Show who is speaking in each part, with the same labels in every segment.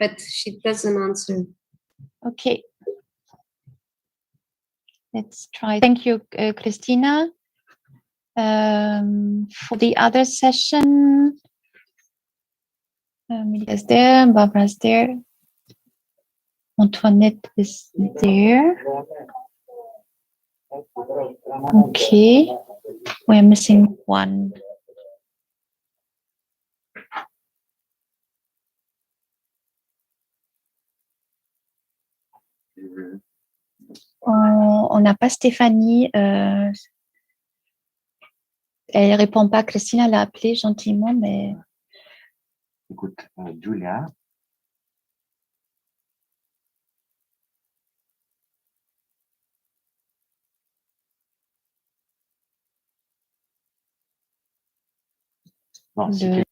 Speaker 1: but she doesn't answer.
Speaker 2: Okay. Let's try. Thank you, Christina. For the other session, Melika's there, Barbara's there, Antoinette is there. Okay, we're missing one. On n'a pas Stéphanie. Elle répond pas. Christina l'a appelée gentiment, mais.
Speaker 3: Écoute, Julia. Bon, si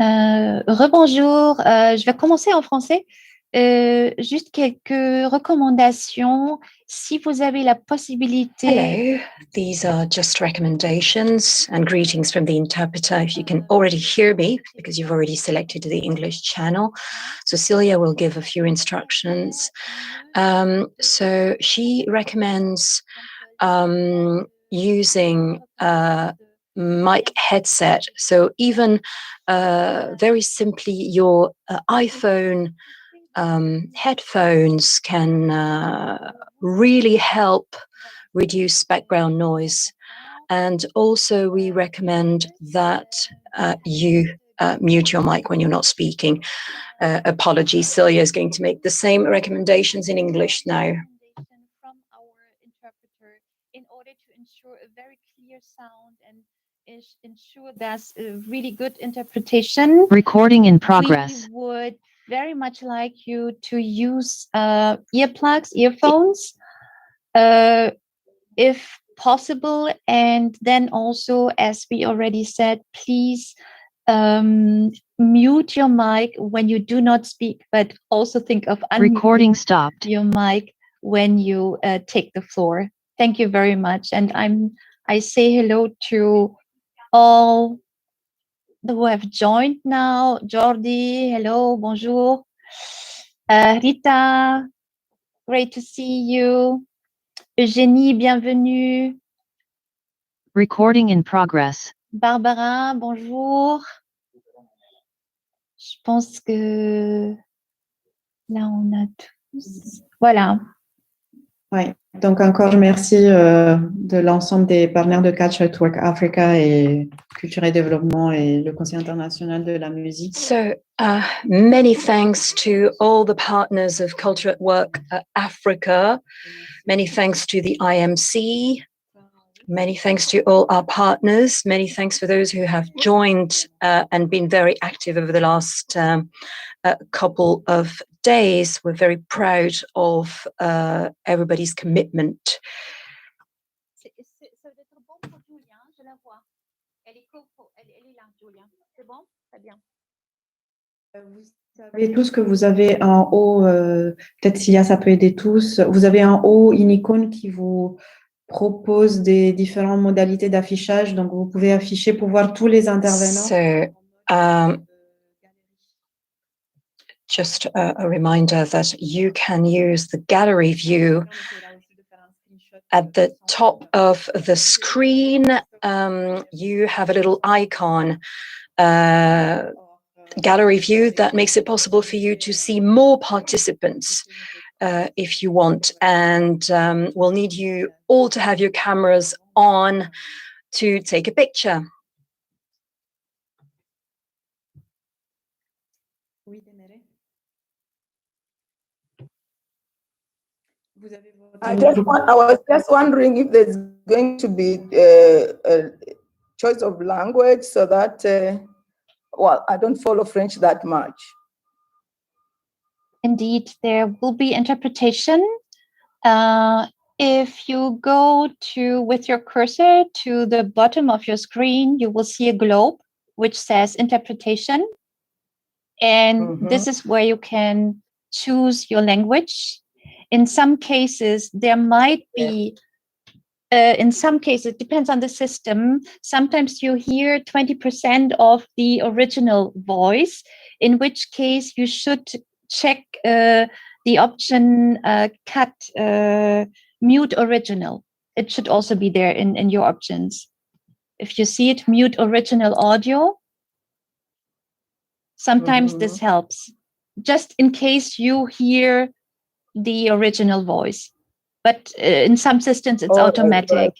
Speaker 2: Rebonjour, je vais commencer en français. Juste quelques recommandations. Si vous avez la possibilité.
Speaker 4: Hello, these are just recommendations and greetings from the interpreter. If you can already hear me, because you've already selected the English channel. Cecilia will give a few instructions. So she recommends using mic headset. So even very simply your iPhone headphones can really help reduce background noise. And also we recommend that you mute your mic when you're not speaking. Apologies, Celia is going to make the same recommendations in English now.
Speaker 2: From our interpreter in order to ensure a very clear sound and ensure there's a really good interpretation.
Speaker 5: Recording in progress.
Speaker 2: We would very much like you to use earphones, if possible. And then also, as we already said, please mute your mic when you do not speak, but also think of
Speaker 5: Recording stopped.
Speaker 2: your mic when you take the floor. Thank you very much. And I say hello to all who have joined now. Jordi, hello, bonjour. Rita, great to see you. Eugénie, bienvenue.
Speaker 5: Recording in progress.
Speaker 2: Barbara, bonjour. Je pense que là, on a tous. Voilà.
Speaker 6: Oui, donc encore merci de l'ensemble des partenaires de Catch at Work Africa et Culture et Développement et le Conseil international de la musique.
Speaker 4: So many thanks to all the partners of Culture at Work Africa. Many thanks to the IMC. Many thanks to all our partners. Many thanks for those who have joined and been very active over the last couple of days. We're very proud of everybody's commitment.
Speaker 6: Vous savez tous que vous avez en haut, peut-être Cilia, ça peut aider tous, vous avez en haut une icône qui vous propose des différentes modalités d'affichage, donc vous pouvez afficher pour voir tous les intervenants.
Speaker 4: So, just a reminder that you can use the gallery view at the top of the screen. You have a little icon, gallery view, that makes it possible for you to see more participants if you want. And we'll need you all to have your cameras on to take a picture.
Speaker 7: I was just wondering if there's going to be a choice of language so that, well, I don't follow French that much.
Speaker 2: Indeed, there will be interpretation. If you go with your cursor to the bottom of your screen, you will see a globe which says interpretation. And this is where you can choose your language. In some cases, there might be, in some cases, it depends on the system. Sometimes you hear 20% of the original voice, in which case you should check the option cut mute original. It should also be there in your options. If you see it, mute original audio, sometimes this helps, just in case you hear the original voice. But in some systems, it's automatic.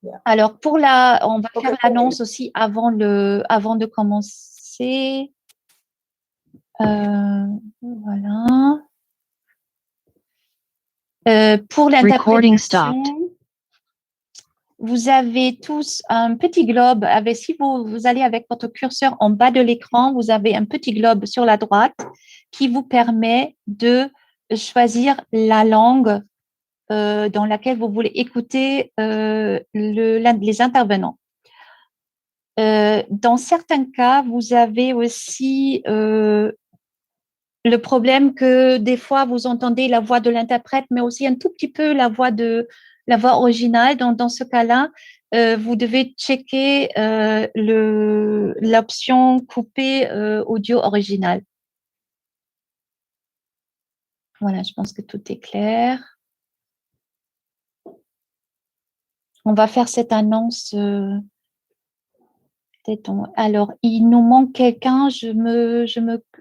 Speaker 7: Yeah.
Speaker 2: Alors, on va faire l'annonce aussi avant de commencer. Voilà. Pour
Speaker 5: Recording stopped.
Speaker 2: l'interprétation, vous avez tous un petit globe. Si vous allez avec votre curseur en bas de l'écran, vous avez un petit globe sur la droite qui vous permet de choisir la langue dans laquelle vous voulez écouter les intervenants. Dans certains cas, vous avez aussi le problème que des fois, vous entendez la voix de l'interprète, mais aussi un tout petit peu la voix originale. Donc, dans ce cas-là, vous devez checker l'option couper audio original. Voilà, je pense que tout est clair. On va faire cette annonce. Alors, il nous manque quelqu'un. Je me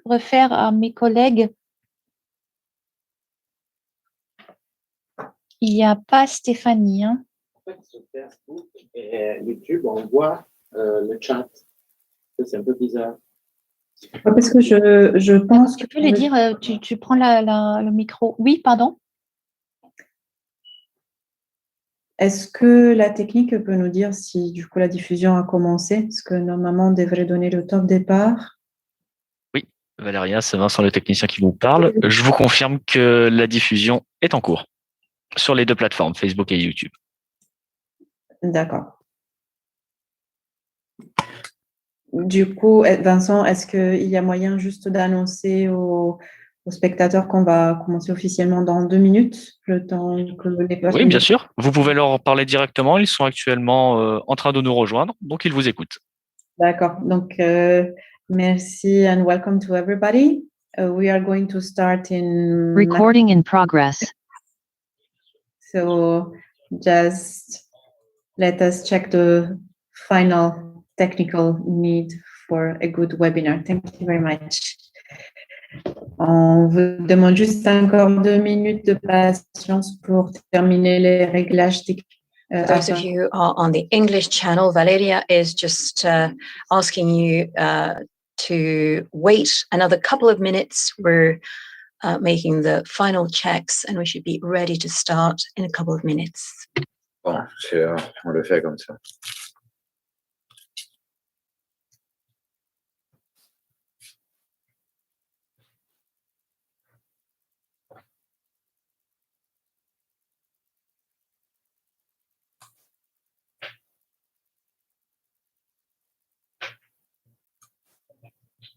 Speaker 2: réfère à mes collègues. Il n'y a pas Stéphanie. Hein.
Speaker 8: En fait, sur Facebook et YouTube, on voit le chat. C'est un peu bizarre.
Speaker 6: Parce que je pense
Speaker 2: tu peux le dire, tu prends le micro. Oui, pardon.
Speaker 6: Est-ce que la technique peut nous dire si du coup la diffusion a commencé? Parce que normalement, on devrait donner le top départ.
Speaker 9: Oui, Valeria, c'est Vincent le technicien qui vous parle. Je vous confirme que la diffusion est en cours sur les deux plateformes, Facebook et YouTube.
Speaker 6: D'accord. Du coup, Vincent, est-ce qu'il y a moyen juste d'annoncer aux spectateurs qu'on va commencer officiellement dans 2 minutes, le temps que les personnes...
Speaker 9: Oui, bien sûr. Vous pouvez leur parler directement. Ils sont actuellement en train de nous rejoindre, donc ils vous écoutent.
Speaker 6: D'accord. Donc, merci and welcome to everybody. We are going to start in...
Speaker 5: Recording in progress.
Speaker 6: So, just let us check the final technical need for a good webinar. Thank you very much. On vous demande juste encore 2 minutes de patience pour terminer les réglages techniques.
Speaker 4: Those of you who are on the English channel, Valeria is just asking you to wait another couple of minutes. We're making the final checks and we should be ready to start in a couple of minutes.
Speaker 10: Bon, on le fait comme ça.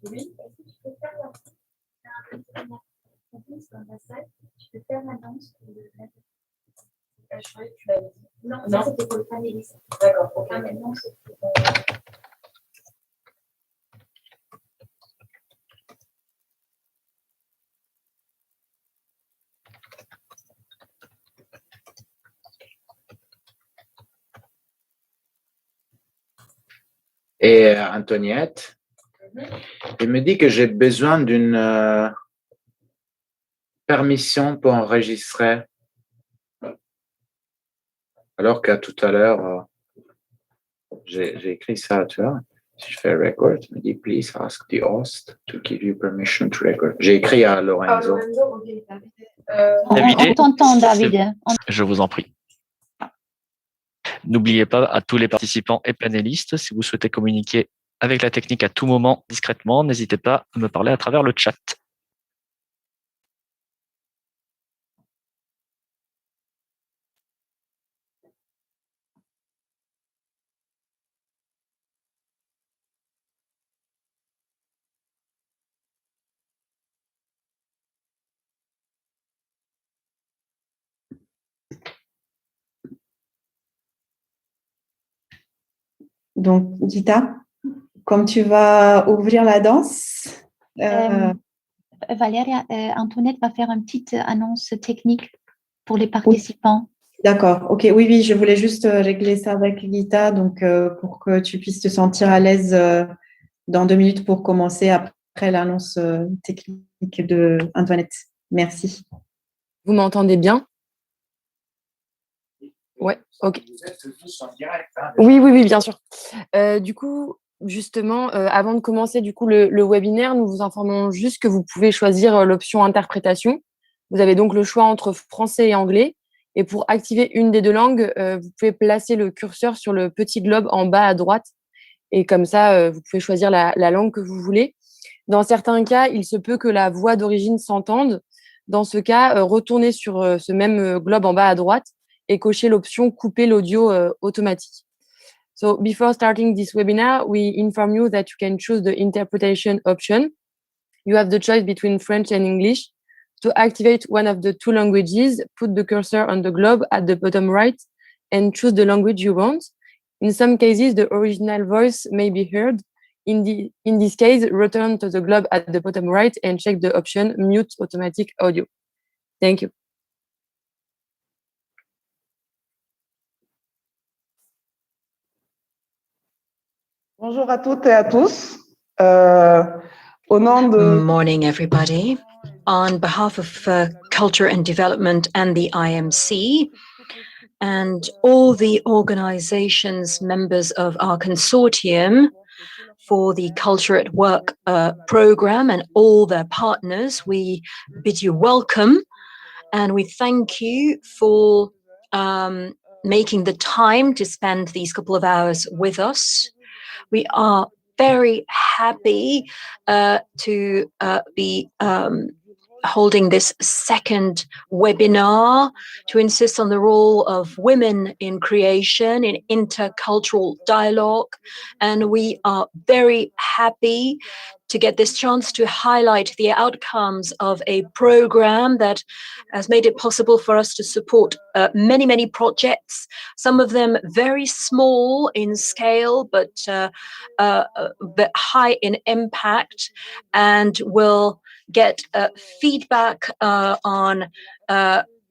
Speaker 11: Oui, tu peux faire tu peux faire l'annonce pour le non, ça c'était pour le panéliste. D'accord, ok. Maintenant, c'est pour...
Speaker 10: Et Antoinette, il me dit que j'ai besoin d'une permission pour enregistrer. Alors qu'à tout à l'heure, j'ai écrit ça, tu vois. Si je fais record, il me dit, please ask the host to give you permission to record. J'ai écrit à Lorenzo.
Speaker 2: On t'entend, David.
Speaker 9: Je vous en prie. N'oubliez pas à tous les participants et panélistes, si vous souhaitez communiquer avec la technique à tout moment discrètement, n'hésitez pas à me parler à travers le chat.
Speaker 6: Donc, Gita, comme tu vas ouvrir la danse,
Speaker 2: Valeria, Antoinette va faire une petite annonce technique pour les participants.
Speaker 6: D'accord, ok, oui, je voulais juste régler ça avec Gita, donc pour que tu puisses te sentir à l'aise dans 2 minutes pour commencer après l'annonce technique de Antoinette. Merci.
Speaker 12: Vous m'entendez bien? Ouais, ok. Oui, bien sûr. Du coup, justement, avant de commencer le webinaire, nous vous informons juste que vous pouvez choisir l'option interprétation. Vous avez donc le choix entre français et anglais. Et pour activer une des 2 langues, vous pouvez placer le curseur sur le petit globe en bas à droite. Et comme ça, vous pouvez choisir la langue que vous voulez. Dans certains cas, il se peut que la voix d'origine s'entende. Dans ce cas, retournez sur ce même globe en bas à droite et cochez l'option couper l'audio automatique. So before starting this webinar, we inform you that you can choose the interpretation option. You have the choice between French and English. To activate one of the 2 languages, put the cursor on the globe at the bottom right and choose the language you want. In some cases, the original voice may be heard. In this case, return to the globe at the bottom right and check the option Mute Automatic Audio. Thank you.
Speaker 7: Bonjour à toutes et à tous. Au nom de...
Speaker 4: Morning, everybody. On behalf of Culture and Development and the IMC, and all the organizations members of our consortium for the Culture at Work program and all their partners, we bid you welcome and we thank you for making the time to spend these couple of hours with us. We are very happy to be holding this second webinar to insist on the role of women in creation, in intercultural dialogue. And we are very happy to get this chance to highlight the outcomes of a program that has made it possible for us to support many projects, some of them very small in scale, but high in impact, and will get feedback on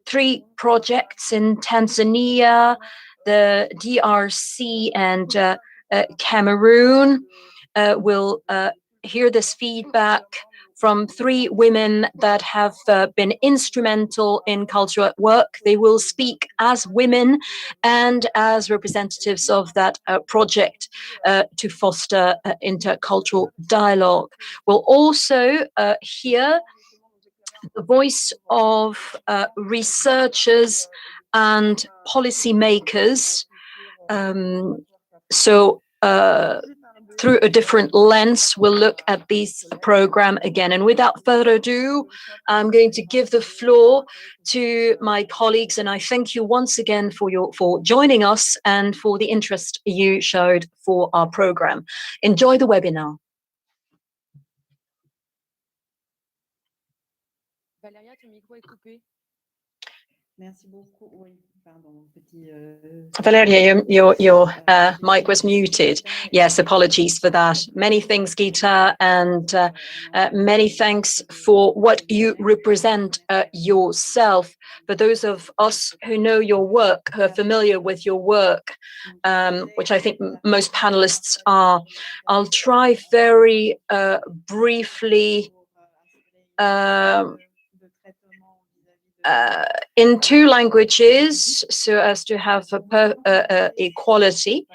Speaker 4: 3 projects in Tanzania, the DRC, and Cameroon. We'll hear this feedback from 3 women that have been instrumental in Culture at Work. They will speak as women and as representatives of that project to foster intercultural dialogue. We'll also hear the voice of researchers and policymakers. Through a different lens, we'll look at this program again. And without further ado, I'm going to give the floor to my colleagues. And I thank you once again for joining us and for the interest you showed for our program. Enjoy the webinar.
Speaker 12: Valeria, ton micro est coupé.
Speaker 6: Merci beaucoup. Oui, pardon, petit.
Speaker 4: Valeria, your mic was muted. Yes, apologies for that. Many thanks, Gita, and many thanks for what you represent yourself. For those of us who know your work, who are familiar with your work, which I think most panelists are, I'll try very briefly in 2 languages, so as to have equality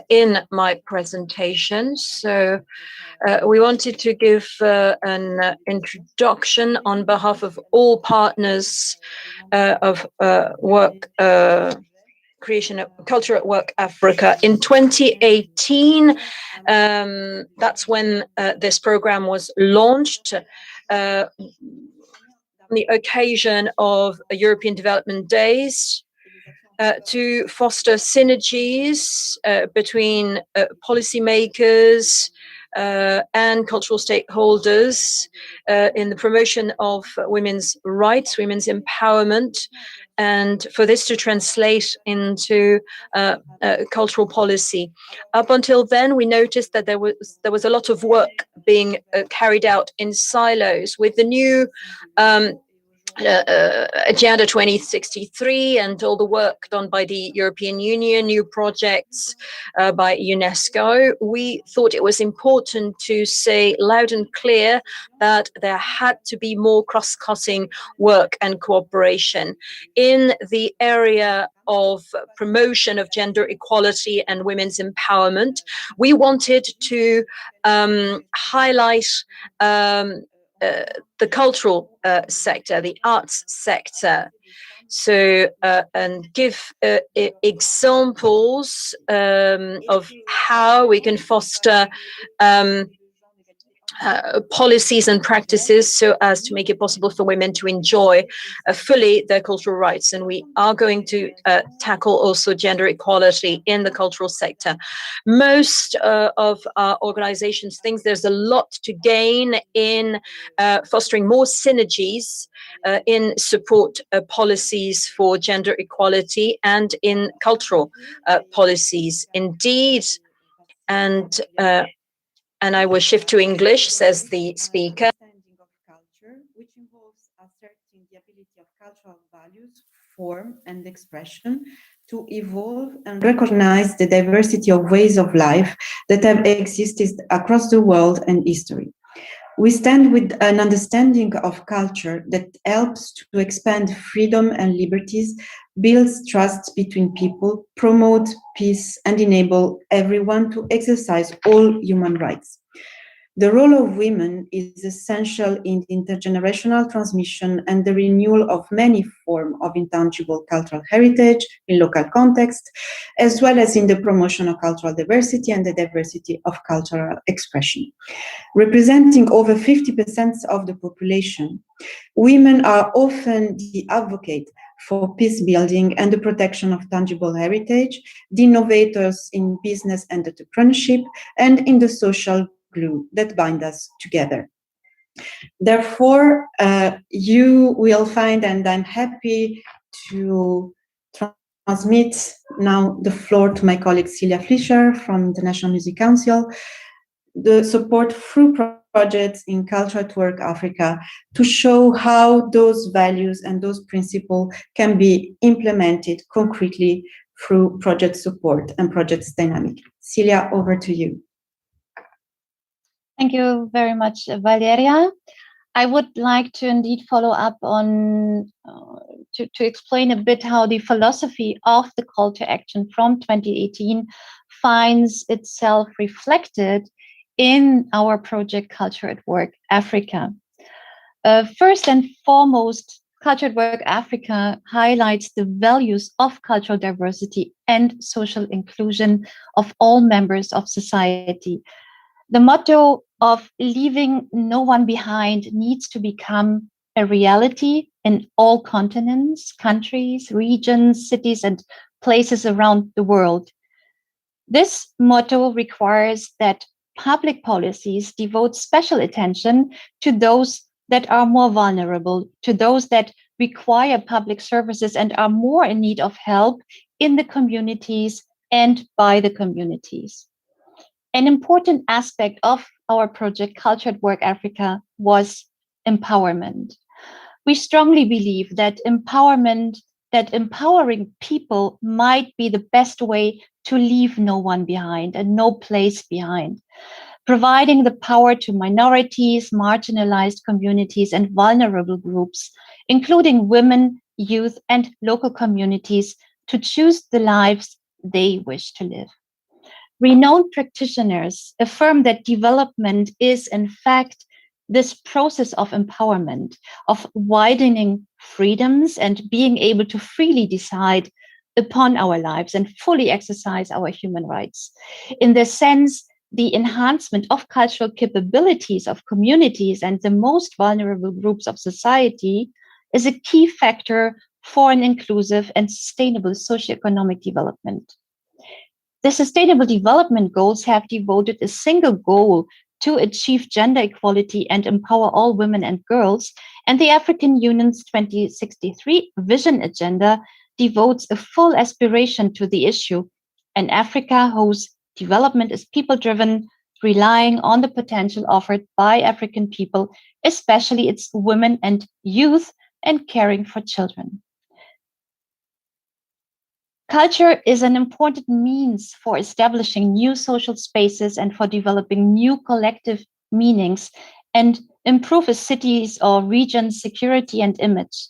Speaker 4: in my presentation. So we wanted to give an introduction on behalf of all partners of work creation of Culture at Work Africa. In 2018, that's when this program was launched. The occasion of European Development Days to foster synergies between policymakers and cultural stakeholders in the promotion of women's rights, women's empowerment, and for this to translate into cultural policy. Up until then, we noticed that there was a lot of work being carried out in silos. With the new Agenda 2063 and all the work done by the European Union, new projects by UNESCO, we thought it was important to say loud and clear that there had to be more cross-cutting work and cooperation in the area of promotion of gender equality and women's empowerment. We wanted to highlight the cultural sector, the arts sector, so and give examples of how we can foster policies and practices so as to make it possible for women to enjoy fully their cultural rights. And we are going to tackle also gender equality in the cultural sector. Most of our organizations think there's a lot to gain in fostering more synergies in support policies for gender equality and in cultural policies. Indeed, and I will shift to English, says the speaker.
Speaker 6: Understanding of culture, which involves asserting the ability of cultural values, form, and expression to evolve and recognize the diversity of ways of life that have existed across the world and history. We stand with an understanding of culture that helps to expand freedom and liberties, builds trust between people, promote peace, and enable everyone to exercise all human rights. The role of women is essential in the intergenerational transmission and the renewal of many forms of intangible cultural heritage in local context, as well as in the promotion of cultural diversity and the diversity of cultural expression. Representing over 50% of the population, women are often the advocate for peace building and the protection of tangible heritage, the innovators in business and entrepreneurship, and in the social glue that bind us together. Therefore, you will find, and I'm happy to transmit now the floor to my colleague Celia Fleischer from the National Music Council, the support through projects in Culture at Work Africa to show how those values and those principles can be implemented concretely through project support and projects dynamic. Celia, over to you.
Speaker 2: Thank you very much, Valeria. I would like to indeed follow up on to explain a bit how the philosophy of the call to action from 2018 finds itself reflected in our project Culture at Work Africa. First and foremost, Culture at Work Africa highlights the values of cultural diversity and social inclusion of all members of society. The motto of leaving no one behind needs to become a reality in all continents, countries, regions, cities, and places around the world. This motto requires that public policies devote special attention to those that are more vulnerable, to those that require public services and are more in need of help in the communities and by the communities. An important aspect of our project Culture at Work Africa was empowerment. We strongly believe that empowering people might be the best way to leave no one behind and no place behind. Providing the power to minorities, marginalized communities, and vulnerable groups, including women, youth, and local communities, to choose the lives they wish to live. Renowned practitioners affirm that development is, in fact, this process of empowerment, of widening freedoms and being able to freely decide upon our lives and fully exercise our human rights. In this sense, the enhancement of cultural capabilities of communities and the most vulnerable groups of society is a key factor for an inclusive and sustainable socioeconomic development. The Sustainable Development Goals have devoted a single goal to achieve gender equality and empower all women and girls, and the African Union's 2063 Vision Agenda devotes a full aspiration to the issue, an Africa whose development is people-driven, relying on the potential offered by African people, especially its women and youth, and caring for children. Culture is an important means for establishing new social spaces and for developing new collective meanings and improve a city's or region's security and image.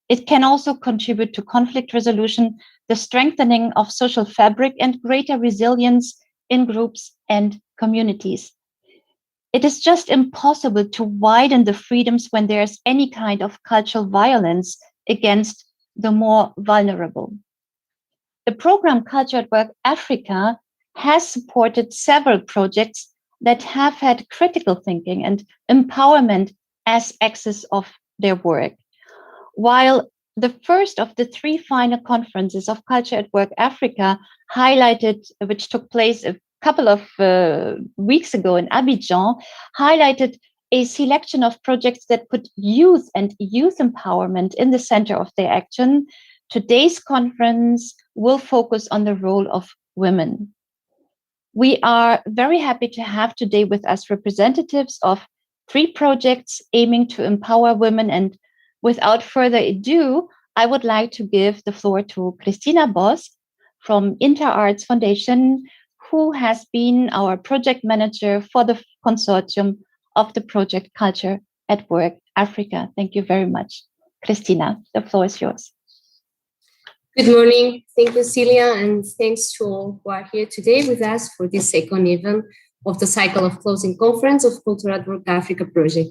Speaker 2: It can also contribute to conflict resolution, the strengthening of social fabric, and greater resilience in groups and communities. It is just impossible to widen the freedoms when there's any kind of cultural violence against the more vulnerable. The program Culture at Work Africa has supported several projects that have had critical thinking and empowerment as axis of their work. While the first of the 3 final conferences of Culture at Work Africa which took place a couple of weeks ago in Abidjan, highlighted a selection of projects that put youth and youth empowerment in the center of their action, today's conference will focus on the role of women. We are very happy to have today with us representatives of 3 projects aiming to empower women, and without further ado, I would like to give the floor to Christina Boss from InterArts Foundation, who has been our project manager for the consortium of the project Culture at Work Africa. Thank you very much. Christina, the floor is yours.
Speaker 1: Good morning. Thank you, Celia, and thanks to all who are here today with us for this second event of the cycle of closing conference of Culture at Work Africa project.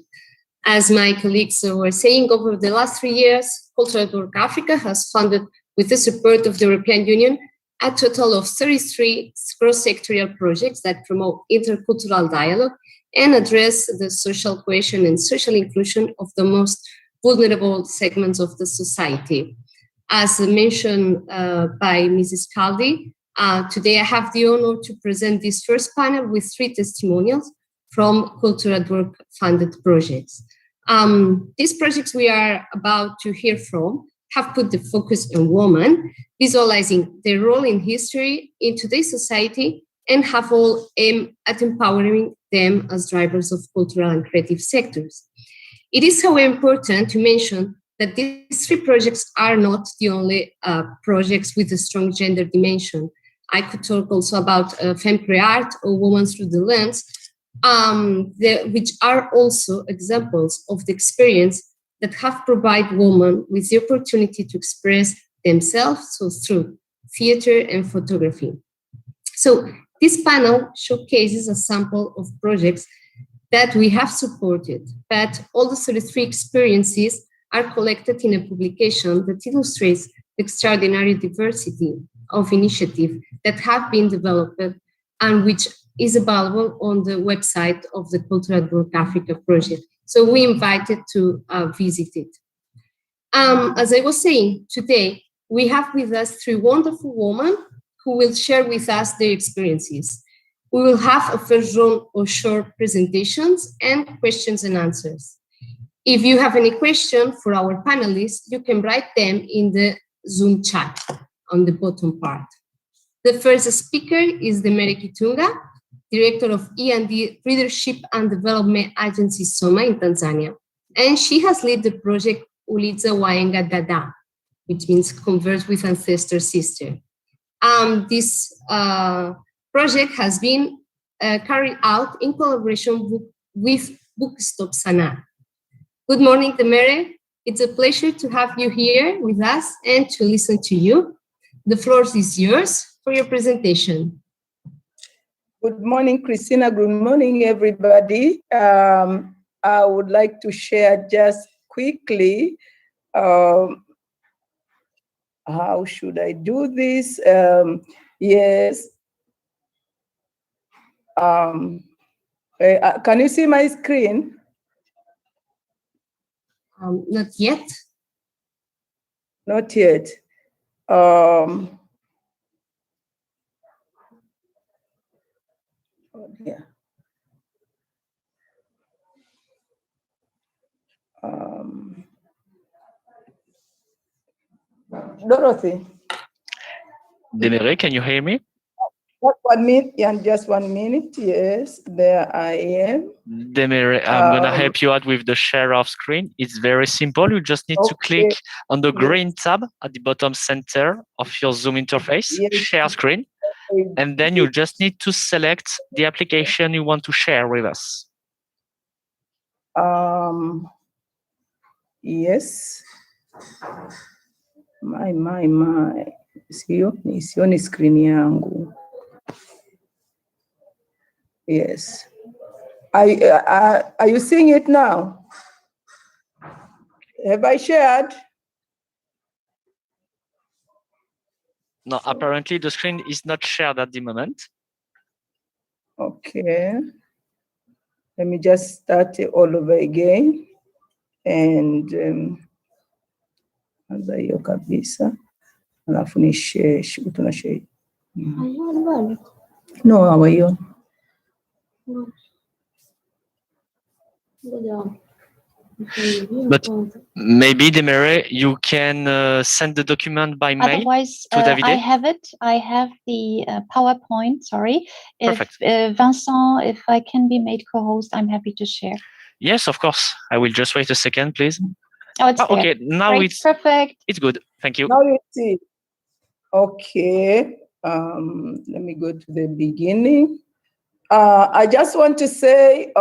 Speaker 1: As my colleagues were saying, over the last 3 years, Culture at Work Africa has funded, with the support of the European Union, a total of 33 cross-sectorial projects that promote intercultural dialogue and address the social cohesion and social inclusion of the most vulnerable segments of the society. As mentioned by Mrs. Caldi, today I have the honor to present this first panel with 3 testimonials from Culture at Work funded projects. These projects we are about to hear from have put the focus on women, visualizing their role in history in today's society, and have all aimed at empowering them as drivers of cultural and creative sectors. It is, however, important to mention that these 3 projects are not the only projects with a strong gender dimension. I could talk also about Femme Art or Women Through the Lens, which are also examples of the experience that have provided women with the opportunity to express themselves through theater and photography. So this panel showcases a sample of projects that we have supported, but all the 33 experiences are collected in a publication that illustrates the extraordinary diversity of initiatives that have been developed and which is available on the website of the Culture at Work Africa project. So we invited to visit it. As I was saying, today we have with us 3 wonderful women who will share with us their experiences. We will have a first round of short presentations and questions and answers. If you have any question for our panelists, you can write them in the Zoom chat on the bottom part. The first speaker is Demere Kitunga, Director of E&D Leadership and Development Agency Soma in Tanzania. And she has led the project Uliza Waenga Dada, which means Converse with Ancestor Sister. This project has been carried out in collaboration with Bookstop Sana. Good morning, Demere. It's a pleasure to have you here with us and to listen to you. The floor is yours for your presentation.
Speaker 7: Good morning, Christina. Good morning, everybody. I would like to share just quickly, how should I do this? Yes. Can you see my screen?
Speaker 1: Not yet.
Speaker 7: Not yet. Yeah. Dorothy.
Speaker 9: Demere, can you hear me?
Speaker 7: Just 1 minute, and just 1 minute. Yes, there I am.
Speaker 9: Demere, I'm gonna help you out with the share of screen. It's very simple. You just need to click on the green tab at the bottom center of your Zoom interface, share screen, and then you just need to select the application you want to share with us.
Speaker 7: Yes. My. Sioni screen yangu. Yes. Are you seeing it now? Have I shared?
Speaker 9: No, apparently the screen is not shared at the moment.
Speaker 7: Okay. Let me just start it all over again. And anza hiyo kabisa. Alafu ni share, tuna share. No, hawaioni.
Speaker 9: But maybe, Demere, you can send the document by mail.
Speaker 2: Otherwise,
Speaker 9: to Davide.
Speaker 2: I have it. I have the PowerPoint. Sorry.
Speaker 9: Perfect.
Speaker 2: If Vincent, if I can be made co-host, I'm happy to share.
Speaker 9: Yes, of course. I will just wait a second, please.
Speaker 2: Oh, it's there.
Speaker 9: Okay. Now
Speaker 2: Great,
Speaker 9: it's
Speaker 2: perfect.
Speaker 9: It's good. Thank you.
Speaker 7: Now you see. Okay. Let me go to the beginning. I just want to say,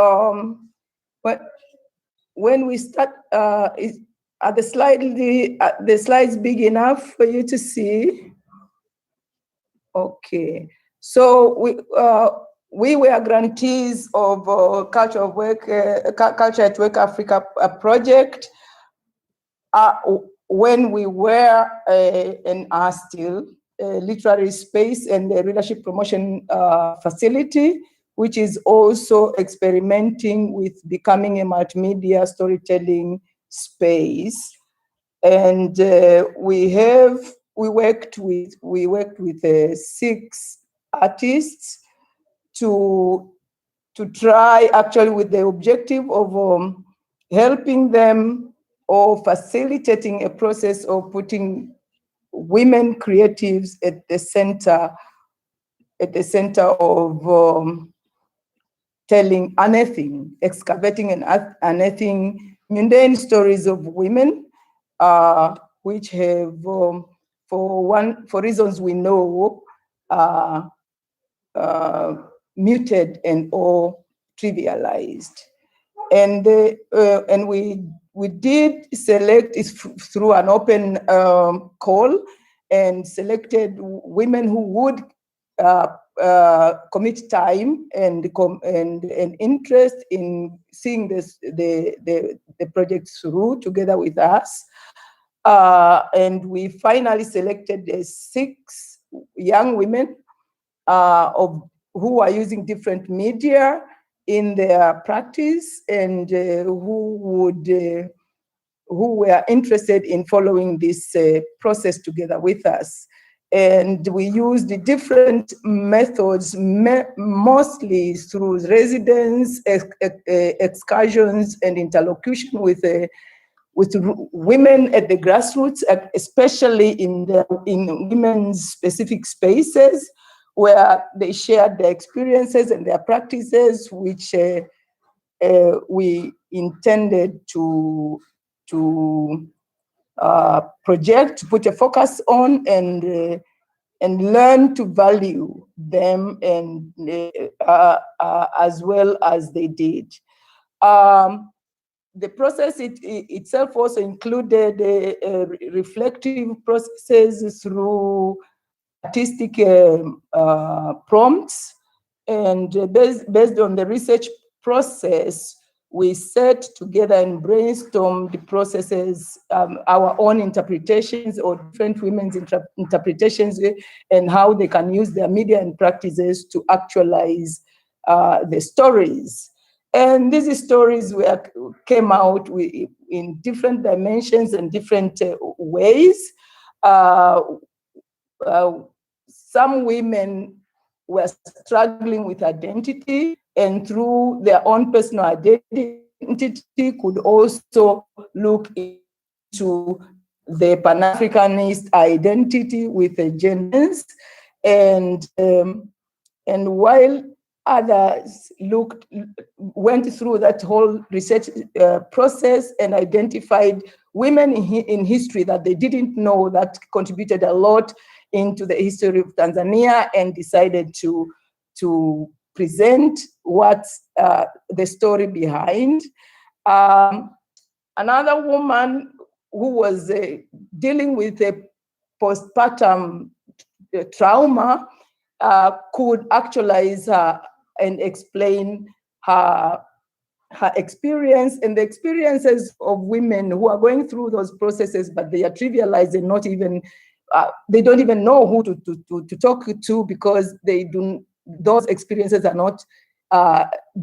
Speaker 7: when we start, are the slides big enough for you to see? Okay. So we were grantees of Culture at Work Africa project when we were and are still a literary space and a leadership promotion facility, which is also experimenting with becoming a multimedia storytelling space. And we worked with 6 artists to try, actually, with the objective of helping them or facilitating a process of putting women creatives at the center of telling, unearthing, excavating and unearthing mundane stories of women, which have, for reasons we know, muted and or trivialized. And we did select through an open call, and selected women who would commit time and interest in seeing the project through together with us. And we finally selected 6 young women who are using different media in their practice, and who were interested in following this process together with us. And we used the different methods, mostly through residence, excursions, and interlocution with women at the grassroots, especially in women's specific spaces, where they shared their experiences and their practices, which we intended to project, put a focus on, and learn to value them, and as well as they did. The process itself also included reflective processes through artistic prompts, and based on the research process, we set together and brainstormed the processes, our own interpretations or different women's interpretations, and how they can use their media and practices to actualize the stories. And these stories came out in different dimensions and different ways. Some women were struggling with identity, and through their own personal identity could also look into the Pan-Africanist identity with a genders, and while others went through that whole research process and identified women in history that they didn't know that contributed a lot into the history of Tanzania, and decided to present what's the story behind. Another woman who was dealing with a postpartum trauma could actualize her and explain her experience and the experiences of women who are going through those processes, but they are trivialized and not even, they don't even know who to talk to, because those experiences are not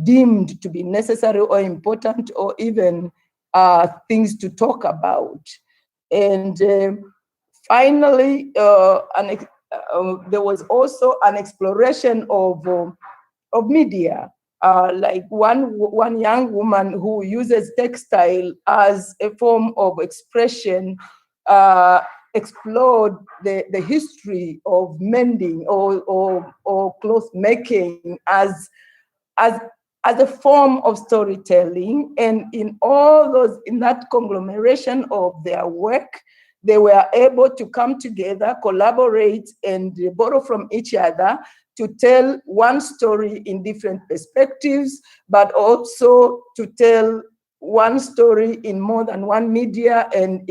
Speaker 7: deemed to be necessary or important or even things to talk about. And finally, there was also an exploration of media. Like one young woman who uses textile as a form of expression explored the history of mending or cloth making as a form of storytelling. And in that conglomeration of their work, they were able to come together, collaborate, and borrow from each other to tell one story in different perspectives, but also to tell one story in more than one media, and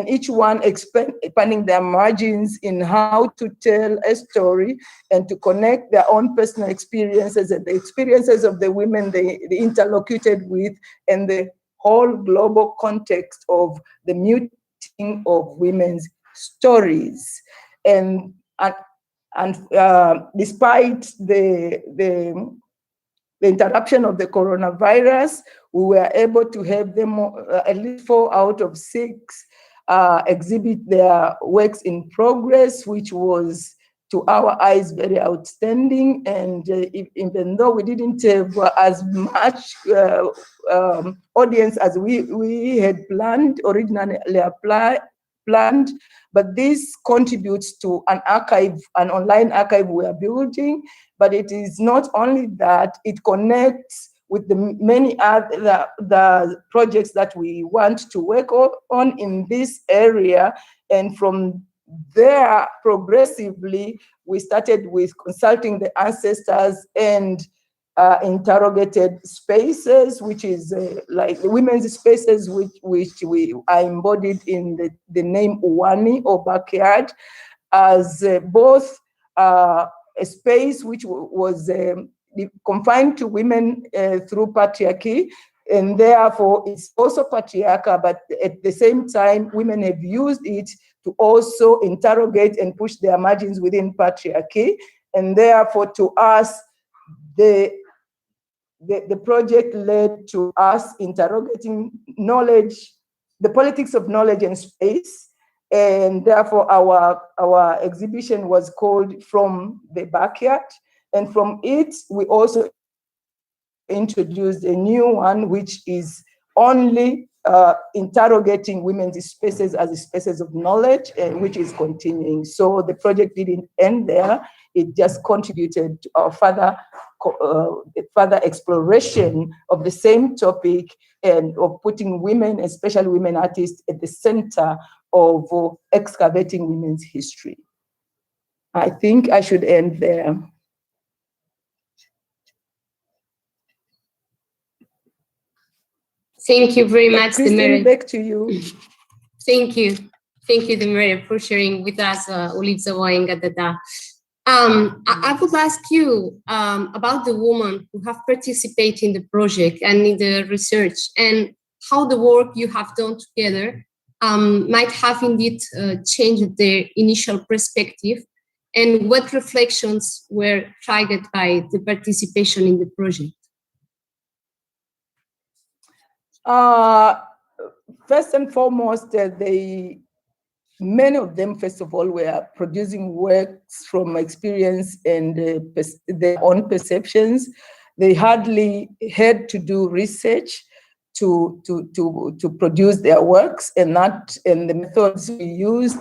Speaker 7: each one expanding their margins in how to tell a story and to connect their own personal experiences and the experiences of the women they interlocuted with, and the whole global context of the muting of women's stories. And despite the interruption of the coronavirus, we were able to have them, at least 4 out of 6, exhibit their works in progress, which was, to our eyes, very outstanding. And even though we didn't have as much audience as we had originally planned, but this contributes to an online archive we are building. But it is not only that, it connects with the many other projects that we want to work on in this area. And from there, progressively, we started with consulting the ancestors and interrogated spaces, which is like the women's spaces, which we are embodied in the name Uwani, or backyard, as both a space which was confined to women through patriarchy, and therefore it's also patriarchal, but at the same time, women have used it to also interrogate and push their margins within patriarchy. And therefore, to us, the project led to us interrogating knowledge, the politics of knowledge and space. And therefore, our exhibition was called From the Backyard. And from it, we also introduced a new one, which is only interrogating women's spaces as spaces of knowledge, which is continuing. So the project didn't end there. It just contributed to our further exploration of the same topic, and of putting women, especially women artists, at the center of excavating women's history. I think I should end there.
Speaker 1: Thank you very much,
Speaker 7: Christine,
Speaker 1: Demere.
Speaker 7: back to you.
Speaker 1: Thank you, Demere, for sharing with us Ulizawa and Gadada. I would ask you about the women who have participated in the project and in the research, and how the work you have done together might have indeed changed their initial perspective, and what reflections were triggered by the participation in the project.
Speaker 7: First and foremost, many of them, first of all, were producing works from experience and their own perceptions. They hardly had to do research to produce their works, and the methods we used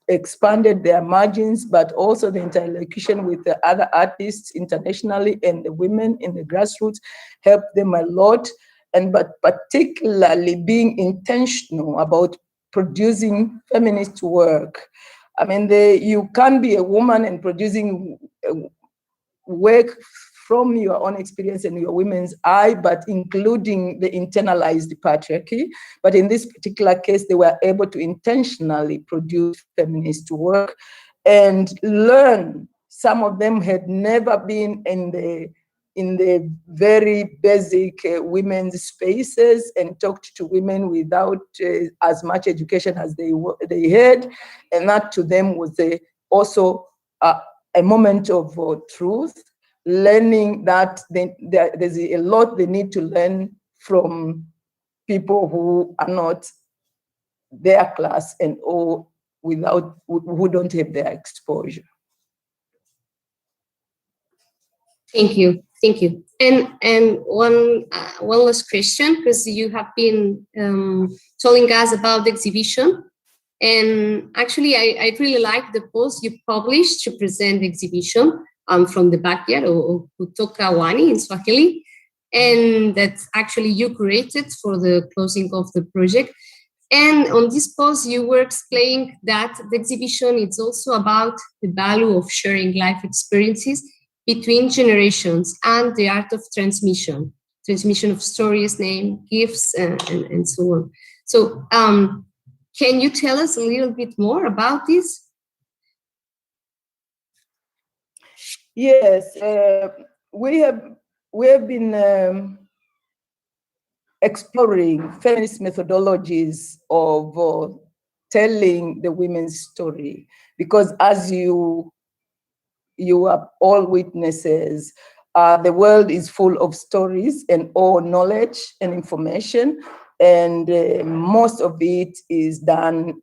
Speaker 7: expanded their margins, but also the interlocution with the other artists internationally and the women in the grassroots helped them a lot. But particularly being intentional about producing feminist work. I mean, you can't be a woman and producing work from your own experience and your women's eye, but including the internalized patriarchy. But in this particular case, they were able to intentionally produce feminist work and learn. Some of them had never been in the very basic women's spaces and talked to women without as much education as they had. And that to them was also a moment of truth, learning that there's a lot they need to learn from people who are not their class and who don't have their exposure.
Speaker 1: Thank you. And one last question, because you have been telling us about the exhibition. And actually, I really like the post you published to present the exhibition from the backyard of Kutoka Wani in Swahili, and that actually you created for the closing of the project. And on this post, you were explaining that the exhibition is also about the value of sharing life experiences between generations and the art of transmission of stories, name, gifts, and so on. So, can you tell us a little bit more about this?
Speaker 7: Yes, we have been exploring feminist methodologies of telling the women's story, because as you are all witnesses, the world is full of stories and all knowledge and information, and most of it is done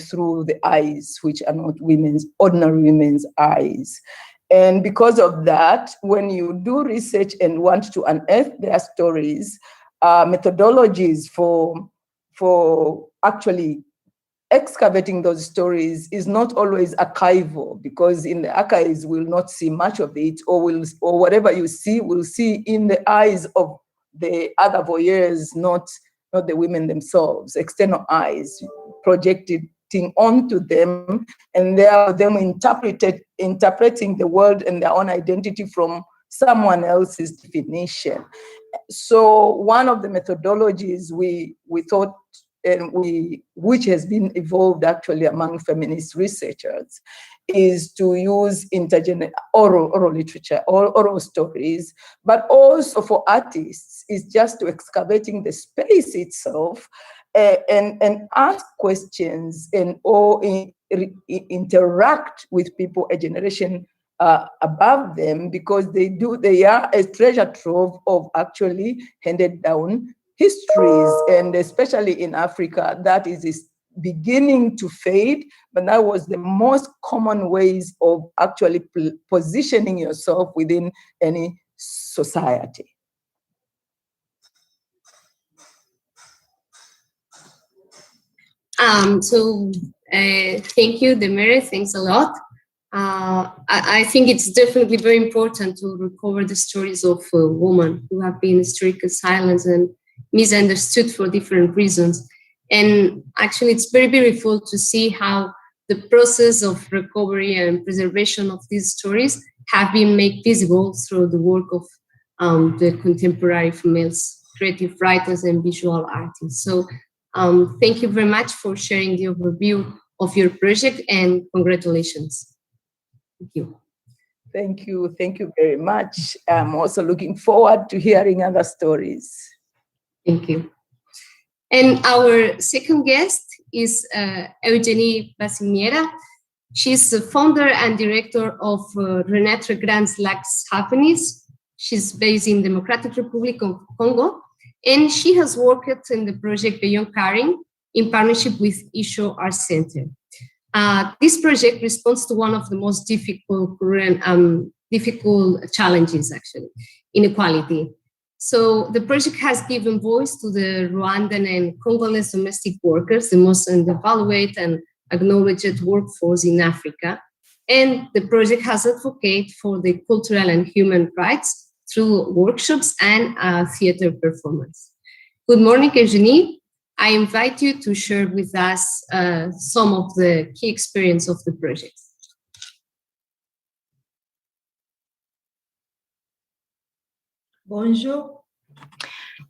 Speaker 7: through the eyes, which are not ordinary women's eyes. And because of that, when you do research and want to unearth their stories, methodologies for actually excavating those stories is not always archival, because in the archives we'll not see much of it, or whatever you see, we'll see in the eyes of the other voyeurs, not the women themselves, external eyes projecting onto them, and they are them interpreting the world and their own identity from someone else's definition. So one of the methodologies we thought, which has been evolved actually among feminist researchers, is to use oral literature, oral stories, but also for artists is just to excavating the space itself and ask questions or interact with people a generation above them, because they are a treasure trove of actually handed down histories, and especially in Africa, that is beginning to fade, but that was the most common ways of actually positioning yourself within any society.
Speaker 1: Thank you, Demere, thanks a lot. I think it's definitely very important to recover the stories of women who have been historically silenced and misunderstood for different reasons. And actually, it's very beautiful to see how the process of recovery and preservation of these stories have been made visible through the work of the contemporary female creative writers and visual artists. So thank you very much for sharing the overview of your project, and congratulations. Thank you.
Speaker 7: Thank you very much. I'm also looking forward to hearing other stories.
Speaker 1: Thank you. And our second guest is Eugenie Basiniera. She's the founder and director of Renaître Grands Lacs Happiness. She's based in Democratic Republic of Congo, and she has worked in the project Beyond Caring in partnership with Isho Art Center. This project responds to one of the most difficult challenges, actually, inequality. So the project has given voice to the Rwandan and Congolese domestic workers, the most undervalued and acknowledged workforce in Africa. And the project has advocated for the cultural and human rights through workshops and theater performance. Good morning, Eugenie. I invite you to share with us some of the key experience of the project.
Speaker 13: Bonjour.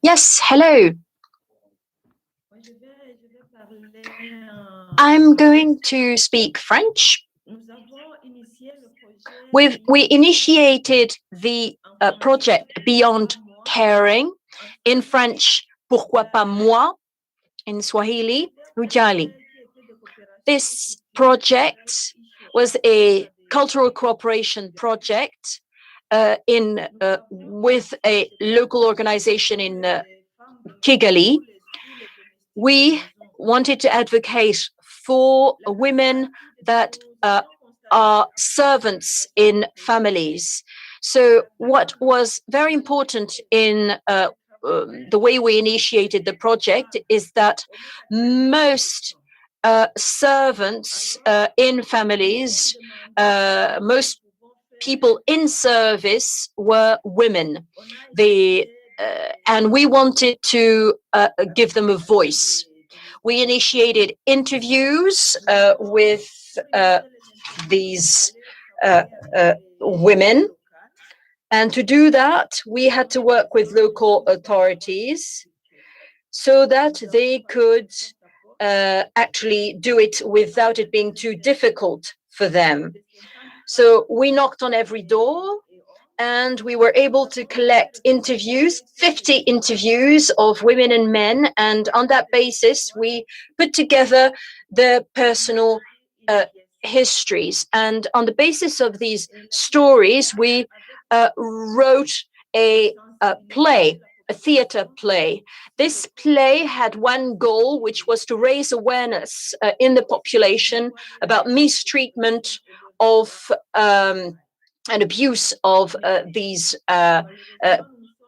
Speaker 4: Yes, hello. I'm going to speak French. We initiated the project Beyond Caring, in French, Pourquoi pas moi, in Swahili, Hujali. This project was a cultural cooperation project with a local organization in Kigali. We wanted to advocate for women that are servants in families. So what was very important in the way we initiated the project is that most servants in families, most people in service were women. And we wanted to give them a voice. We initiated interviews with these women. And to do that, we had to work with local authorities so that they could actually do it without it being too difficult for them. So we knocked on every door and we were able to collect interviews, 50 interviews of women and men. And on that basis, we put together their personal histories. And on the basis of these stories, we wrote a play, a theater play. This play had one goal, which was to raise awareness in the population about mistreatment of and abuse of these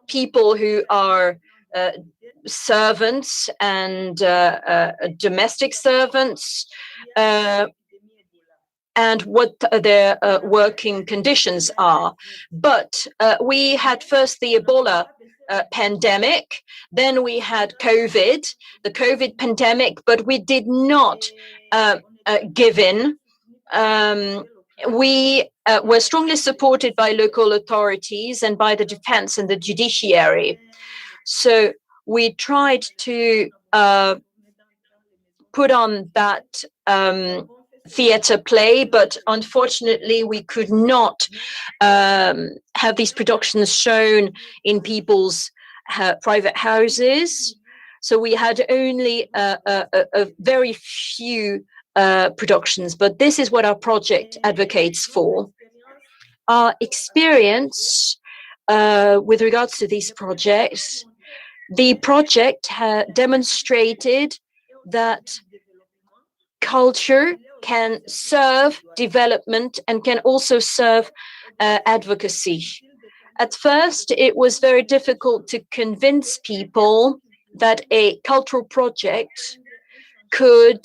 Speaker 4: people who are servants and domestic servants, and what their working conditions are. But we had first the Ebola pandemic, then we had COVID, the COVID pandemic, but we did not give in. We were strongly supported by local authorities and by the defense and the judiciary. So we tried to put on that theater play, but unfortunately we could not have these productions shown in people's private houses. So we had only a very few productions, but this is what our project advocates for. Our experience with regards to these projects, the project demonstrated that culture can serve development and can also serve advocacy. At first, it was very difficult to convince people that a cultural project could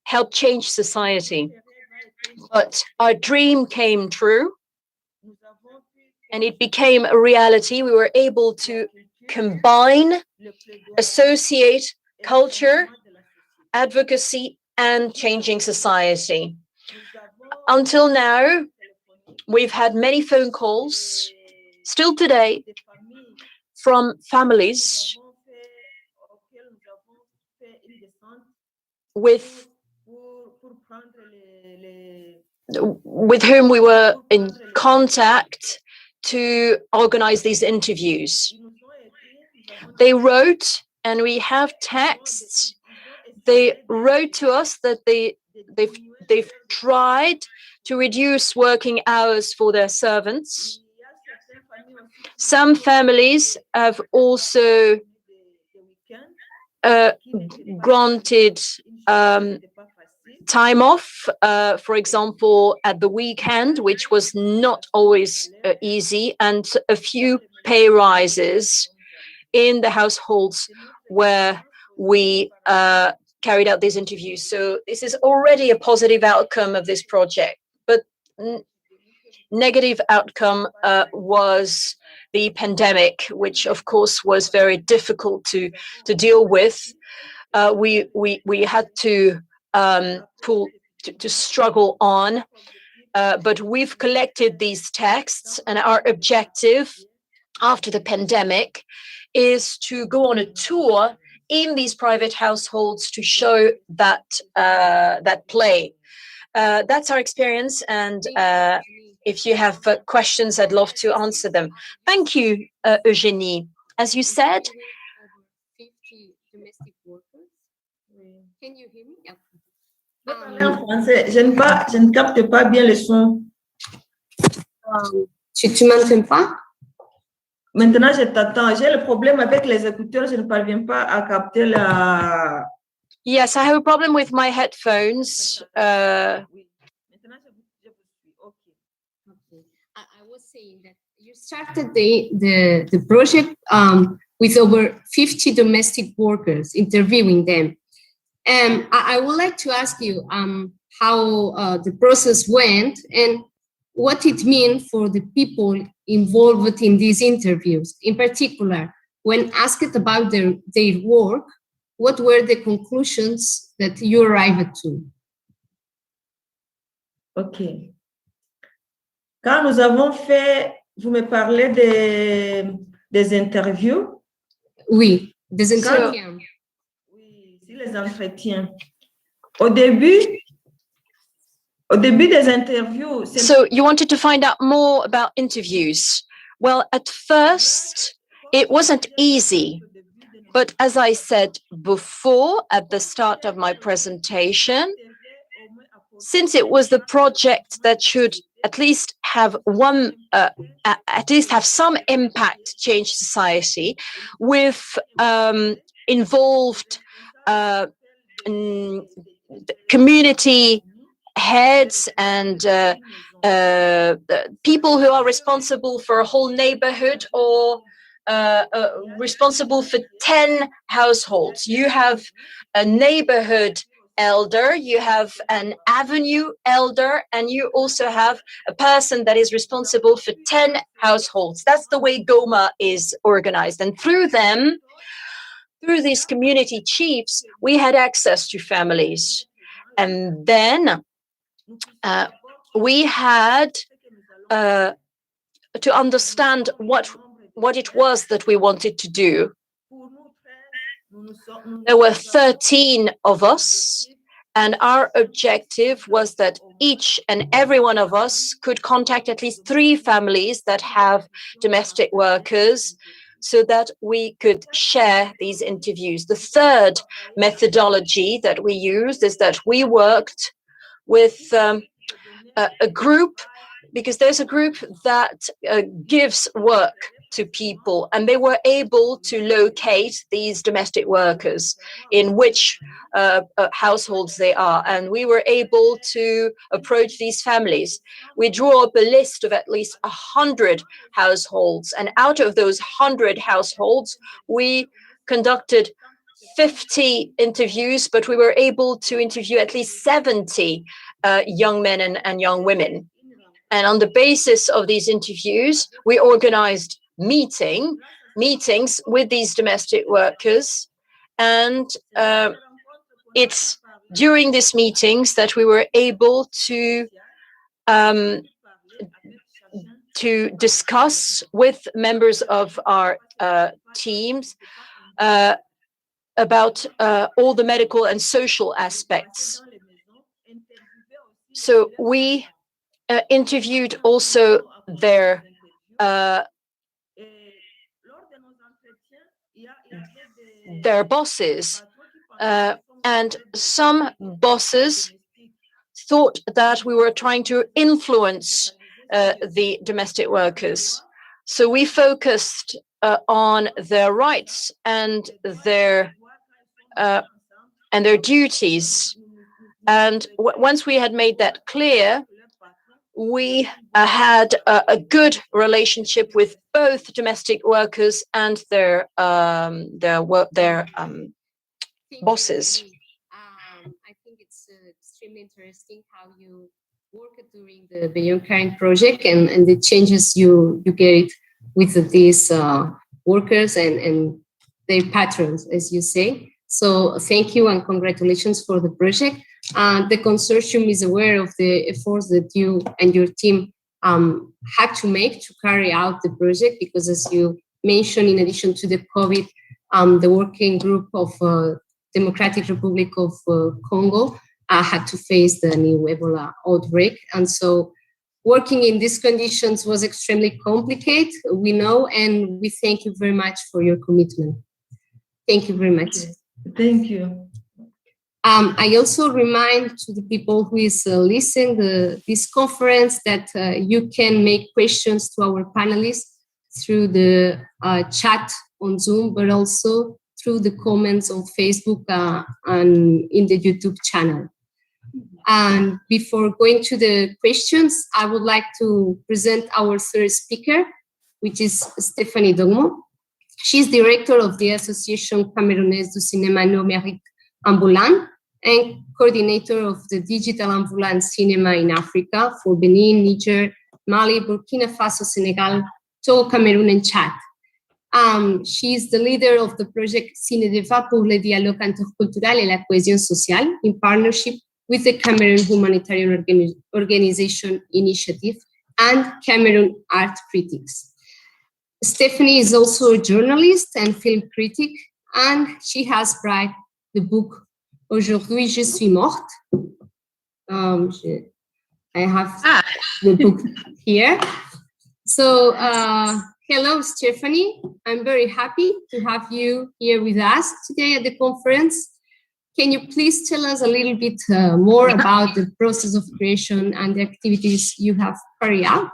Speaker 4: help change society. But our dream came true and it became a reality. We were able to combine, associate culture, advocacy, and changing society. Until now, we've had many phone calls, still today, from families with whom we were in contact to organize these interviews. They wrote, and we have texts, they wrote to us that they've tried to reduce working hours for their servants. Some families have also granted time off, for example, at the weekend, which was not always easy, and a few pay rises. in the households where we carried out these interviews. So this is already a positive outcome of this project. But negative outcome was the pandemic, which of course was very difficult to deal with. We had to struggle on, but we've collected these texts, and our objective after the pandemic is to go on a tour in these private households to show that that play. That's our experience, and if you have questions, I'd love to answer them. Thank you, Eugénie. As you said,
Speaker 1: 50 domestic workers. Can you hear me?
Speaker 13: En français, je ne capte pas bien le son.
Speaker 1: Tu m'entends pas?
Speaker 13: Maintenant, je t'attends. J'ai le problème avec les écouteurs. Je ne parviens pas à capter la...
Speaker 4: Yes, I have a problem with my headphones.
Speaker 1: I was saying that you started the project with over 50 domestic workers, interviewing them. I would like to ask you how the process went and what it means for the people involved in these interviews. In particular, when asked about their work, what were the conclusions that you arrived to?
Speaker 13: OK. Quand nous avons fait, vous me parlez des interviews?
Speaker 1: Oui, des entretiens.
Speaker 13: Oui, si les entretiens. Au début des interviews.
Speaker 4: So you wanted to find out more about interviews. Well, at first, it wasn't easy. But as I said before, at the start of my presentation, since it was the project that should at least have some impact, change society, with involved community heads and people who are responsible for a whole neighborhood or responsible for 10 households. You have a neighborhood elder, you have an avenue elder, and you also have a person that is responsible for 10 households. That's the way Goma is organized. And through them, through these community chiefs, we had access to families. And then we had to understand what it was that we wanted to do. There were 13 of us, and our objective was that each and every one of us could contact at least 3 families that have domestic workers so that we could share these interviews. The third methodology that we used is that we worked with a group, because there's a group that gives work to people, and they were able to locate these domestic workers in which households they are, and we were able to approach these families. We drew up a list of at least 100 households, and out of those 100 households, we conducted 50 interviews, but we were able to interview at least 70 young men and young women. And on the basis of these interviews, we organized meetings with these domestic workers. And it's during these meetings that we were able to discuss with members of our teams about all the medical and social aspects. So we interviewed also their bosses, and some bosses thought that we were trying to influence the domestic workers. So we focused on their rights and their duties. And once we had made that clear, we had a good relationship with both domestic workers and their bosses.
Speaker 1: I think it's extremely interesting how you worked during the Beyond Current project and the changes you get with these workers and their patrons, as you say. So thank you and congratulations for the project. The consortium is aware of the efforts that you and your team had to make to carry out the project, because as you mentioned, in addition to the COVID, the working group of Democratic Republic of Congo had to face the new Ebola outbreak. And so working in these conditions was extremely complicated, we know, and we thank you very much for your commitment. Thank you very much.
Speaker 13: Thank you.
Speaker 1: I also remind to the people who is listening this conference that you can make questions to our panelists through the chat on Zoom, but also through the comments on Facebook and in the YouTube channel. And before going to the questions, I would like to present our third speaker, which is Stéphanie Dogmo. She's director of the Association Camerounaise du Cinéma Numérique Ambulant and coordinator of the Digital Ambulant Cinema in Africa for Benin, Niger, Mali, Burkina Faso, Senegal, Togo, Cameroon, and Chad. She is the leader of the project Ciné dével pour le dialogue interculturel et la cohésion sociale in partnership with the Cameroon Humanitarian Organization Initiative and Cameroon Art Critics. Stéphanie is also a journalist and film critic, and she has written the book Aujourd'hui je suis morte. I have the book here. So, hello, Stéphanie. I'm very happy to have you here with us today at the conference. Can you please tell us a little bit more about the process of creation and the activities you have carried out?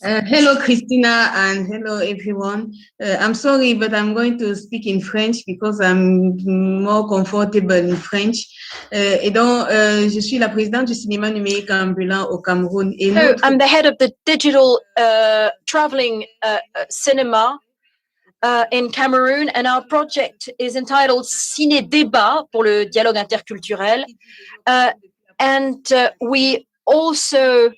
Speaker 14: Hello, Christina, and hello, everyone. I'm sorry, but I'm going to speak in French because I'm more comfortable in French. Et donc, je suis la présidente du cinéma numérique ambulant au Cameroun. Et
Speaker 4: So I'm the head of the digital traveling cinema in Cameroon, and our project is entitled Ciné débat pour le dialogue interculturel. And we also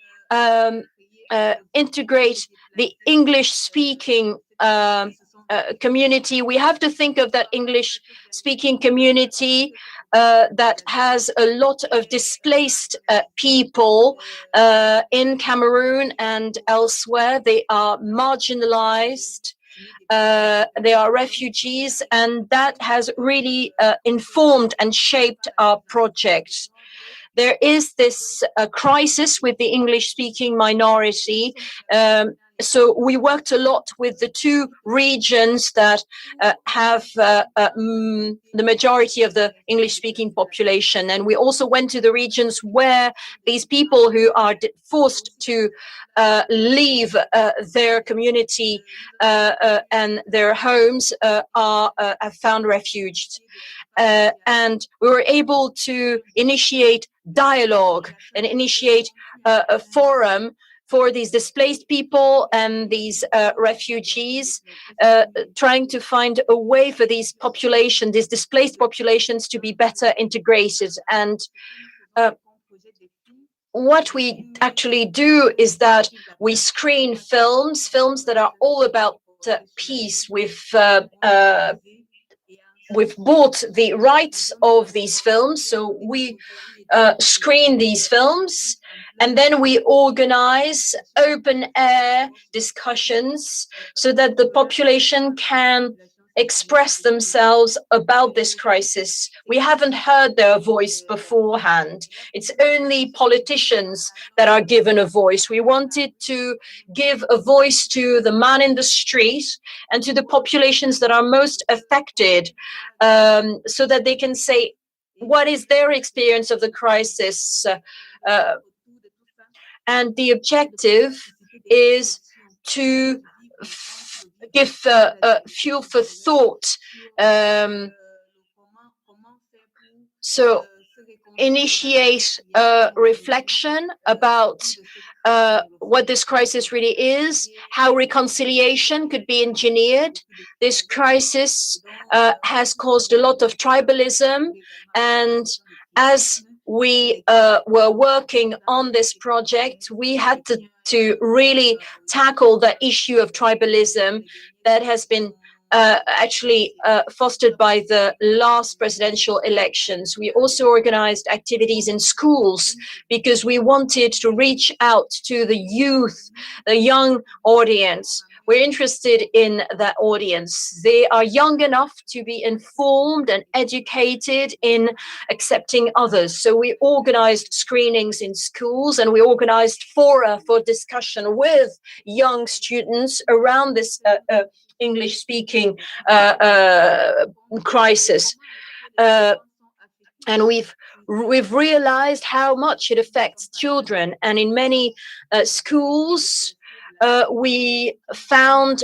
Speaker 4: integrate the English-speaking community. We have to think of that English-speaking community that has a lot of displaced people in Cameroon and elsewhere. They are marginalized. They are refugees, and that has really informed and shaped our project. There is this crisis with the English-speaking minority. So we worked a lot with the two regions that have the majority of the English-speaking population. And we also went to the regions where these people who are forced to leave their community and their homes have found refuge. And we were able to initiate dialogue and initiate a forum for these displaced people and these refugees, trying to find a way for these displaced populations to be better integrated. And what we actually do is that we screen films that are all about peace. We've bought the rights of these films, so we screen these films, and then we organize open-air discussions so that the population can express themselves about this crisis. We haven't heard their voice beforehand. It's only politicians that are given a voice. We wanted to give a voice to the man in the street and to the populations that are most affected, so that they can say what is their experience of the crisis. And the objective is to give fuel for thought. So initiate a reflection about what this crisis really is, how reconciliation could be engineered. This crisis has caused a lot of tribalism, and as we were working on this project, we had to really tackle the issue of tribalism that has been actually fostered by the last presidential elections. We also organized activities in schools because we wanted to reach out to the youth, the young audience. We're interested in that audience. They are young enough to be informed and educated in accepting others. So we organized screenings in schools, and we organized fora for discussion with young students around this English-speaking crisis. And we've realized how much it affects children. And in many schools, we found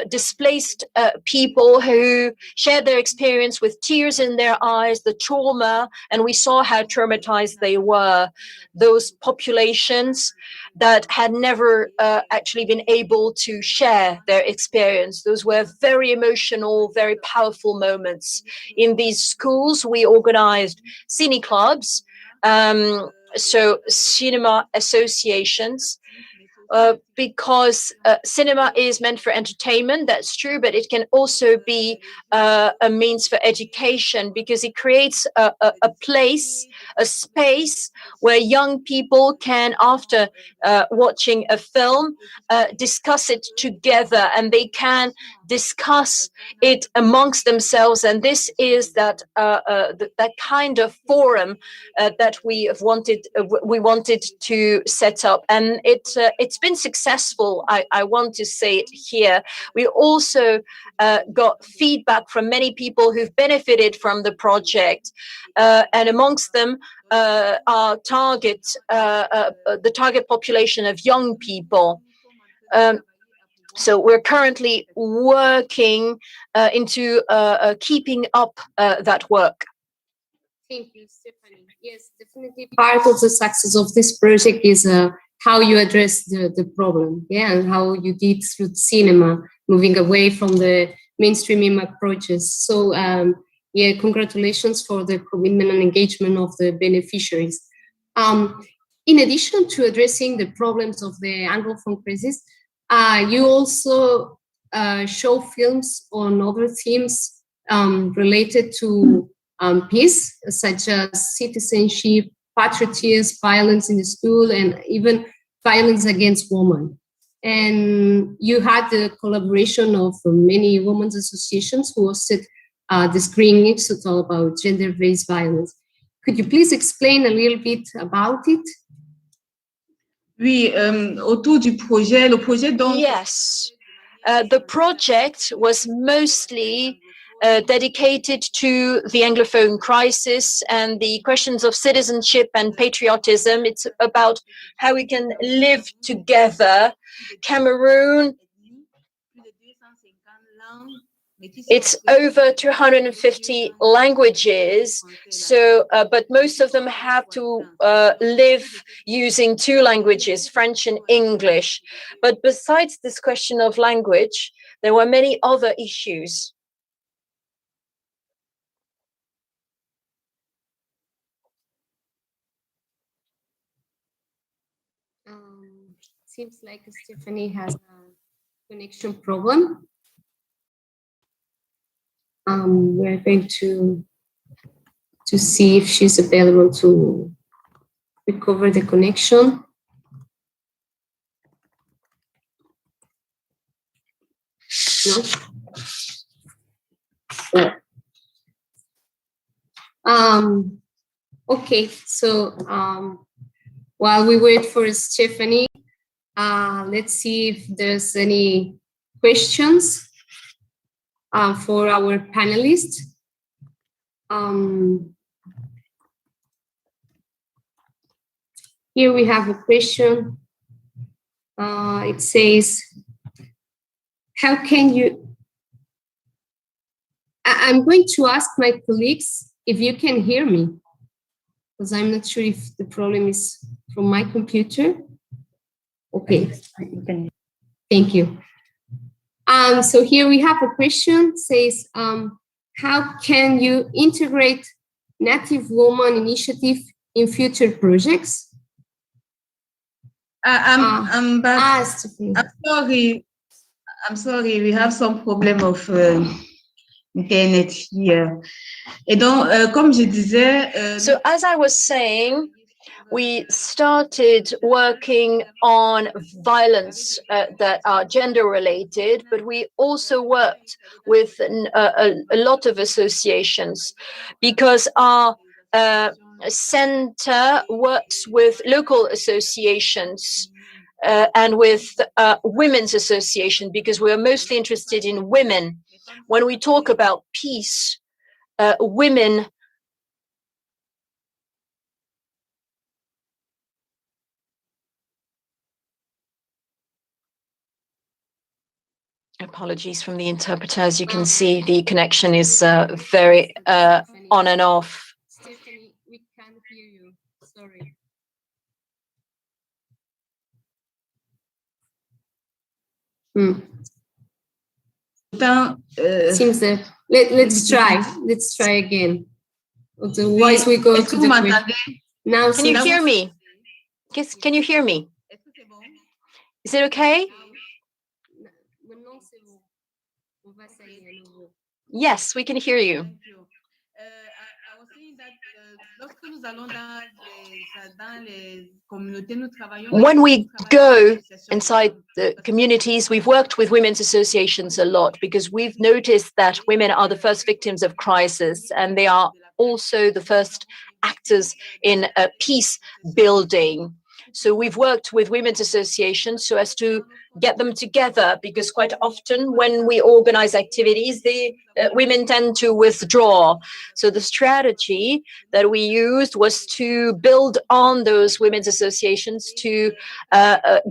Speaker 4: displaced people who shared their experience with tears in their eyes, the trauma, and we saw how traumatized they were. Those populations that had never actually been able to share their experience. Those were very emotional, very powerful moments. In these schools, we organized cine clubs, so cinema associations, because cinema is meant for entertainment, that's true, but it can also be a means for education because it creates a place, a space where young people can, after watching a film, discuss it together, and they can discuss it amongst themselves. And this is that kind of forum that we wanted to set up, and it's been successful. I want to say it here. We also got feedback from many people who've benefited from the project, and amongst them our target, the target population of young people. So we're currently working into keeping up that work.
Speaker 1: Thank you, Stephanie. Yes, definitely part of the success of this project is how you address the problem, yeah, and how you did through cinema, moving away from the mainstream approaches. So, yeah, congratulations for the commitment and engagement of the beneficiaries. In addition to addressing the problems of the Anglophone crisis, you also show films on other themes related to peace, such as citizenship, patriotism, violence in the school, and even violence against women. And you had the collaboration of many women's associations who hosted the screenings to talk about gender-based violence. Could you please explain a little bit about it?
Speaker 14: Oui, autour du projet, le projet donc.
Speaker 4: Yes, the project was mostly dedicated to the Anglophone crisis and the questions of citizenship and patriotism. It's about how we can live together. Cameroon, it's over 250 languages, so but most of them have to live using two languages, French and English. But besides this question of language, there were many other issues.
Speaker 1: Seems like Stephanie has a connection problem. We're going to see if she's available to recover the connection. No? Okay, so while we wait for Stephanie, let's see if there's any questions for our panelists. Here we have a question. It says, how can you... I'm going to ask my colleagues if you can hear me. because I'm not sure if the problem is from my computer. Okay, thank you. So here we have a question, says, how can you integrate Native Woman initiative in future projects?
Speaker 14: I'm back. I'm sorry, we have some problem of internet here. Et donc, comme je disais,
Speaker 4: so as I was saying, we started working on violence that are gender related, but we also worked with a lot of associations because our center works with local associations and with women's association, because we are mostly interested in women. When we talk about peace, women apologies from the interpreter. As you can see, the connection is very on and off.
Speaker 1: Stephanie, we can't hear you. Sorry. Seems that let's try again. Otherwise, we go to the question. Now,
Speaker 4: can you hear me? Can you hear me? Is it okay? Yes, we can hear you.
Speaker 14: I was saying that
Speaker 4: when we go inside the communities, we've worked with women's associations a lot because we've noticed that women are the first victims of crisis, and they are also the first actors in peace building. So we've worked with women's associations so as to get them together, because quite often when we organize activities, the women tend to withdraw. So the strategy that we used was to build on those women's associations to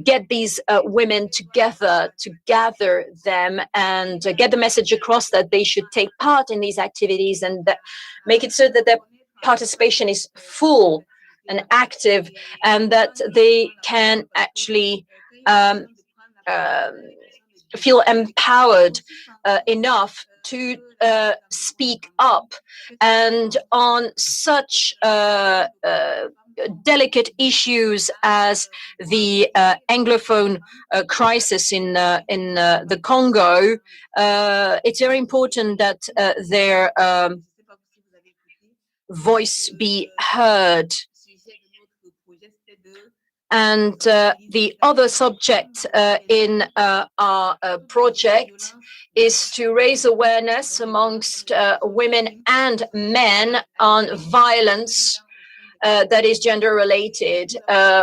Speaker 4: get these women together, to gather them and get the message across that they should take part in these activities and make it so that their participation is full and active, and that they can actually feel empowered enough to speak up. And on such delicate issues as the Anglophone crisis in the Congo, it's very important that their voice be heard. And the other subject in our project is to raise awareness amongst women and men on violence that is gender related.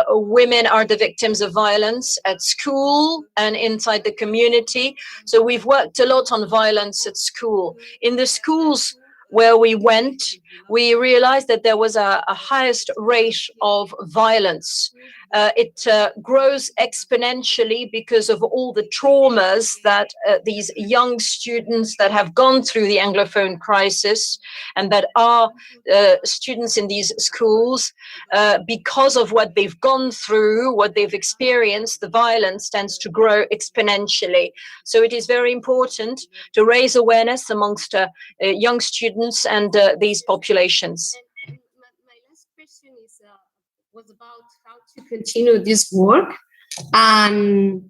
Speaker 4: Women are the victims of violence at school and inside the community. So we've worked a lot on violence at school. In the schools where we went, we realized that there was a highest rate of violence. It grows exponentially because of all the traumas that these young students that have gone through the Anglophone crisis and that are students in these schools, because of what they've gone through, what they've experienced, the violence tends to grow exponentially. So it is very important to raise awareness amongst young students and these populations.
Speaker 1: And my last question was about how to continue this work, and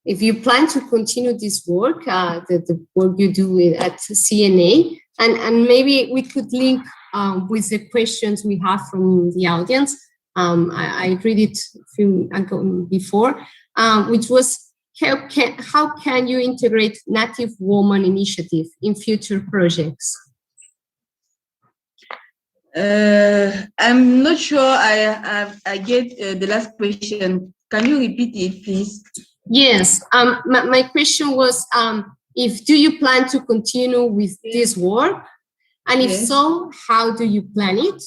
Speaker 1: if you plan to continue this work, the work you do at CNA, and maybe we could link with the questions we have from the audience. I read it before, which was how can you integrate Native Woman initiative in future projects?
Speaker 14: I'm not sure I get the last question. Can you repeat it, please?
Speaker 1: Yes. My question was, do you plan to continue with this work? And if so, how do you plan it?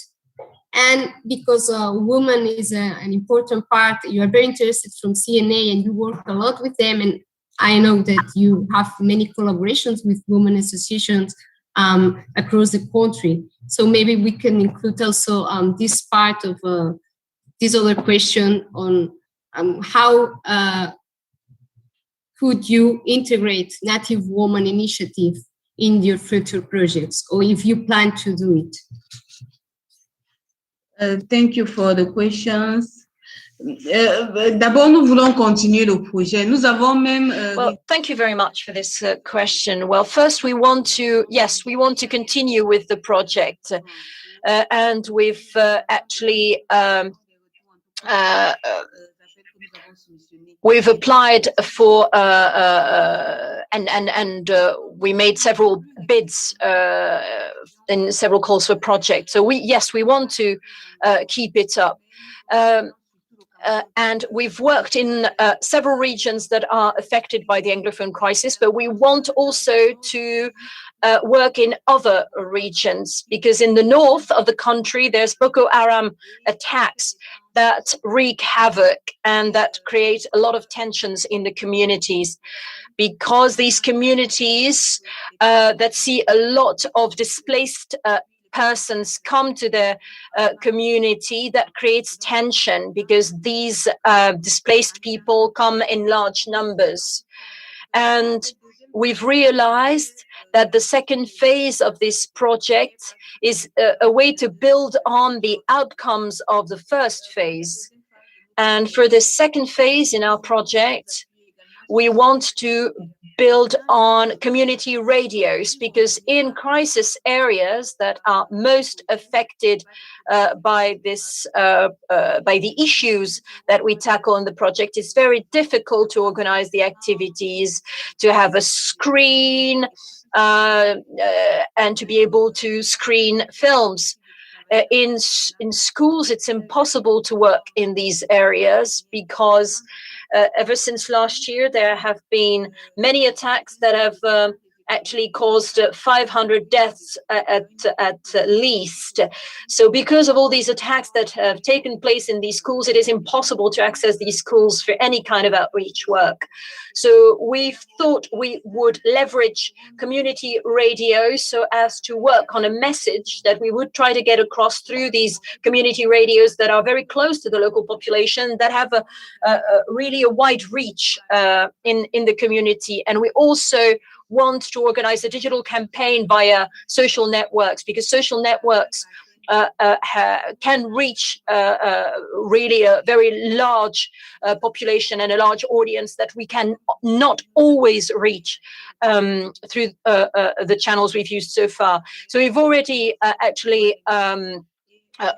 Speaker 1: And because women is an important part, you are very interested from CNA and you work a lot with them. And I know that you have many collaborations with women associations. across the country. So maybe we can include also this part of this other question on how could you integrate Native Woman Initiative in your future projects, or if you plan to do it?
Speaker 14: Thank you for the questions. D'abord, nous voulons continuer le projet. Nous avons même.
Speaker 4: Well, thank you very much for this question. Well, first we want to continue with the project, and we've actually we've applied for and we made several bids in several calls for projects. So we want to keep it up. And we've worked in several regions that are affected by the Anglophone crisis, but we want also to work in other regions, because in the north of the country, there's Boko Haram attacks that wreak havoc and that create a lot of tensions in the communities, because these communities that see a lot of displaced persons come to their community, that creates tension, because these displaced people come in large numbers. And we've realized that the second phase of this project is a way to build on the outcomes of the first phase. And for the second phase in our project, we want to build on community radios, because in crisis areas that are most affected by this, by the issues that we tackle in the project, it's very difficult to organize the activities, to have a screen, and to be able to screen films. In schools, it's impossible to work in these areas, because ever since last year, there have been many attacks that have actually caused 500 deaths at least. So because of all these attacks that have taken place in these schools, it is impossible to access these schools for any kind of outreach work. So we thought we would leverage community radio so as to work on a message that we would try to get across through these community radios that are very close to the local population, that have really a wide reach in the community. And we also want to organize a digital campaign via social networks, because social networks can reach really a very large population and a large audience that we can not always reach through the channels we've used so far. So we've already actually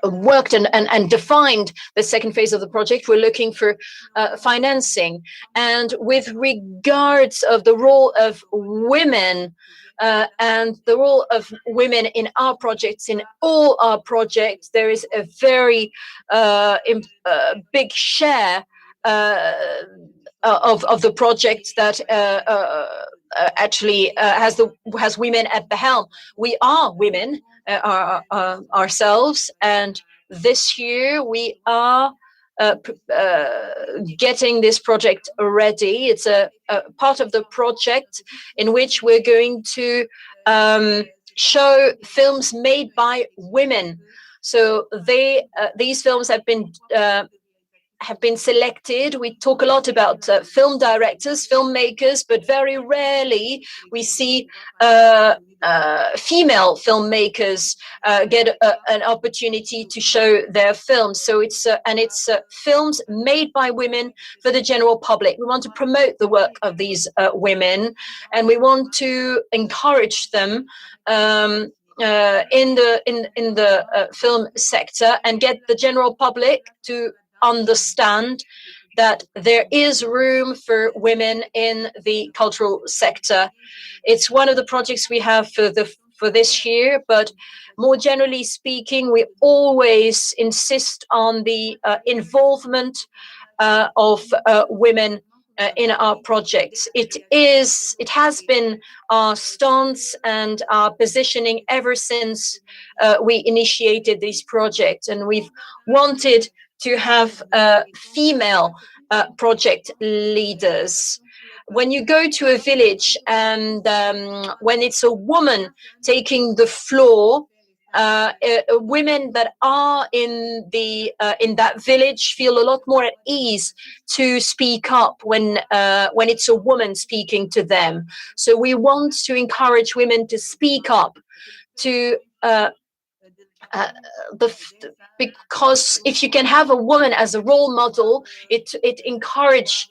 Speaker 4: worked and defined the second phase of the project. We're looking for financing. And with regards of the role of women and the role of women in our projects, in all our projects, there is a very big share of the project that actually has women at the helm. We are women ourselves, and this year we are getting this project ready. It's a part of the project in which we're going to show films made by women. So these films have been selected. We talk a lot about film directors, filmmakers, but very rarely we see female filmmakers get an opportunity to show their films. So it's films made by women for the general public. We want to promote the work of these women, and we want to encourage them in the film sector, and get the general public to understand that there is room for women in the cultural sector. It's one of the projects we have for this year, but more generally speaking, we always insist on the involvement of women in our projects. It has been our stance and our positioning ever since we initiated this project, and we've wanted to have female project leaders. when you go to a village and when it's a woman taking the floor, women that are in that village feel a lot more at ease to speak up when it's a woman speaking to them. So we want to encourage women to speak up, to because if you can have a woman as a role model, it encourages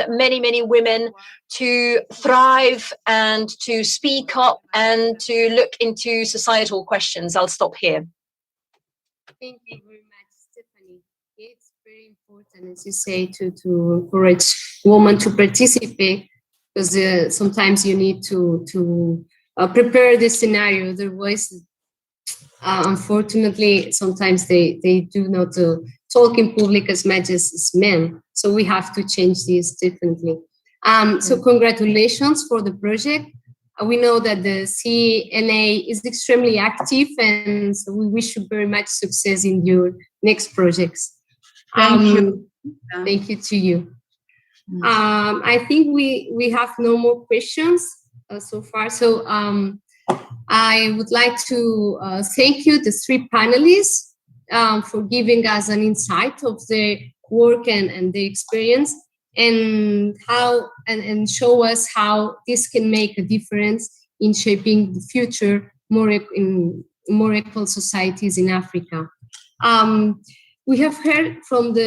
Speaker 4: many women to thrive and to speak up and to look into societal questions. I'll stop here.
Speaker 1: Thank you very much, Stephanie. It's very important, as you say, to encourage women to participate, because sometimes you need to prepare the scenario. Otherwise, unfortunately, sometimes they do not talk in public as much as men. So we have to change this differently. So congratulations for the project. We know that the CNA is extremely active, and so we wish you very much success in your next projects.
Speaker 14: Thank you.
Speaker 1: Thank you to you. I think we have no more questions so far. So I would like to thank you, the three panelists, for giving us an insight of their work and the experience, and how and show us how this can make a difference in shaping the future more equal societies in Africa. We have heard from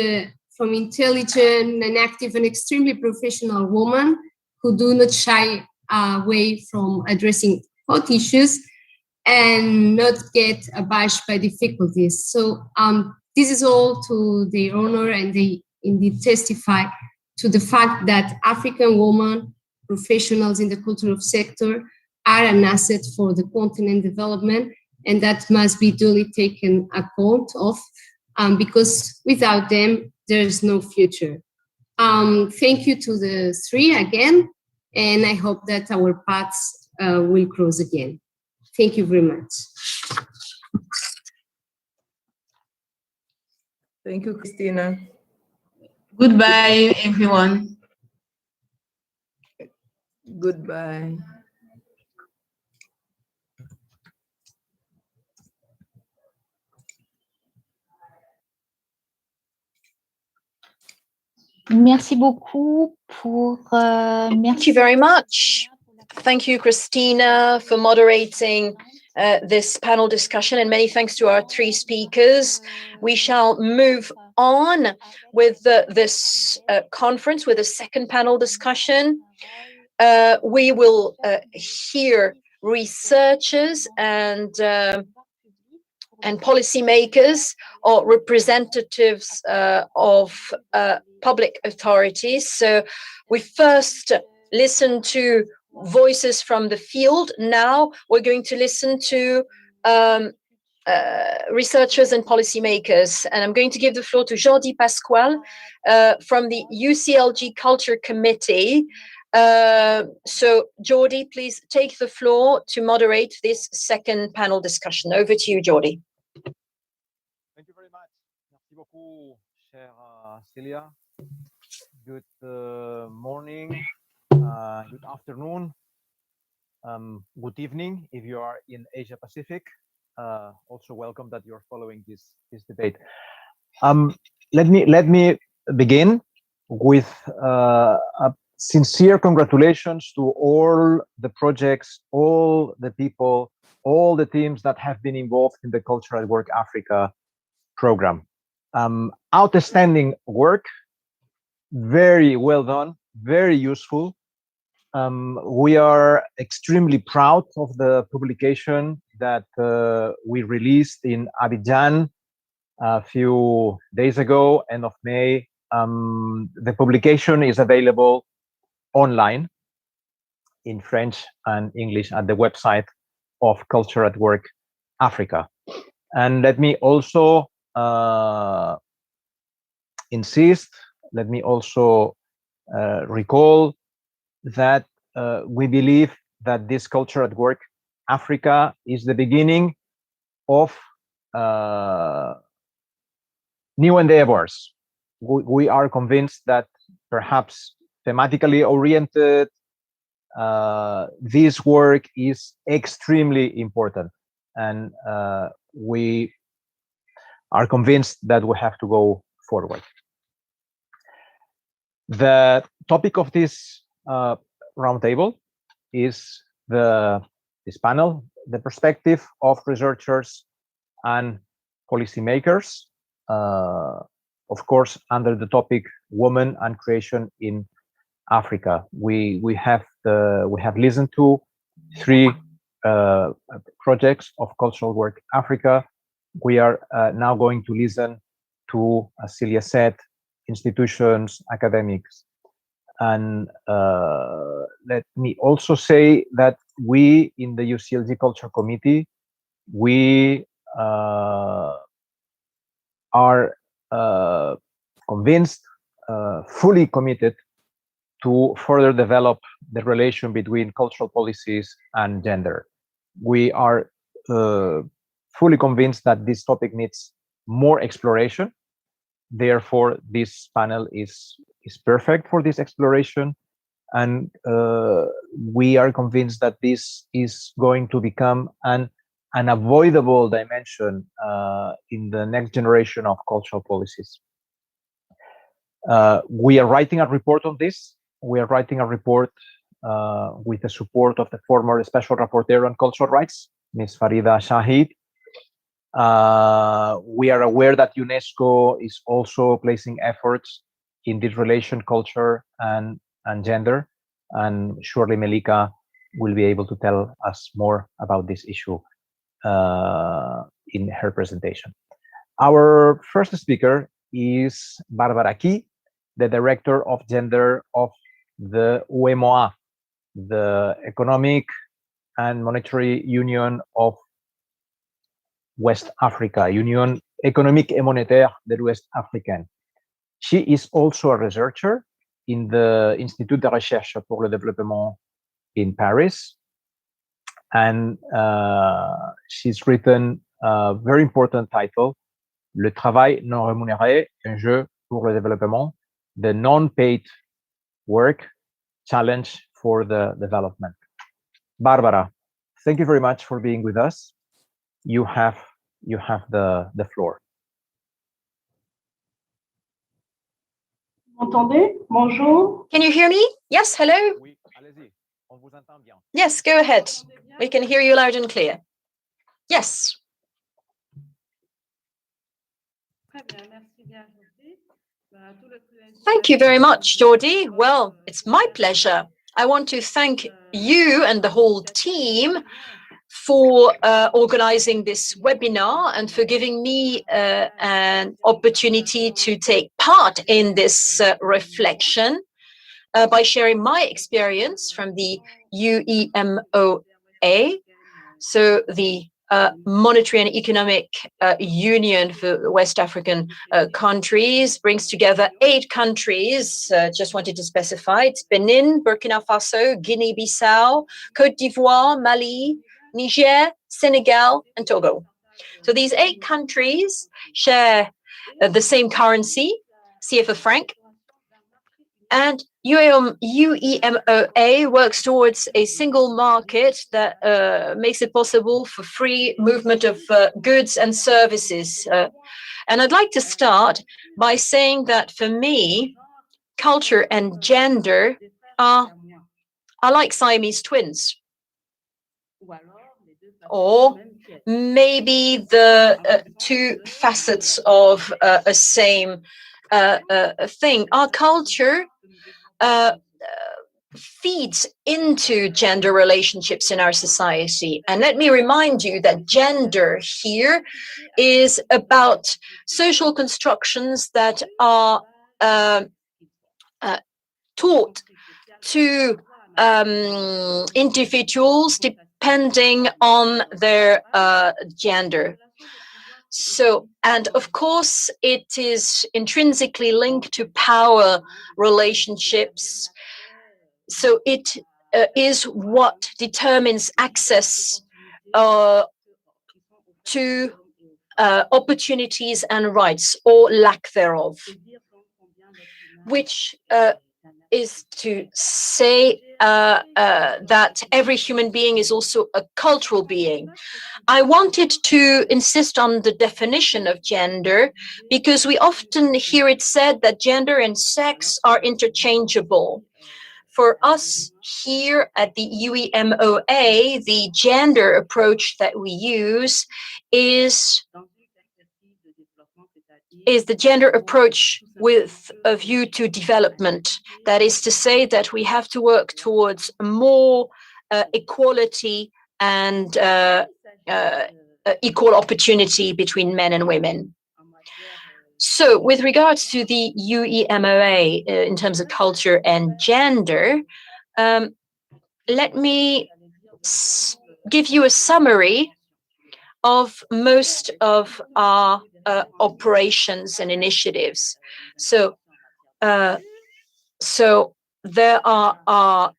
Speaker 1: intelligent and active and extremely professional women who do not shy away from addressing hot issues and not get abashed by difficulties. So this is all to their honor, and they indeed testify to the fact that African women professionals in the cultural sector are an asset for the continent development, and that must be duly taken account of, because without them, there is no future. Thank you to the three again, and I hope that our paths will cross again. Thank you very much.
Speaker 7: Thank you, Christina.
Speaker 14: Goodbye, everyone.
Speaker 7: Goodbye.
Speaker 2: Merci beaucoup pour.
Speaker 4: Thank you very much. Thank you, Christina, for moderating this panel discussion, and many thanks to our three speakers. We shall move on with this conference with a second panel discussion. We will hear researchers and policymakers or representatives of public authorities. So we first listen to voices from the field. Now we're going to listen to researchers and policymakers. And I'm going to give the floor to Jordi Pasquale from the UCLG Culture Committee. So Jordi, please take the floor to moderate this second panel discussion. Over to you, Jordi.
Speaker 15: Thank you very much. Merci beaucoup, chère Celia. Good morning, good afternoon, good evening if you are in Asia Pacific. Also welcome that you're following this debate. Let me begin with a sincere congratulations to all the projects, all the people, all the teams that have been involved in the Culture at Work Africa program. Outstanding work, very well done, very useful. We are extremely proud of the publication that we released in Abidjan a few days ago, end of May. The publication is available online in French and English at the website of Culture at Work Africa. And let me also insist, let me also recall that we believe that this Culture at Work Africa is the beginning of new endeavors. We are convinced that perhaps thematically oriented. This work is extremely important, and we are convinced that we have to go forward. The topic of this roundtable is this panel, the perspective of researchers and policymakers, of course, under the topic Women and Creation in Africa. We have listened to 3 projects of Cultural Work Africa. We are now going to listen to, as Celia said, institutions, academics. And let me also say that we in the UCLG Culture Committee, we are convinced, fully committed to further develop the relation between cultural policies and gender. We are fully convinced that this topic needs more exploration. Therefore, this panel is perfect for this exploration. And we are convinced that this is going to become an unavoidable dimension in the next generation of cultural policies. We are writing a report on this. We are writing a report with the support of the former Special Rapporteur on Cultural Rights, Ms. Farida Shahid. We are aware that UNESCO is also placing efforts in this relation, culture and gender, and surely Melika will be able to tell us more about this issue in her presentation. Our first speaker is Barbara Key, the Director of Gender of the UEMOA, the Economic and Monetary Union of West Africa, Union Économique et Monétaire de l'Ouest Africaine. She is also a researcher in the Institut de Recherche pour le Développement in Paris. And she's written a very important title, Le travail non rémunéré, un jeu pour le développement, the non-paid work challenge for the development. Barbara, thank you very much for being with us. You have the floor.
Speaker 16: M'entendez? Bonjour.
Speaker 4: Can you hear me? Yes, hello? Yes, go ahead. We can hear you loud and clear. Yes. Thank you very much, Jordi. Well, it's my pleasure. I want to thank you and the whole team for organizing this webinar and for giving me an opportunity to take part in this reflection by sharing my experience from the UEMOA, so the Monetary and Economic Union for West African countries, brings together 8 countries. Just wanted to specify, it's Benin, Burkina Faso, Guinea-Bissau, Côte d'Ivoire, Mali, Niger, Senegal, and Togo. So these 8 countries share the same currency, CFA franc, and UEMOA works towards a single market that makes it possible for free movement of goods and services. And I'd like to start by saying that for me, culture and gender are like Siamese twins. Or maybe the 2 facets of a same thing. Our culture feeds into gender relationships in our society. And let me remind you that gender here is about social constructions that are taught to individuals depending on their gender. So, and of course, it is intrinsically linked to power relationships. So it is what determines access to opportunities and rights, or lack thereof, which is to say that every human being is also a cultural being. I wanted to insist on the definition of gender because we often hear it said that gender and sex are interchangeable. For us here at the UEMOA, the gender approach that we use is the gender approach with a view to development. That is to say that we have to work towards more equality and equal opportunity between men and women. So with regards to the UEMOA in terms of culture and gender, let me give you a summary of most of our operations and initiatives. So there are our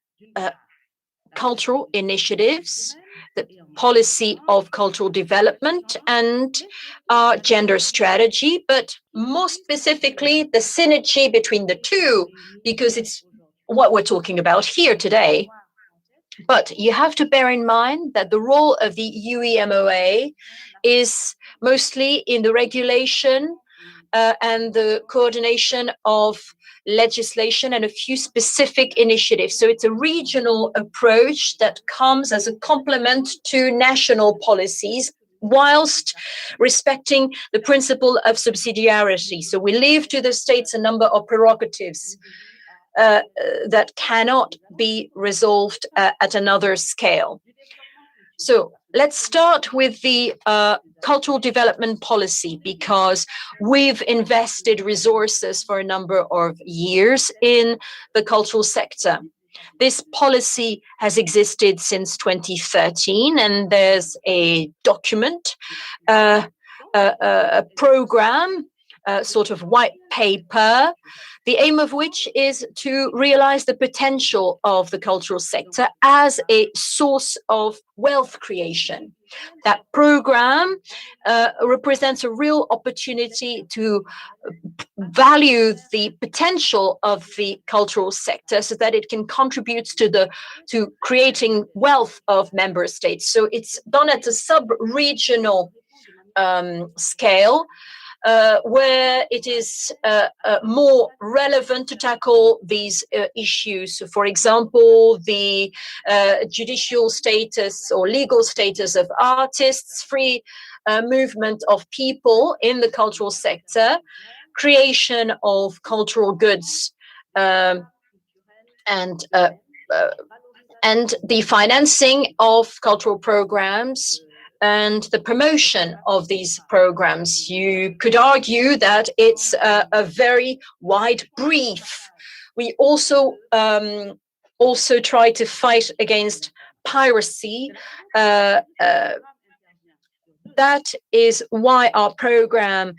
Speaker 4: cultural initiatives, the policy of cultural development, and our gender strategy, but more specifically, the synergy between the two, because it's what we're talking about here today. But you have to bear in mind that the role of the UEMOA is mostly in the regulation and the coordination of legislation and a few specific initiatives. So it's a regional approach that comes as a complement to national policies whilst respecting the principle of subsidiarity. So we leave to the states a number of prerogatives that cannot be resolved at another scale. So let's start with the cultural development policy, because we've invested resources for a number of years in the cultural sector. This policy has existed since 2013, and there's a document, a program, sort of white paper, the aim of which is to realize the potential of the cultural sector as a source of wealth creation. That program represents a real opportunity to value the potential of the cultural sector so that it can contribute to creating wealth of member states. So it's done at a sub-regional scale, where it is more relevant to tackle these issues. So for example, the judicial status or legal status of artists, free movement of people in the cultural sector, creation of cultural goods, and the financing of cultural programs, and the promotion of these programs. You could argue that it's a very wide brief. We also try to fight against piracy. That is why our program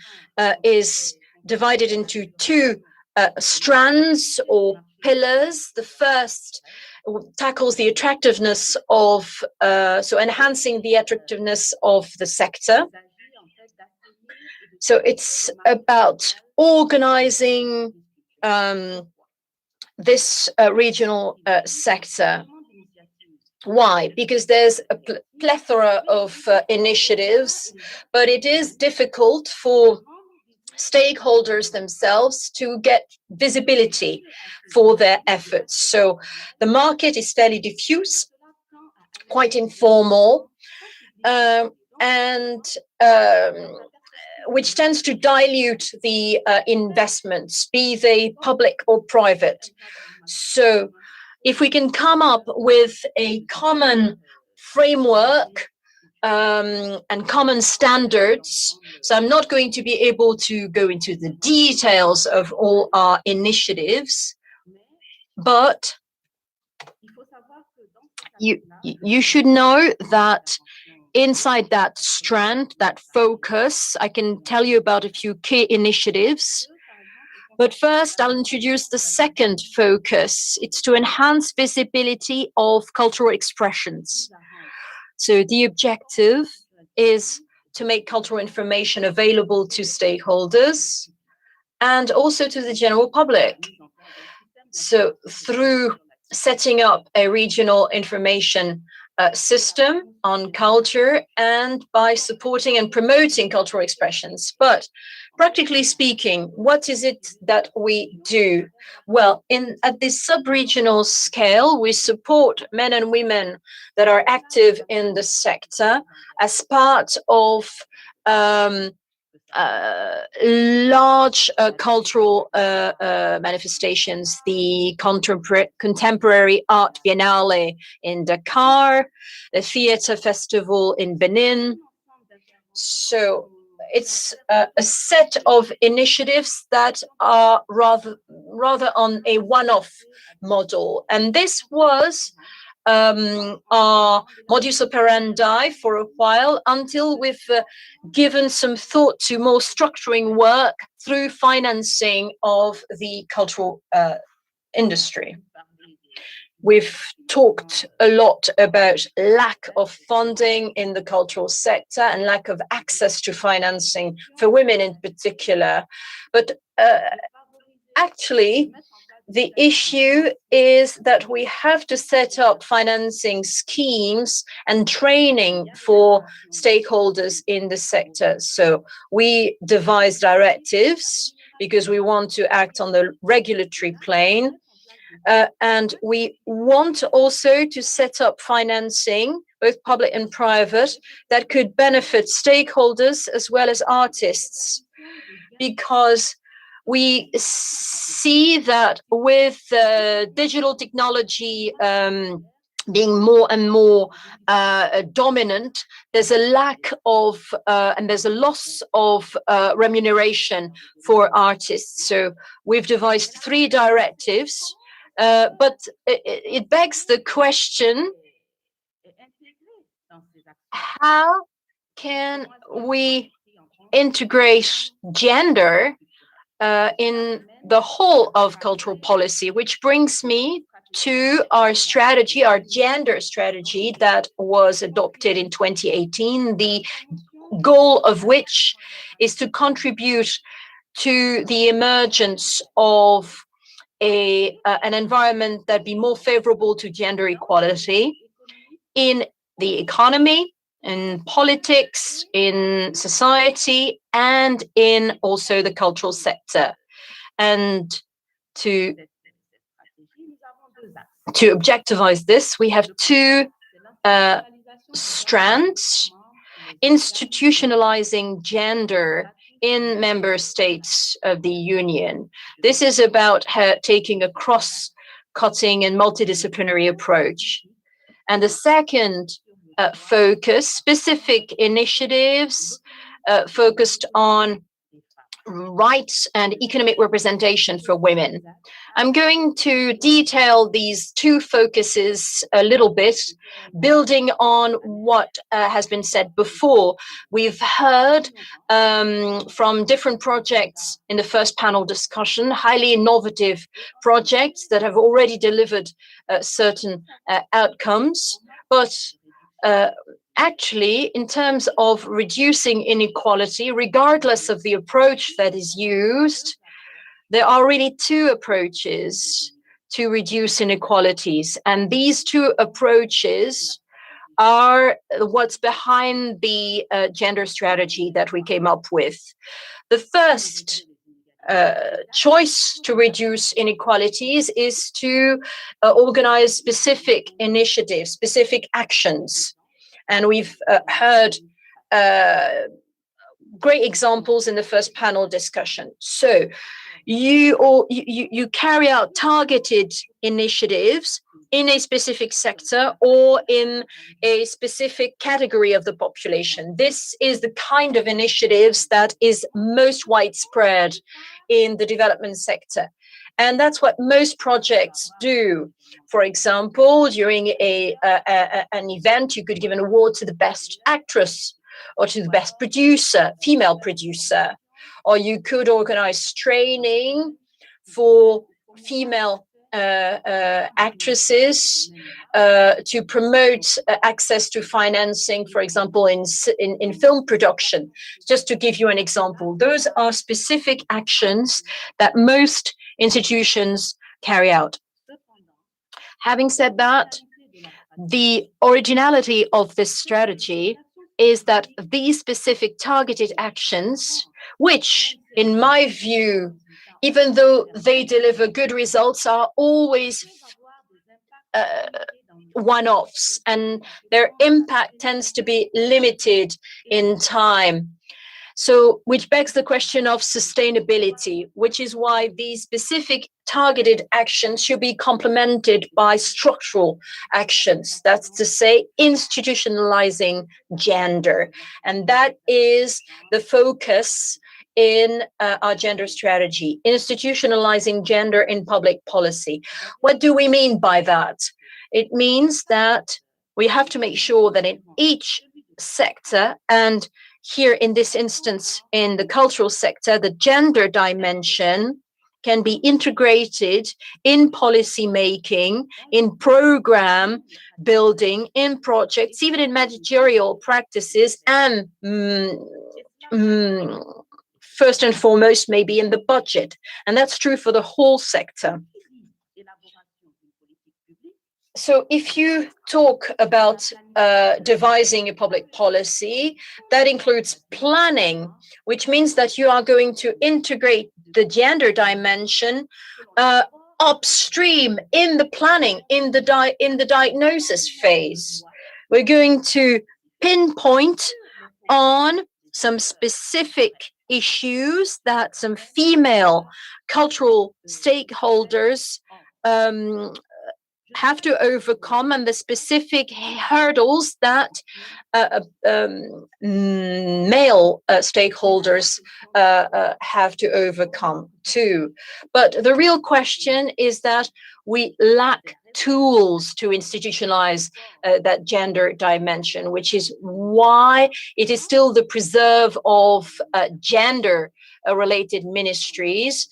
Speaker 4: is divided into two strands or pillars. The first tackles the attractiveness of, so enhancing the attractiveness of the sector. So it's about organizing this regional sector. Why? Because there's a plethora of initiatives, but it is difficult for stakeholders themselves to get visibility for their efforts. So the market is fairly diffuse, quite informal, and which tends to dilute the investments, be they public or private. So if we can come up with a common framework and common standards. So I'm not going to be able to go into the details of all our initiatives, but you should know that inside that strand, that focus, I can tell you about a few key initiatives. But first, I'll introduce the second focus. It's to enhance visibility of cultural expressions. So the objective is to make cultural information available to stakeholders and also to the general public. So through setting up a regional information system on culture and by supporting and promoting cultural expressions. But practically speaking, what is it that we do? Well, at this sub-regional scale, we support men and women that are active in the sector as part of large cultural manifestations, the Contemporary Art Biennale in Dakar, the Theatre Festival in Benin. So it's a set of initiatives that are rather on a one-off model. And this was our modus operandi for a while until we've given some thought to more structuring work through financing of the cultural industry. We've talked a lot about lack of funding in the cultural sector and lack of access to financing for women in particular. But actually, the issue is that we have to set up financing schemes and training for stakeholders in the sector. So we devise directives because we want to act on the regulatory plane. And we want also to set up financing, both public and private, that could benefit stakeholders as well as artists, because we see that with digital technology being more and more dominant, there's a lack of and there's a loss of remuneration for artists. So we've devised 3 directives, but it begs the question, how can we integrate gender in the whole of cultural policy, which brings me to our strategy, our gender strategy that was adopted in 2018, the goal of which is to contribute to the emergence of an environment that be more favorable to gender equality in the economy, in politics, in society, and in also the cultural sector. And to objectivize this, we have 2 strands: institutionalizing gender in member states of the Union. This is about taking a cross-cutting and multidisciplinary approach. And the second focus, specific initiatives focused on rights and economic representation for women. I'm going to detail these 2 focuses a little bit, building on what has been said before. We've heard from different projects in the first panel discussion, highly innovative projects that have already delivered certain outcomes. But actually, in terms of reducing inequality, regardless of the approach that is used, there are really 2 approaches to reduce inequalities. And these 2 approaches are what's behind the gender strategy that we came up with. The first choice to reduce inequalities is to organize specific initiatives, specific actions. And we've heard great examples in the first panel discussion. So you carry out targeted initiatives in a specific sector or in a specific category of the population. This is the kind of initiatives that is most widespread in the development sector. And that's what most projects do. For example, during an event, you could give an award to the best actress or to the best producer, female producer, or you could organize training for female actresses to promote access to financing, for example, in film production. Just to give you an example, those are specific actions that most institutions carry out. Having said that, the originality of this strategy is that these specific targeted actions, which, in my view, even though they deliver good results, are always one-offs, and their impact tends to be limited in time. So, which begs the question of sustainability, which is why these specific targeted actions should be complemented by structural actions. That's to say, institutionalizing gender. And that is the focus in our gender strategy, institutionalizing gender in public policy. What do we mean by that? It means that we have to make sure that in each sector, and here in this instance in the cultural sector, the gender dimension can be integrated in policy making, in program building, in projects, even in managerial practices, and first and foremost, maybe in the budget. And that's true for the whole sector. So if you talk about devising a public policy, that includes planning, which means that you are going to integrate the gender dimension upstream in the planning, in the diagnosis phase. We're going to pinpoint on some specific issues that some female cultural stakeholders have to overcome, and the specific hurdles that male stakeholders have to overcome too. But the real question is that we lack tools to institutionalize that gender dimension, which is why it is still the preserve of gender related ministries,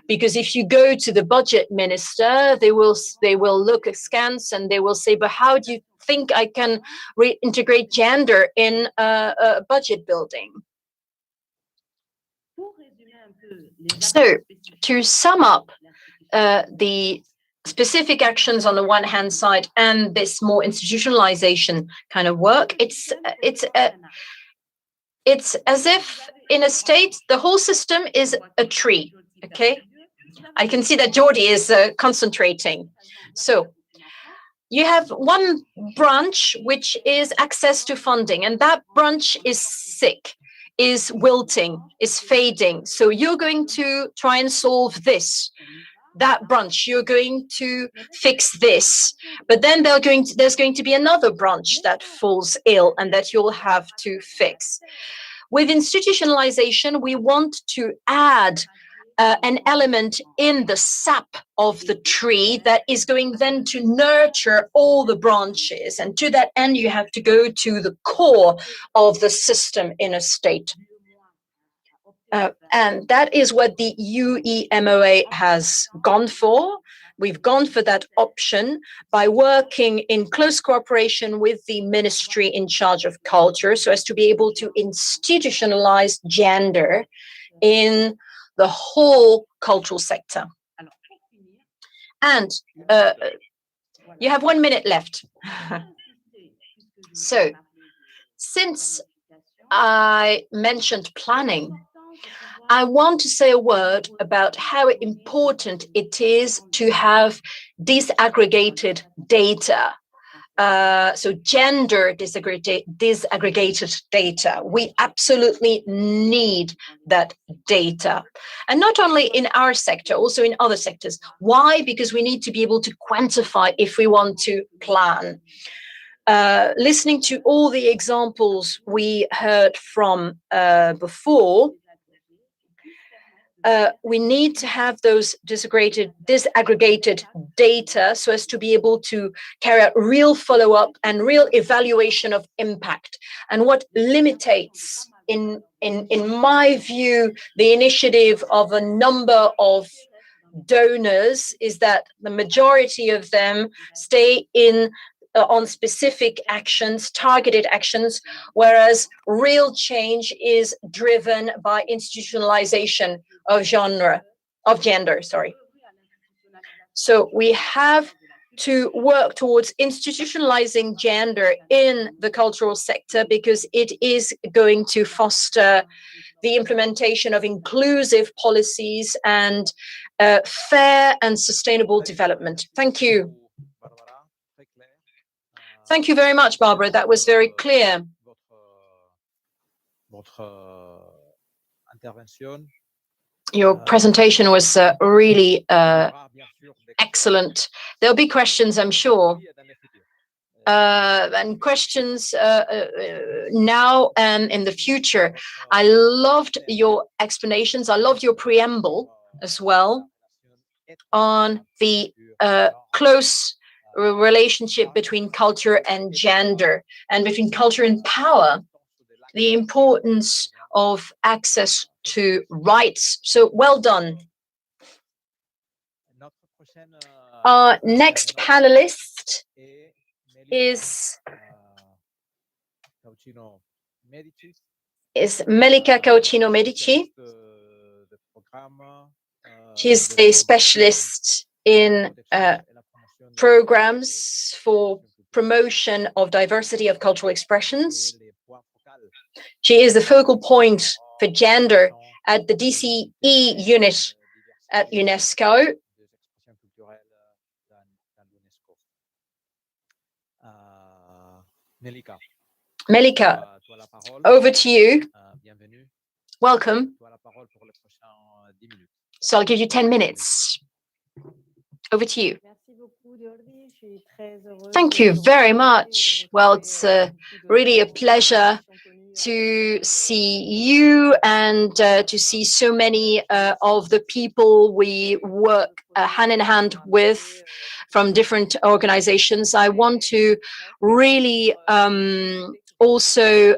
Speaker 4: because if you go to the budget minister, they will look askance and they will say, but how do you think I can reintegrate gender in budget building? So to sum up the specific actions on the one hand side and this more institutionalization kind of work, it's as if in a state, the whole system is a tree, okay? I can see that Jordi is concentrating. So you have one branch, which is access to funding, and that branch is sick, is wilting, is fading. So you're going to try and solve this. That branch, you're going to fix this. But then there's going to be another branch that falls ill and that you'll have to fix. With institutionalization, we want to add an element in the sap of the tree that is going then to nurture all the branches. And to that end, you have to go to the core of the system in a state. And that is what the UEMOA has gone for. We've gone for that option by working in close cooperation with the ministry in charge of culture so as to be able to institutionalize gender in the whole cultural sector. And you have 1 minute left. So since I mentioned planning, I want to say a word about how important it is to have disaggregated data. So gender disaggregated data. We absolutely need that data. And not only in our sector, also in other sectors. Why? Because we need to be able to quantify if we want to plan. Listening to all the examples we heard from before, we need to have those disaggregated data so as to be able to carry out real follow-up and real evaluation of impact. And what limitates, in my view, the initiative of a number of donors is that the majority of them stay in on specific actions, targeted actions, whereas real change is driven by institutionalization of gender. So we have to work towards institutionalizing gender in the cultural sector because it is going to foster the implementation of inclusive policies and fair and sustainable development. Thank you. Thank you very much, Barbara. That was very clear. Your presentation was really excellent. There'll be questions, I'm sure. And questions now and in the future. I loved your explanations. I loved your preamble as well on the close relationship between culture and gender, and between culture and power, the importance of access to rights. So well done. Our next panelist is Melika Caucino Medici. She's a specialist in programs for promotion of diversity of cultural expressions. She is the focal point for gender at the DCE unit at UNESCO. Melika, over to you. Welcome. So I'll give you 10 minutes. Over to you. Thank you very much. Well, it's really a pleasure to see you and to see so many of the people we work hand in hand with from different organizations. I want to really also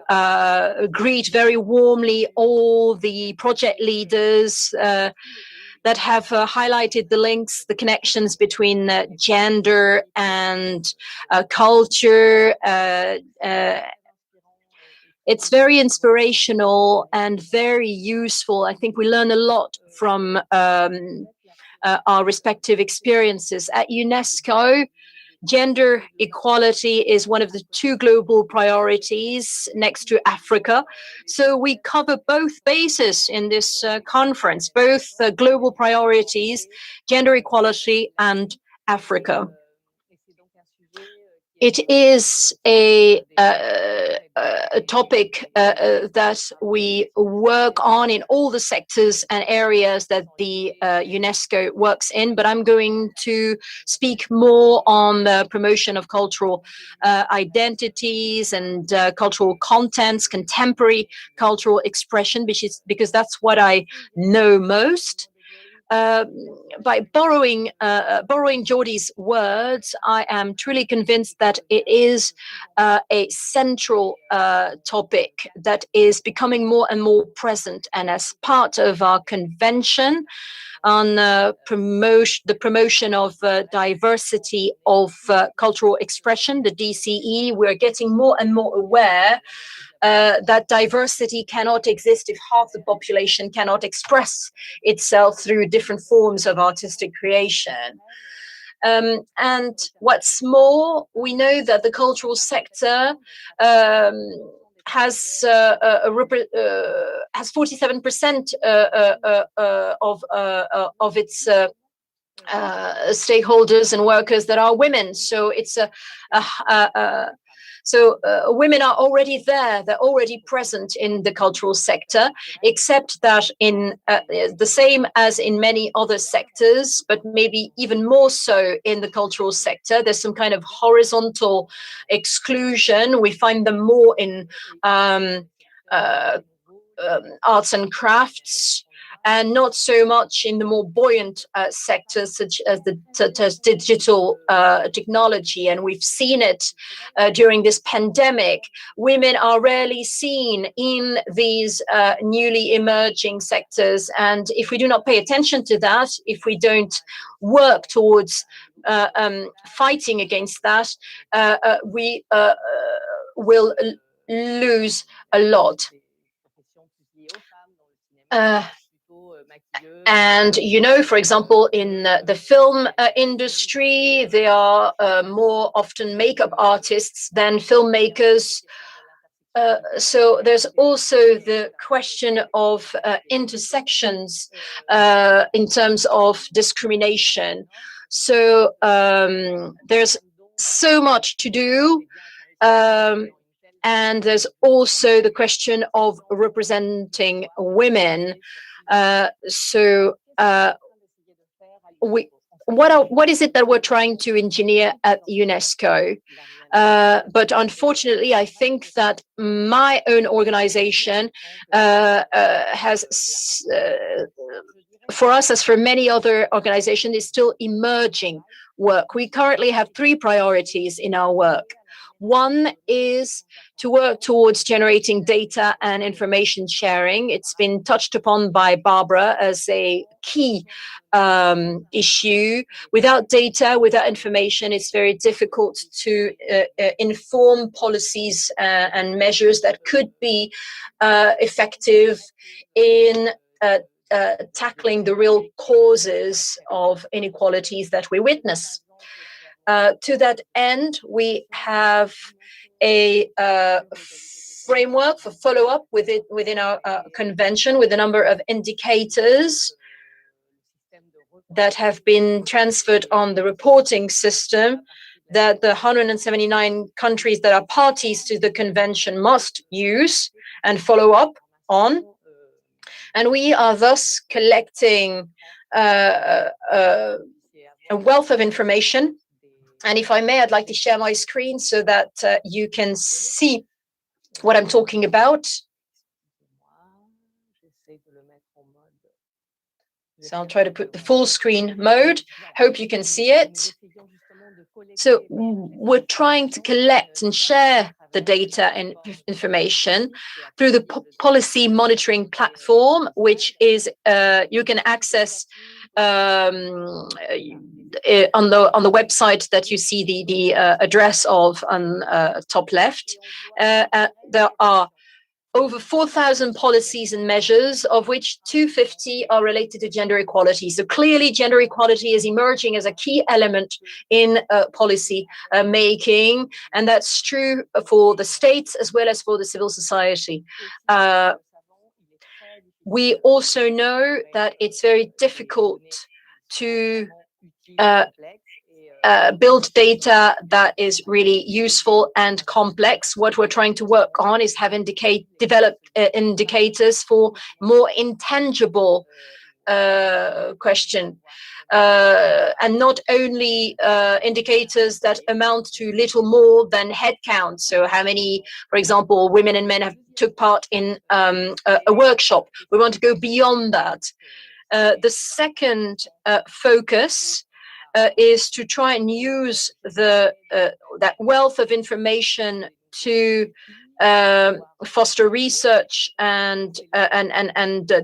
Speaker 4: greet very warmly all the project leaders that have highlighted the links, the connections between gender and culture. It's very inspirational and very useful. I think we learn a lot from our respective experiences. At UNESCO, gender equality is one of the 2 global priorities next to Africa. So we cover both bases in this conference, both global priorities, gender equality, and Africa. It is a topic that we work on in all the sectors and areas that the UNESCO works in, but I'm going to speak more on the promotion of cultural identities and cultural contents, contemporary cultural expression, because that's what I know most. By borrowing Jordi's words, I am truly convinced that it is a central topic that is becoming more and more present. And as part of our convention on the promotion of diversity of cultural expression, the DCE, we're getting more and more aware that diversity cannot exist if half the population cannot express itself through different forms of artistic creation. And what's more, we know that the cultural sector has 47% of its stakeholders and workers that are women. So it's women are already there, they're already present in the cultural sector, except that in the same as in many other sectors, but maybe even more so in the cultural sector, there's some kind of horizontal exclusion. We find them more in arts and crafts, and not so much in the more buoyant sectors such as digital technology. And we've seen it during this pandemic. Women are rarely seen in these newly emerging sectors. And if we do not pay attention to that, if we don't work towards fighting against that, we will lose a lot. And, you know, for example, in the film industry, they are more often makeup artists than filmmakers. So there's also the question of intersections in terms of discrimination. So there's so much to do. And there's also the question of representing women. What is it that we're trying to engineer at UNESCO? But unfortunately, I think that my own organization has, for us as for many other organizations, is still emerging work. We currently have 3 priorities in our work. One is to work towards generating data and information sharing. It's been touched upon by Barbara as a key issue. Without data, without information, it's very difficult to inform policies and measures that could be effective in tackling the real causes of inequalities that we witness. To that end, we have a framework for follow-up within our convention with a number of indicators that have been transferred on the reporting system that the 179 countries that are parties to the convention must use and follow up on. And we are thus collecting a wealth of information. And if I may, I'd like to share my screen so that you can see what I'm talking about. So I'll try to put the full screen mode. Hope you can see it. So we're trying to collect and share the data and information through the policy monitoring platform, which is you can access on the website that you see the address of on top left. There are over 4,000 policies and measures, of which 250 are related to gender equality. So clearly, gender equality is emerging as a key element in policy making, and that's true for the states as well as for the civil society. We also know that it's very difficult to build data that is really useful and complex. What we're trying to work on is develop indicators for more intangible question. And not only indicators that amount to little more than headcount. So how many, for example, women and men have took part in a workshop. We want to go beyond that. The second focus is to try and use that wealth of information to foster research and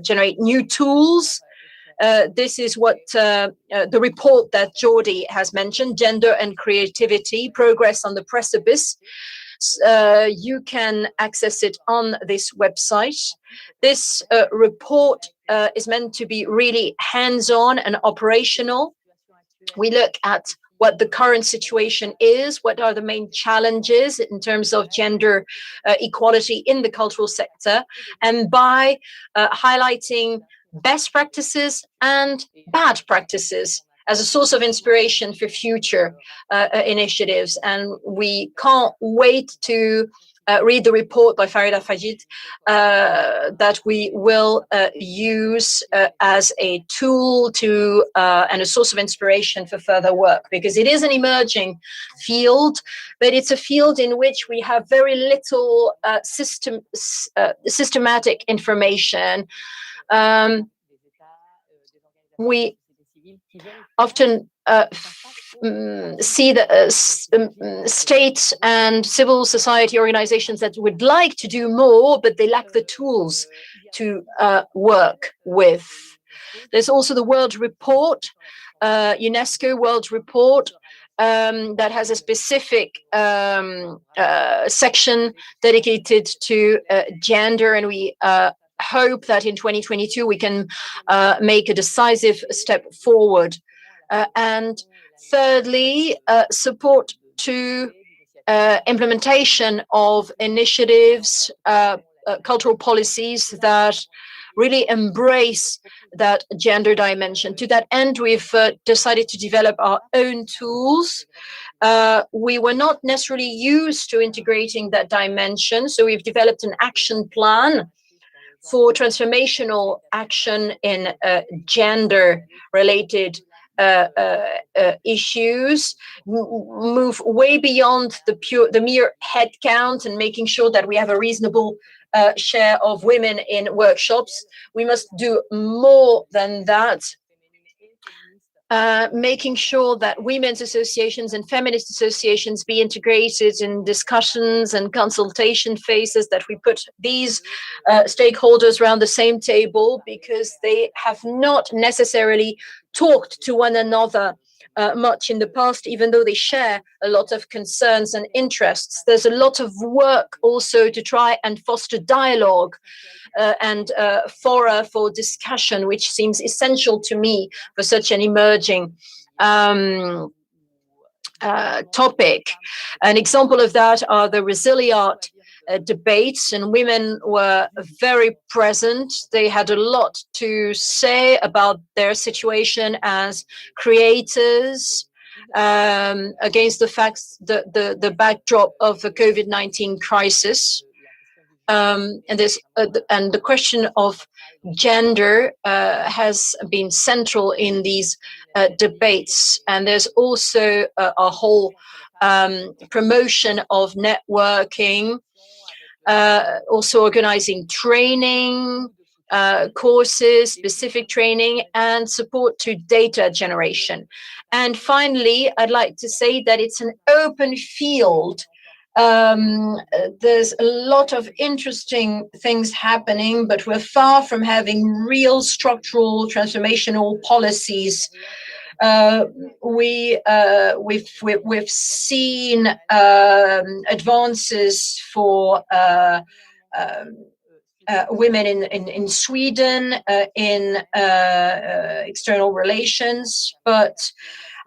Speaker 4: generate new tools. This is what the report that Jordi has mentioned, Gender and Creativity, Progress on the Precipice. You can access it on this website. This report is meant to be really hands-on and operational. We look at what the current situation is, what are the main challenges in terms of gender equality in the cultural sector, and by highlighting best practices and bad practices as a source of inspiration for future initiatives. And we can't wait to read the report by Farida Fajid that we will use as a tool to and a source of inspiration for further work, because it is an emerging field, but it's a field in which we have very little systematic information. We often see the states and civil society organizations that would like to do more, but they lack the tools to work with. There's also the World Report, UNESCO World Report, that has a specific section dedicated to gender, and we hope that in 2022 we can make a decisive step forward. And thirdly, support to implementation of initiatives, cultural policies that really embrace that gender dimension. To that end, we've decided to develop our own tools. We were not necessarily used to integrating that dimension, so we've developed an action plan for transformational action in gender-related issues, move way beyond the mere head count and making sure that we have a reasonable share of women in workshops. We must do more than that. Making sure that women's associations and feminist associations be integrated in discussions and consultation phases, that we put these stakeholders around the same table, because they have not necessarily talked to one another much in the past, even though they share a lot of concerns and interests. There's a lot of work also to try and foster dialogue and fora for discussion, which seems essential to me for such an emerging topic. An example of that are the Resiliart debates, and women were very present. They had a lot to say about their situation as creators against the facts, the backdrop of the COVID-19 crisis. And the question of gender has been central in these debates. And there's also a whole promotion of networking, also organizing training, courses, specific training, and support to data generation. And finally, I'd like to say that it's an open field. There's a lot of interesting things happening, but we're far from having real structural transformational policies. We've seen advances for women in Sweden in external relations, but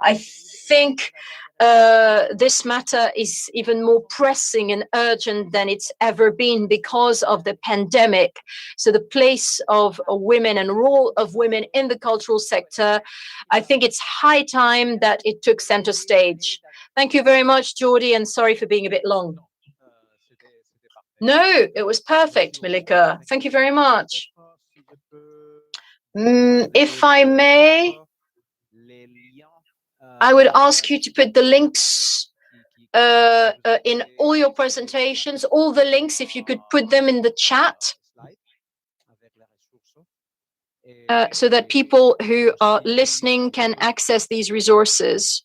Speaker 4: I think this matter is even more pressing and urgent than it's ever been because of the pandemic. So the place of women and role of women in the cultural sector, I think it's high time that it took center stage. Thank you very much, Jordi, and sorry for being a bit long. No, it was perfect, Melika. Thank you very much. If I may, I would ask you to put the links in all your presentations, all the links, if you could put them in the chat, so that people who are listening can access these resources.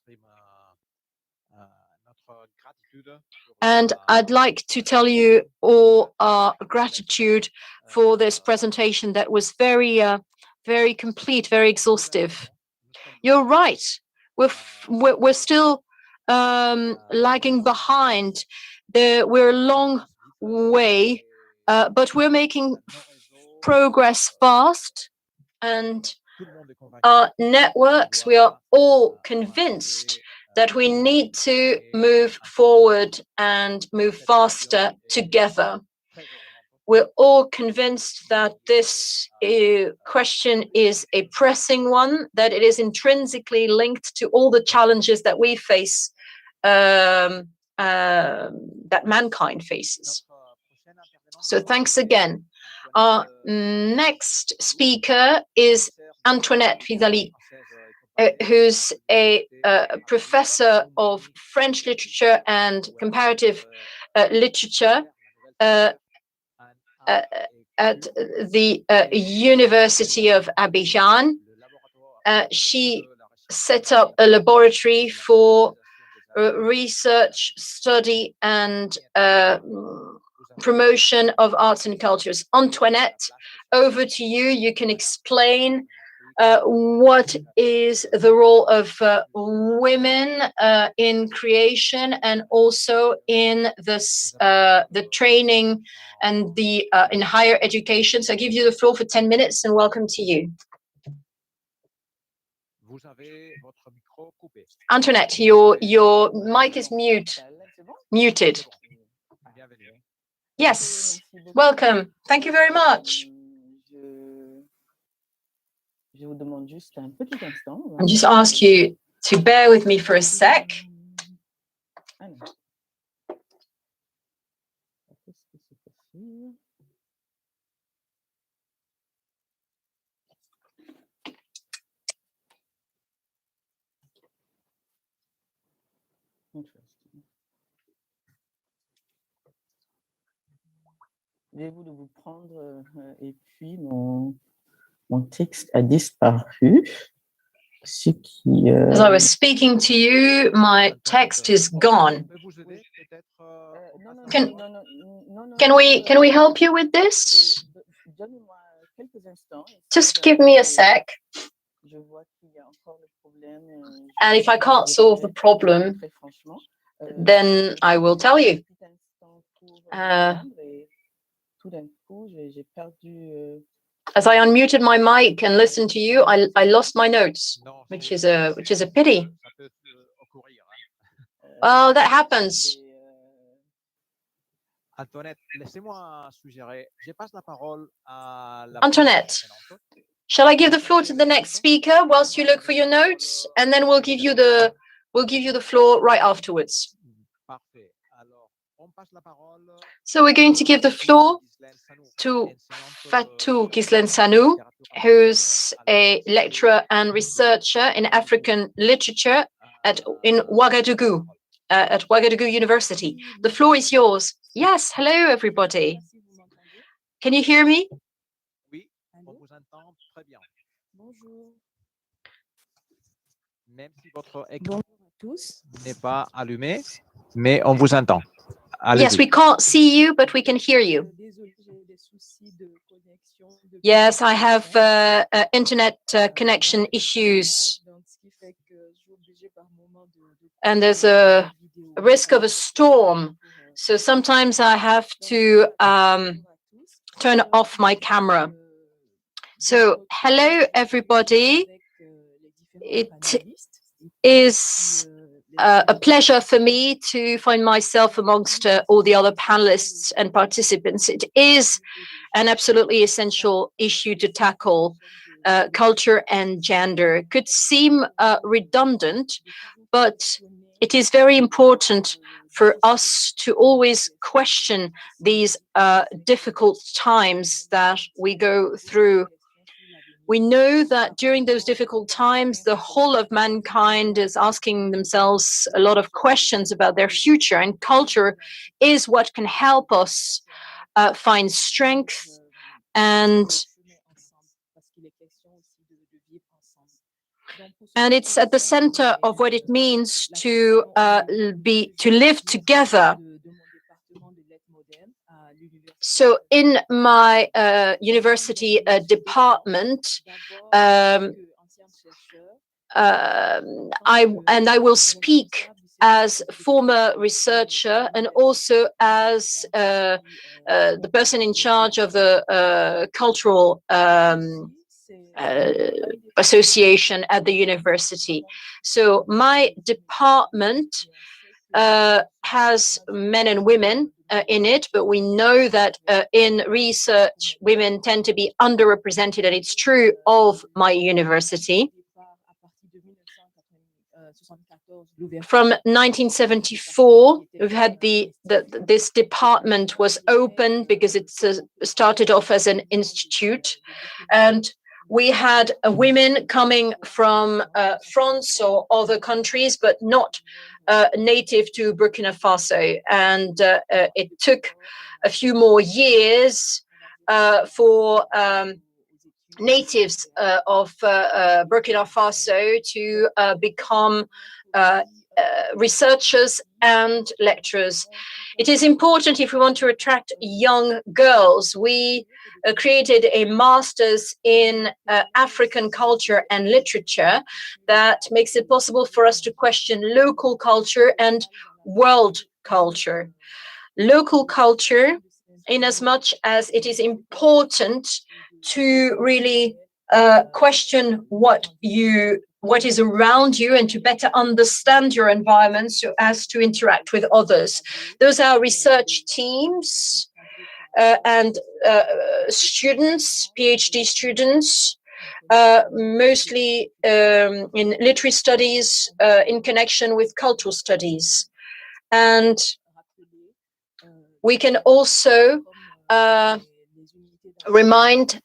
Speaker 4: And I'd like to tell you all our gratitude for this presentation that was very, very complete, very exhaustive. You're right. We're still lagging behind. We're a long way, but we're making progress fast. And our networks, we are all convinced that we need to move forward and move faster together. We're all convinced that this question is a pressing one, that it is intrinsically linked to all the challenges that we face, that mankind faces. So thanks again. Our next speaker is Antoinette Fidali, who's a professor of French literature and comparative literature at the University of Abidjan. She set up a laboratory for research, study, and promotion of arts and cultures. Antoinette, over to you. You can explain what is the role of women in creation and also in this, the training and the in higher education. So I give you the floor for 10 minutes and welcome to you. Antoinette, your mic is muted. Yes, welcome. Thank you very much. I'll just ask you to bear with me for a sec.
Speaker 17: Voulez-vous de vous prendre et puis mon texte a disparu. Ce qui,
Speaker 4: As I was speaking to you, my text is gone. Can we help you with this? Just give me a sec. And if I can't solve the problem, then I will tell you. As I unmuted my mic and listened to you, I lost my notes, which is a pity. Well, that happens. Antoinette, shall I give the floor to the next speaker whilst you look for your notes, and then we'll give you the floor right afterwards. So we're going to give the floor to Fatou Gislen-Sanou, who's a lecturer and researcher in African literature in Ouagadougou, at Ouagadougou University. The floor is yours. Yes, hello everybody. Can you hear me?
Speaker 15: Oui, on vous entend très bien. Bonjour. Même si votre écran n'est pas allumé, mais on vous entend.
Speaker 4: Yes, we can't see you, but we can hear you. Yes, I have internet connection issues. And there's a risk of a storm. So sometimes I have to turn off my camera. So hello, everybody. It is a pleasure for me to find myself amongst all the other panelists and participants. It is an absolutely essential issue to tackle. Culture and gender could seem redundant, but it is very important for us to always question these difficult times that we go through. We know that during those difficult times, the whole of mankind is asking themselves a lot of questions about their future, and culture is what can help us find strength and it's at the center of what it means to live together. So in my university department, I will speak as former researcher and also as the person in charge of the cultural association at the university. So my department has men and women in it, but we know that in research, women tend to be underrepresented, and it's true of my university. From 1974, we've had this department was open because it started off as an institute, and we had women coming from France or other countries, but not native to Burkina Faso. And it took a few more years for natives of Burkina Faso to become researchers and lecturers. It is important if we want to attract young girls. We created a master's in African culture and literature that makes it possible for us to question local culture and world culture. Local culture, in as much as it is important to really question what is around you and to better understand your environment so as to interact with others. Those are research teams and students, PhD students, mostly in literary studies in connection with cultural studies. And we can also remind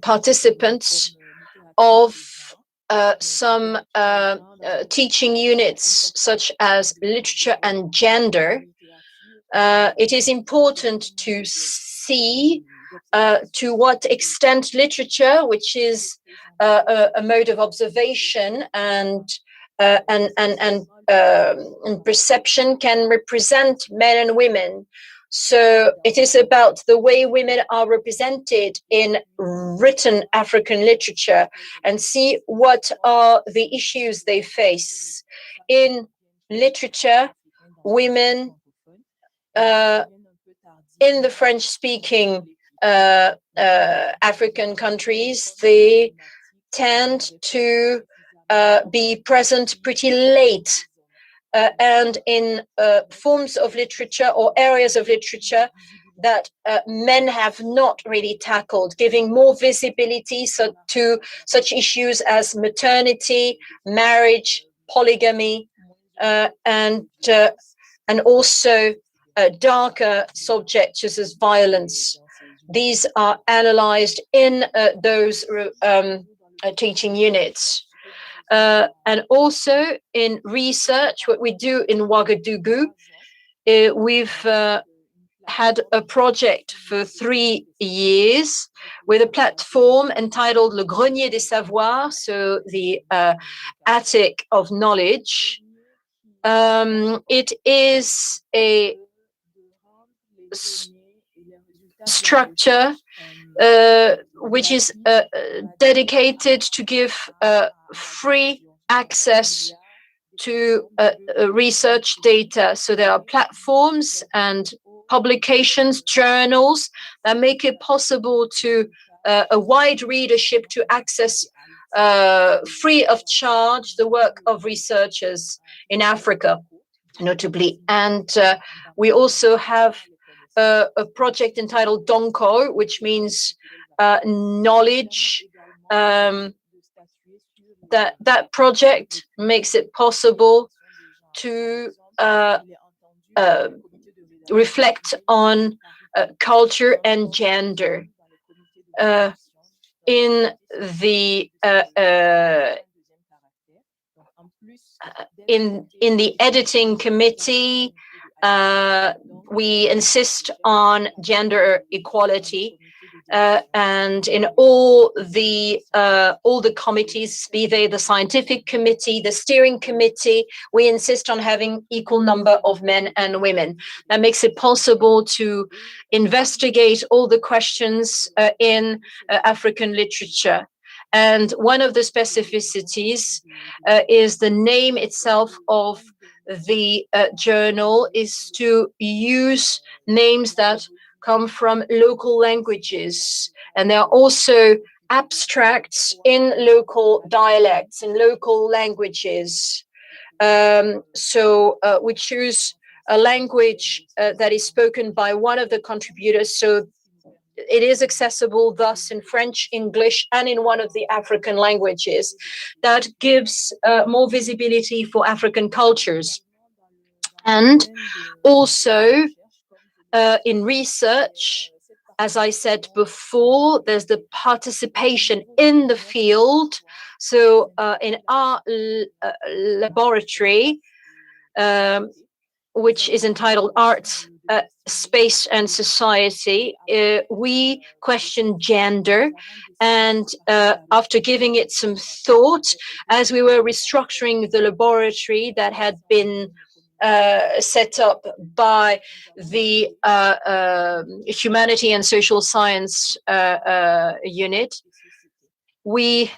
Speaker 4: participants of some teaching units such as literature and gender. It is important to see to what extent literature, which is a mode of observation and perception, can represent men and women. So it is about the way women are represented in written African literature and see what are the issues they face. In literature, women in the French-speaking African countries, they tend to be present pretty late. And in forms of literature or areas of literature that men have not really tackled, giving more visibility to such issues as maternity, marriage, polygamy, and also darker subjects such as violence. These are analyzed in those teaching units. And also in research, what we do in Ouagadougou, we've had a project for 3 years with a platform entitled Le Grenier des Savoirs, so the attic of knowledge. It is a structure which is dedicated to give free access to research data. So there are platforms and publications, journals that make it possible to a wide readership to access free of charge the work of researchers in Africa, notably. And we also have a project entitled Donko, which means knowledge. That project makes it possible to reflect on culture and gender. In the editing committee, we insist on gender equality, and in all the committees, be they the scientific committee, the steering committee, we insist on having equal number of men and women. That makes it possible to investigate all the questions in African literature. And one of the specificities is the name itself of the journal is to use names that come from local languages. And there are also abstracts in local dialects, in local languages. So we choose a language that is spoken by one of the contributors. So it is accessible thus in French, English, and in one of the African languages. That gives more visibility for African cultures. And also in research, as I said before, there's the participation in the field. So in our laboratory, which is entitled Arts, space and society, we question gender. And after giving it some thought, as we were restructuring the laboratory that had been set up by the Humanity and Social Science unit, we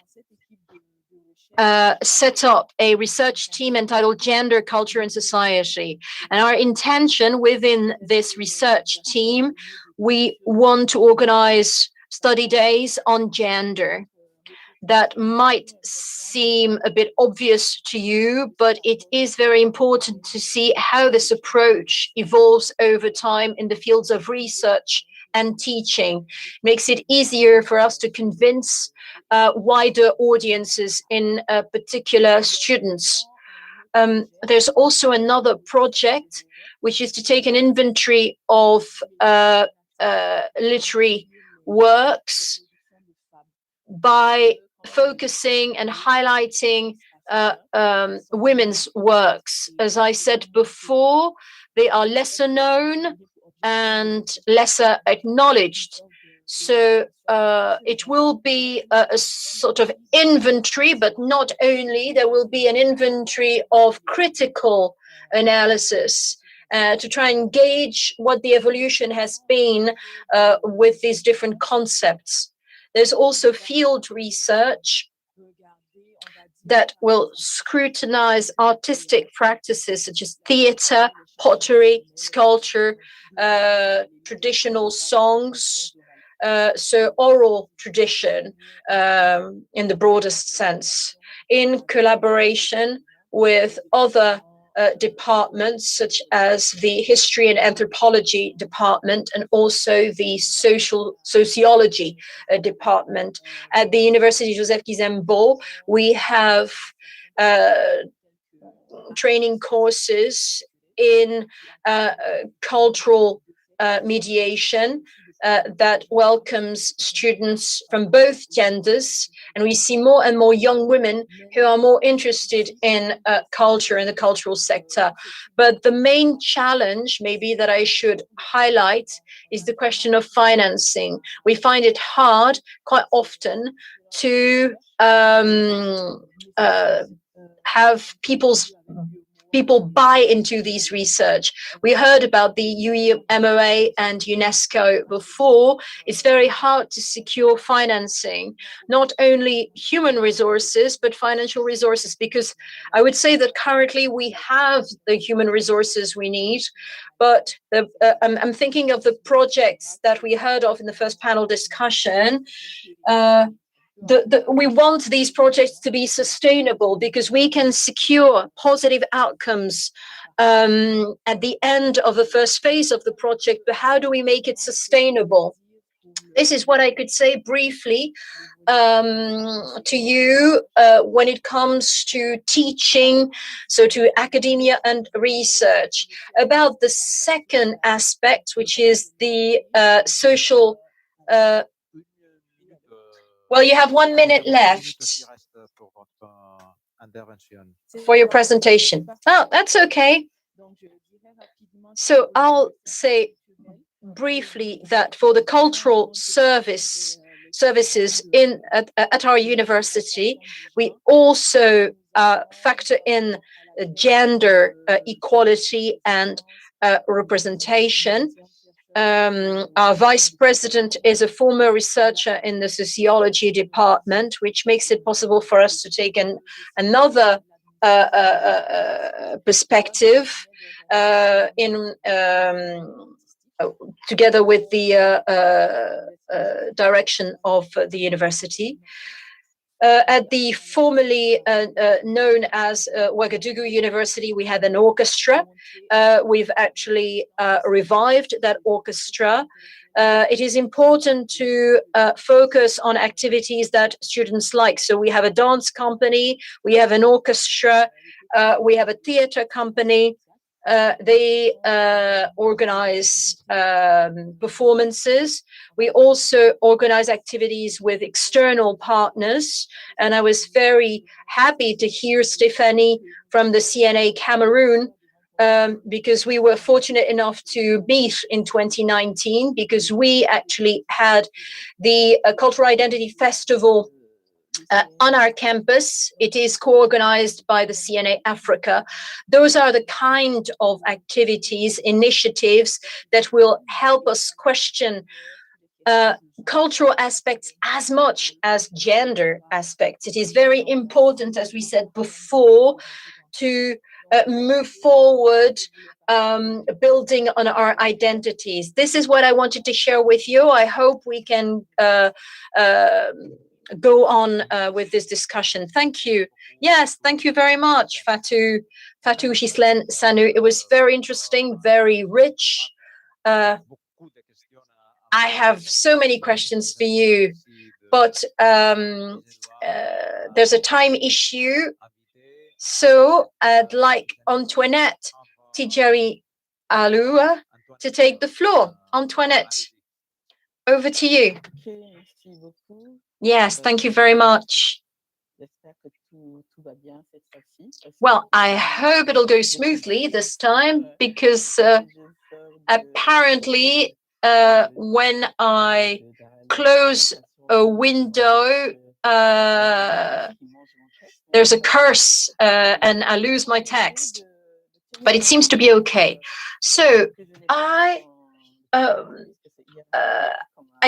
Speaker 4: set up a research team entitled Gender, Culture and Society. And our intention within this research team, we want to organize study days on gender. That might seem a bit obvious to you, but it is very important to see how this approach evolves over time in the fields of research and teaching. Makes it easier for us to convince wider audiences, in particular students. There's also another project, which is to take an inventory of literary works by focusing and highlighting women's works. As I said before, they are lesser known and lesser acknowledged. So it will be a sort of inventory, but not only, there will be an inventory of critical analysis to try and gauge what the evolution has been with these different concepts. There's also field research that will scrutinize artistic practices such as theater, pottery, sculpture, traditional songs, so oral tradition in the broadest sense, in collaboration with other departments such as the history and anthropology department and also the sociology department. At the University Joseph Kizembo, we have training courses in cultural mediation that welcomes students from both genders. And we see more and more young women who are more interested in culture and the cultural sector. But the main challenge, maybe, that I should highlight is the question of financing. We find it hard quite often to have people buy into these research. We heard about the UEMOA and UNESCO before. It's very hard to secure financing, not only human resources, but financial resources, because I would say that currently we have the human resources we need, but I'm thinking of the projects that we heard of in the first panel discussion. We want these projects to be sustainable because we can secure positive outcomes at the end of the first phase of the project, but how do we make it sustainable? This is what I could say briefly to you when it comes to teaching, so to academia and research. About the second aspect, which is the social well, you have 1 minute left for your presentation. Oh, that's okay. So I'll say briefly that for the cultural services at our university, we also factor in gender equality and representation. Our vice president is a former researcher in the sociology department, which makes it possible for us to take another perspective together with the direction of the university. At the formerly known as Ouagadougou University, we had an orchestra. We've actually revived that orchestra. It is important to focus on activities that students like. So we have a dance company, we have an orchestra, we have a theater company. They organize performances. We also organize activities with external partners. And I was very happy to hear Stephanie from the CNA Cameroon because we were fortunate enough to meet in 2019, because we actually had the Cultural Identity Festival on our campus. It is co-organized by the CNA Africa. Those are the kind of activities, initiatives that will help us question cultural aspects as much as gender aspects. It is very important, as we said before, to move forward, building on our identities. This is what I wanted to share with you. I hope we can go on with this discussion. Thank you. Yes, thank you very much, Fatou, Ghislaine, Sanu. It was very interesting, very rich. I have so many questions for you, but there's a time issue. So I'd like Antoinette Tijari Alua to take the floor. Antoinette, over to you. Yes, thank you very much. Well, I hope it'll go smoothly this time, because apparently when I close a window, there's a curse and I lose my text, but it seems to be okay. So I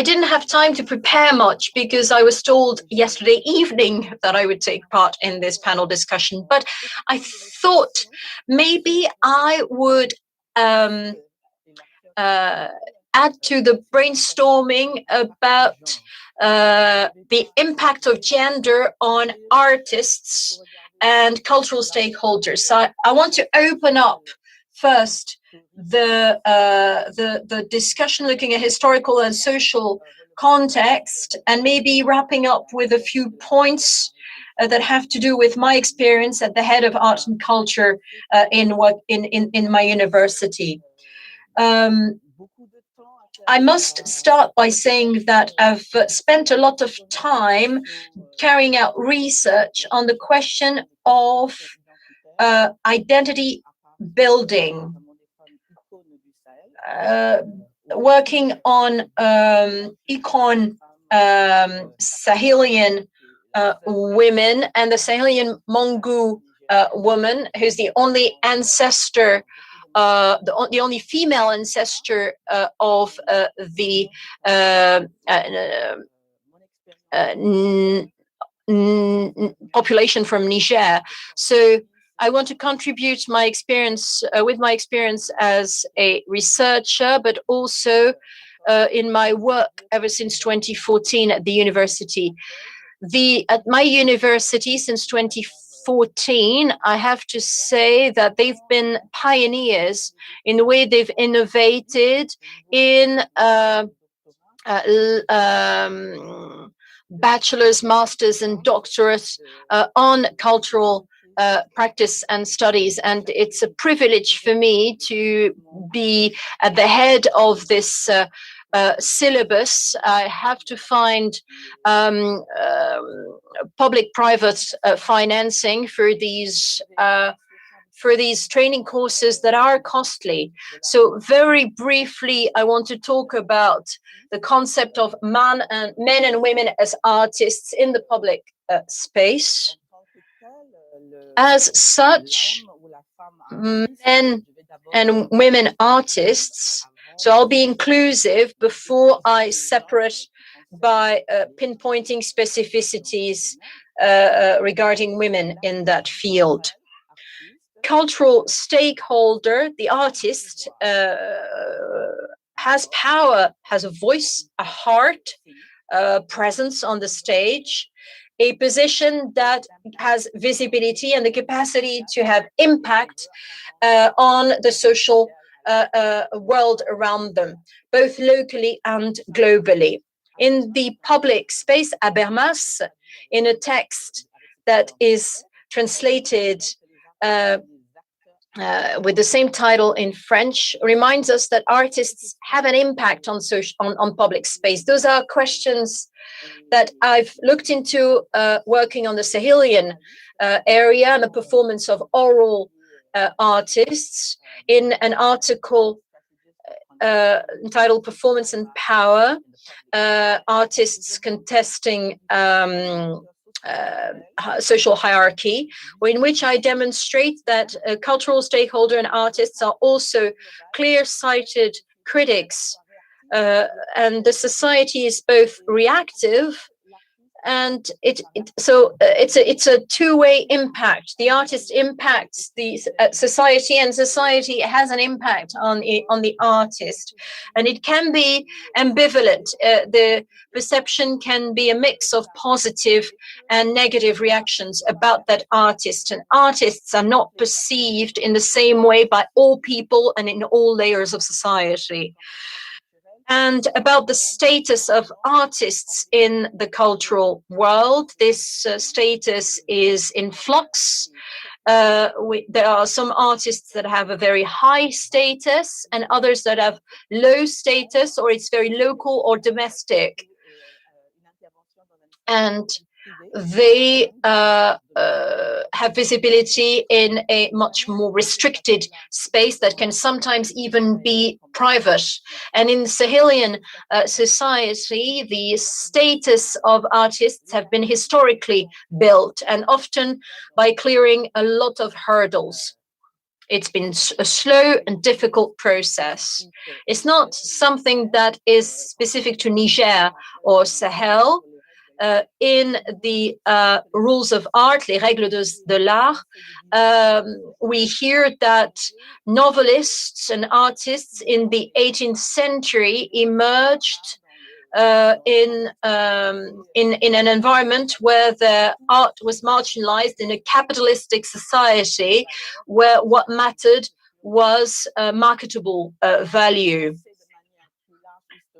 Speaker 4: didn't have time to prepare much, because I was told yesterday evening that I would take part in this panel discussion, but I thought maybe I would add to the brainstorming about the impact of gender on artists and cultural stakeholders. So I want to open up first the discussion, looking at historical and social context, and maybe wrapping up with a few points that have to do with my experience at the head of art and culture in my university. I must start by saying that I've spent a lot of time carrying out research on the question of identity building, working on icon Sahelian women, and the Sahelian Mongu woman, who's the only ancestor, the only female ancestor of the population from Niger. So I want to contribute my experience with my experience as a researcher, but also in my work ever since 2014 at the university. At my university since 2014, I have to say that they've been pioneers in the way they've innovated in bachelor's, master's, and doctorates on cultural practice and studies. And it's a privilege for me to be at the head of this syllabus. I have to find public-private financing for these training courses that are costly. So very briefly, I want to talk about the concept of men and women as artists in the public space. As such, men and women artists, so I'll be inclusive before I separate by pinpointing specificities regarding women in that field. Cultural stakeholder, the artist, has power, has a voice, a heart, presence on the stage, a position that has visibility and the capacity to have impact on the social world around them, both locally and globally. In the public space, Habermas, in a text that is translated with the same title in French, reminds us that artists have an impact on public space. Those are questions that I've looked into working on the Sahelian area and the performance of oral artists in an article entitled Performance and Power, artists contesting social hierarchy, in which I demonstrate that cultural stakeholders and artists are also clear-sighted critics, and the society is both reactive and it's a two-way impact. The artist impacts the society, and society has an impact on the artist, and it can be ambivalent. The perception can be a mix of positive and negative reactions about that artist, and artists are not perceived in the same way by all people and in all layers of society. And about the status of artists in the cultural world, this status is in flux. There are some artists that have a very high status and others that have low status, or it's very local or domestic. And they have visibility in a much more restricted space that can sometimes even be private. And in Sahelian society, the status of artists have been historically built, and often by clearing a lot of hurdles. It's been a slow and difficult process. It's not something that is specific to Niger or Sahel. In the rules of art, les règles de l'art, we hear that novelists and artists in the 18th century emerged in an environment where their art was marginalized in a capitalistic society, where what mattered was marketable value.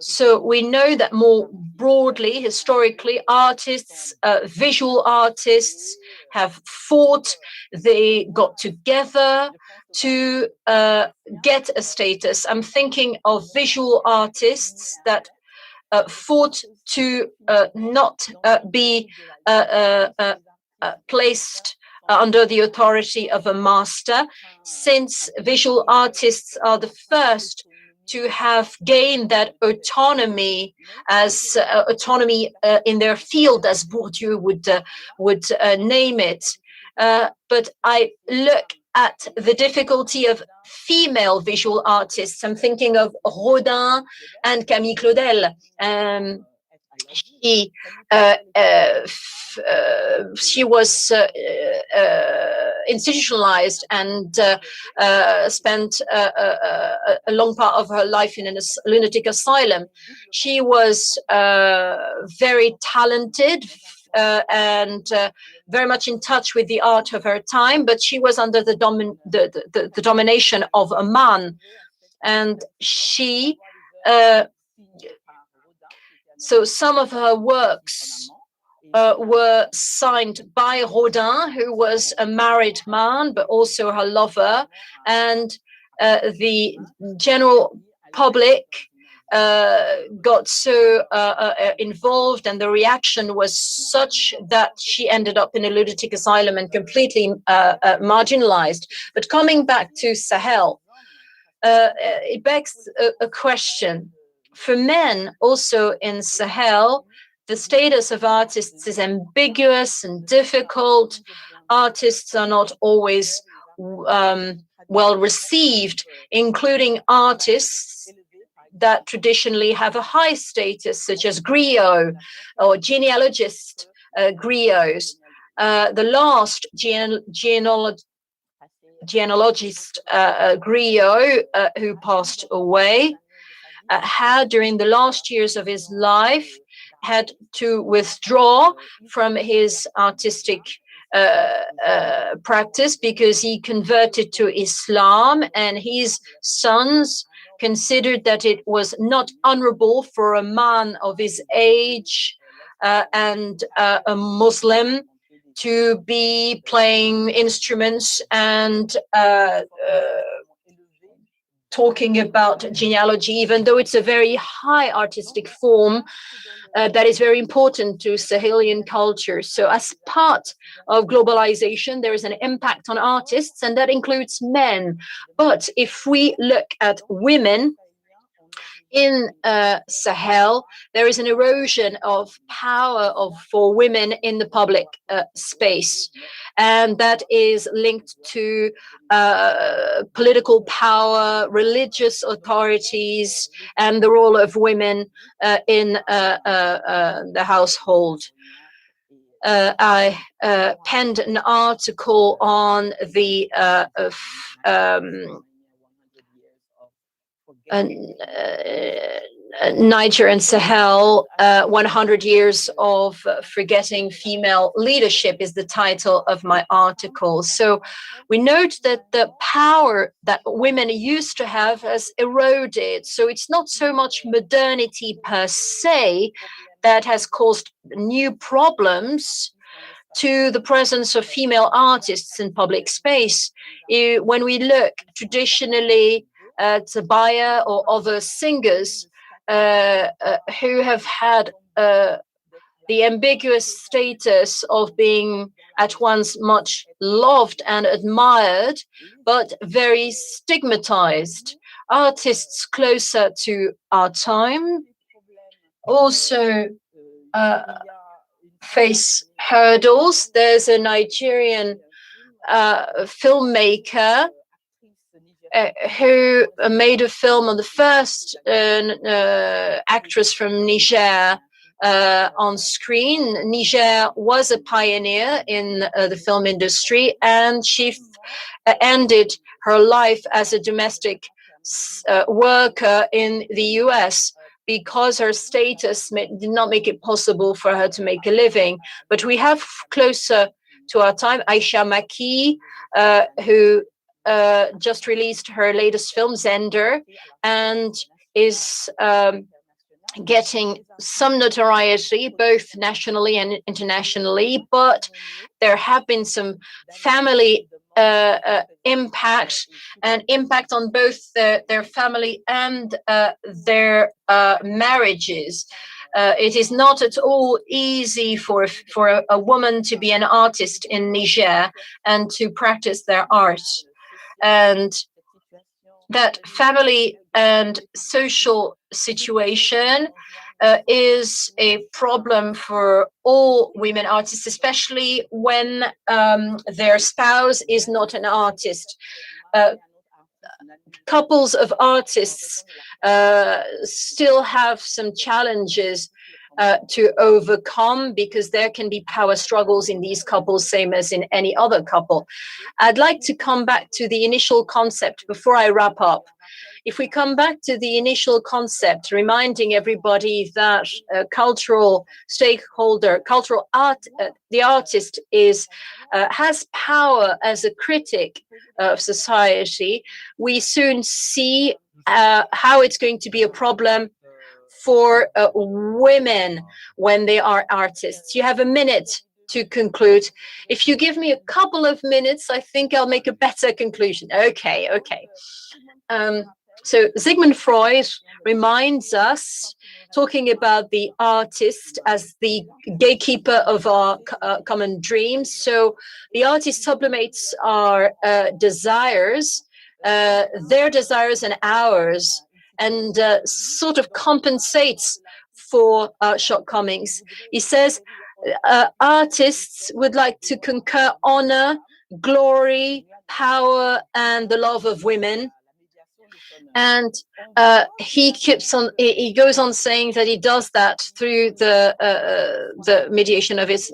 Speaker 4: So we know that more broadly, historically, artists, visual artists have fought, they got together to get a status. I'm thinking of visual artists that fought to not be placed under the authority of a master, since visual artists are the first to have gained that autonomy as autonomy in their field, as Bourdieu would name it. But I look at the difficulty of female visual artists. I'm thinking of Rodin and Camille Claudel. She was institutionalized and spent a long part of her life in a lunatic asylum. She was very talented and very much in touch with the art of her time, but she was under the domination of a man, and she. So some of her works were signed by Rodin, who was a married man, but also her lover, and the general public got so involved, and the reaction was such that she ended up in a lunatic asylum and completely marginalized. But coming back to Sahel, it begs a question. For men, also in Sahel, the status of artists is ambiguous and difficult. Artists are not always well received, including artists that traditionally have a high status, such as griot or genealogist griots. The last genealogist griot who passed away had, during the last years of his life, had to withdraw from his artistic practice because he converted to Islam, and his sons considered that it was not honorable for a man of his age and a Muslim to be playing instruments and talking about genealogy, even though it's a very high artistic form that is very important to Sahelian culture. So as part of globalization, there is an impact on artists, and that includes men. But if we look at women in Sahel, there is an erosion of power for women in the public space. And that is linked to political power, religious authorities, and the role of women in the household. I penned an article on the Niger and Sahel, 100 years of forgetting female leadership is the title of my article. So we note that the power that women used to have has eroded. So it's not so much modernity per se that has caused new problems to the presence of female artists in public space. When we look traditionally at Baya or other singers who have had the ambiguous status of being at once much loved and admired, but very stigmatized. Artists closer to our time also face hurdles. There's a Nigerian filmmaker who made a film on the first actress from Niger on screen. Niger was a pioneer in the film industry, and she ended her life as a domestic worker in the US because her status did not make it possible for her to make a living. But we have closer to our time Aisha Maki, who just released her latest film, Zender, and is getting some notoriety, both nationally and internationally, but there have been some family impact on both their family and their marriages. It is not at all easy for a woman to be an artist in Niger and to practice their art. And that family and social situation is a problem for all women artists, especially when their spouse is not an artist. Couples of artists still have some challenges to overcome because there can be power struggles in these couples, same as in any other couple. I'd like to come back to the initial concept before I wrap up. If we come back to the initial concept, reminding everybody that cultural stakeholder, cultural art, the artist has power as a critic of society, we soon see how it's going to be a problem for women when they are artists. You have a minute to conclude. If you give me a couple of minutes, I think I'll make a better conclusion. Okay. So Sigmund Freud reminds us, talking about the artist as the gatekeeper of our common dreams. So the artist sublimates our desires, their desires and ours, and sort of compensates for shortcomings. He says artists would like to conquer honor, glory, power, and the love of women. And he goes on saying that he does that through the mediation of his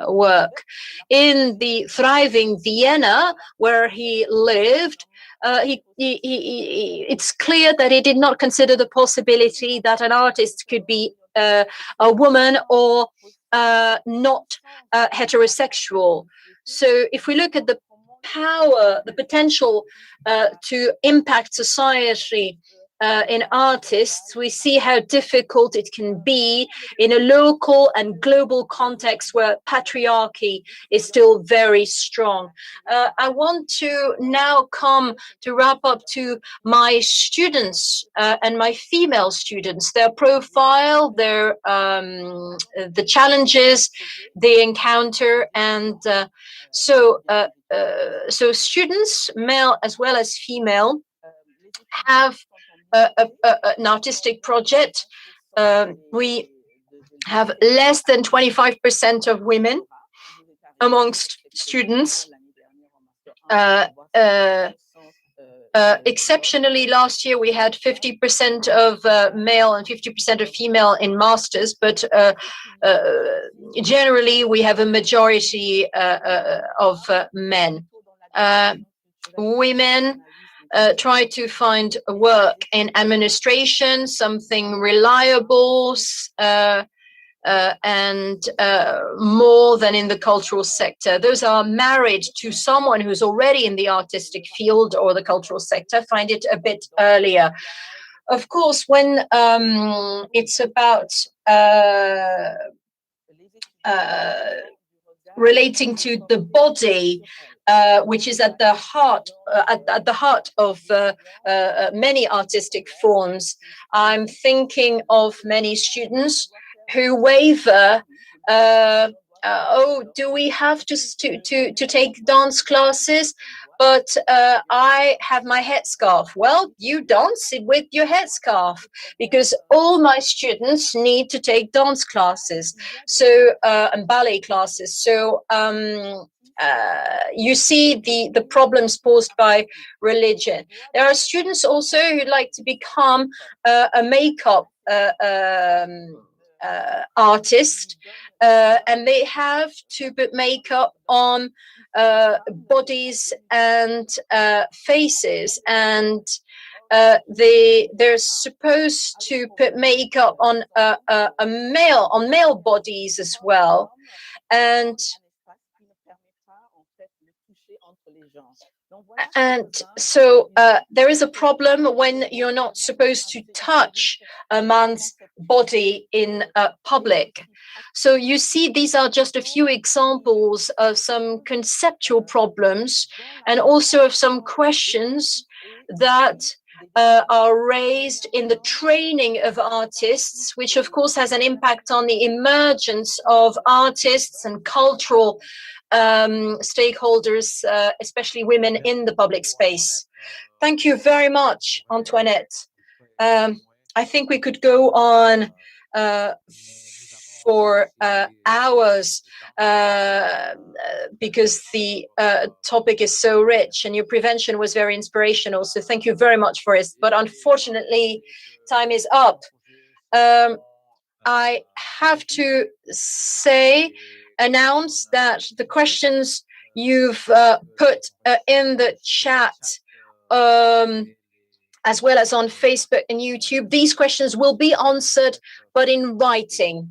Speaker 4: work. In the thriving Vienna, where he lived, it's clear that he did not consider the possibility that an artist could be a woman or not heterosexual. So if we look at the power, the potential to impact society in artists, we see how difficult it can be in a local and global context where patriarchy is still very strong. I want to now come to wrap up to my students and my female students, their profile, their the challenges they encounter, and so students, male as well as female, have an artistic project. We have less than 25% of women amongst students. Exceptionally, last year we had 50% of male and 50% of female in masters, but generally we have a majority of men. Women try to find work in administration, something reliable, and more than in the cultural sector. Those are married to someone who's already in the artistic field or the cultural sector find it a bit earlier. Of course, when it's about relating to the body, which is at the heart of many artistic forms, I'm thinking of many students who waver. Oh, do we have to take dance classes? But I have my headscarf. Well, you dance it with your headscarf, because all my students need to take dance classes, so and ballet classes. So you see the problems posed by religion. There are students also who'd like to become a makeup artist, and they have to put makeup on bodies and faces, and they're supposed to put makeup on male bodies as well, and so there is a problem when you're not supposed to touch a man's body in public. So you see, these are just a few examples of some conceptual problems and also of some questions that are raised in the training of artists, which of course has an impact on the emergence of artists and cultural stakeholders, especially women in the public space. Thank you very much, Antoinette. I think we could go on for hours because the topic is so rich, and your prevention was very inspirational. So thank you very much for it. But unfortunately, time is up. I have to announce that the questions you've put in the chat, as well as on Facebook and YouTube, these questions will be answered, but in writing.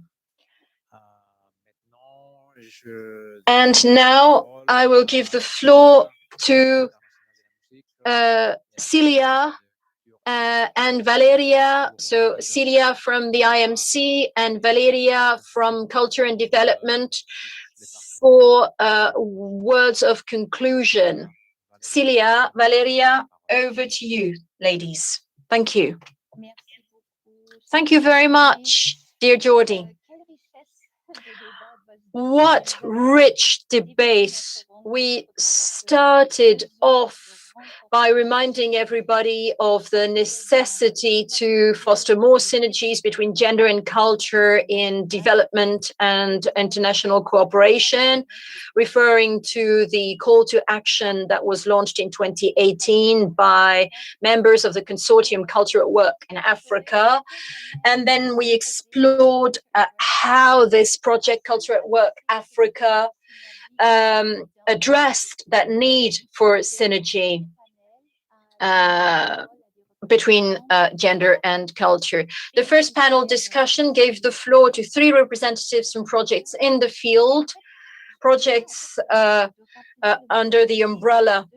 Speaker 4: And now I will give the floor to Celia and Valeria. So Celia from the IMC and Valeria from Culture and Development for words of conclusion. Celia, Valeria, over to you, ladies. Thank you. Thank you very much, dear Jordi. What rich debate. We started off by reminding everybody of the necessity to foster more synergies between gender and culture in development and international cooperation, referring to the call to action that was launched in 2018 by members of the consortium Culture at Work in Africa. And then we explored how this project, Culture at Work Africa, addressed that need for synergy between gender and culture. The first panel discussion gave the floor to 3 representatives from projects in the field, projects under the umbrella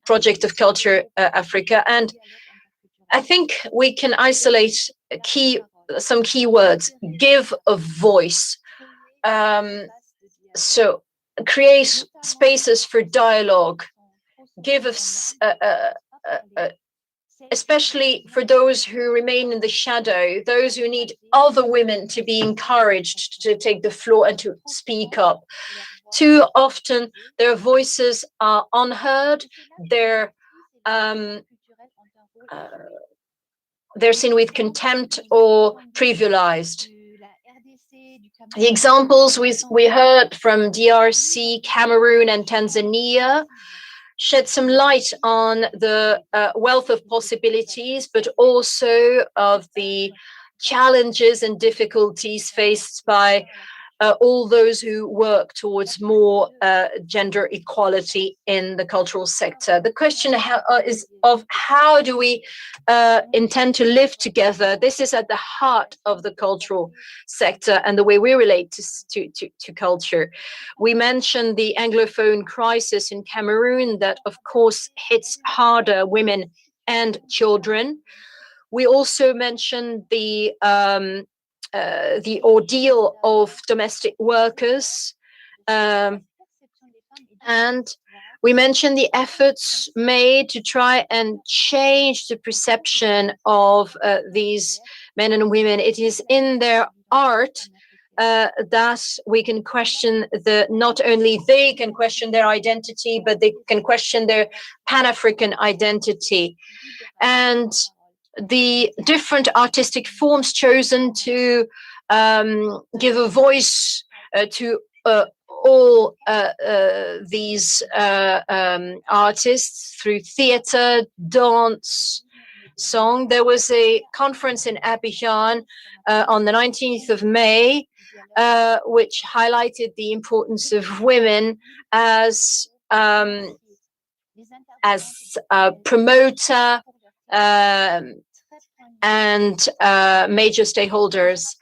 Speaker 4: Project of Culture Africa. And I think we can isolate some key words. Give a voice. So create spaces for dialogue. Give us, especially for those who remain in the shadow, those who need other women to be encouraged to take the floor and to speak up. Too often, their voices are unheard. They're seen with contempt or trivialized. The examples we heard from DRC, Cameroon, and Tanzania shed some light on the wealth of possibilities, but also of the challenges and difficulties faced by all those who work towards more gender equality in the cultural sector. The question is of how do we intend to live together? This is at the heart of the cultural sector and the way we relate to culture. We mentioned the Anglophone crisis in Cameroon that, of course, hits harder women and children. We also mentioned the ordeal of domestic workers. And we mentioned the efforts made to try and change the perception of these men and women. It is in their art that we can question not only they can question their identity, but they can question their Pan-African identity. And the different artistic forms chosen to give a voice to all these artists through theater, dance, song. There was a conference in Abidjan on the 19th of May, which highlighted the importance of women as a promoter and major stakeholders.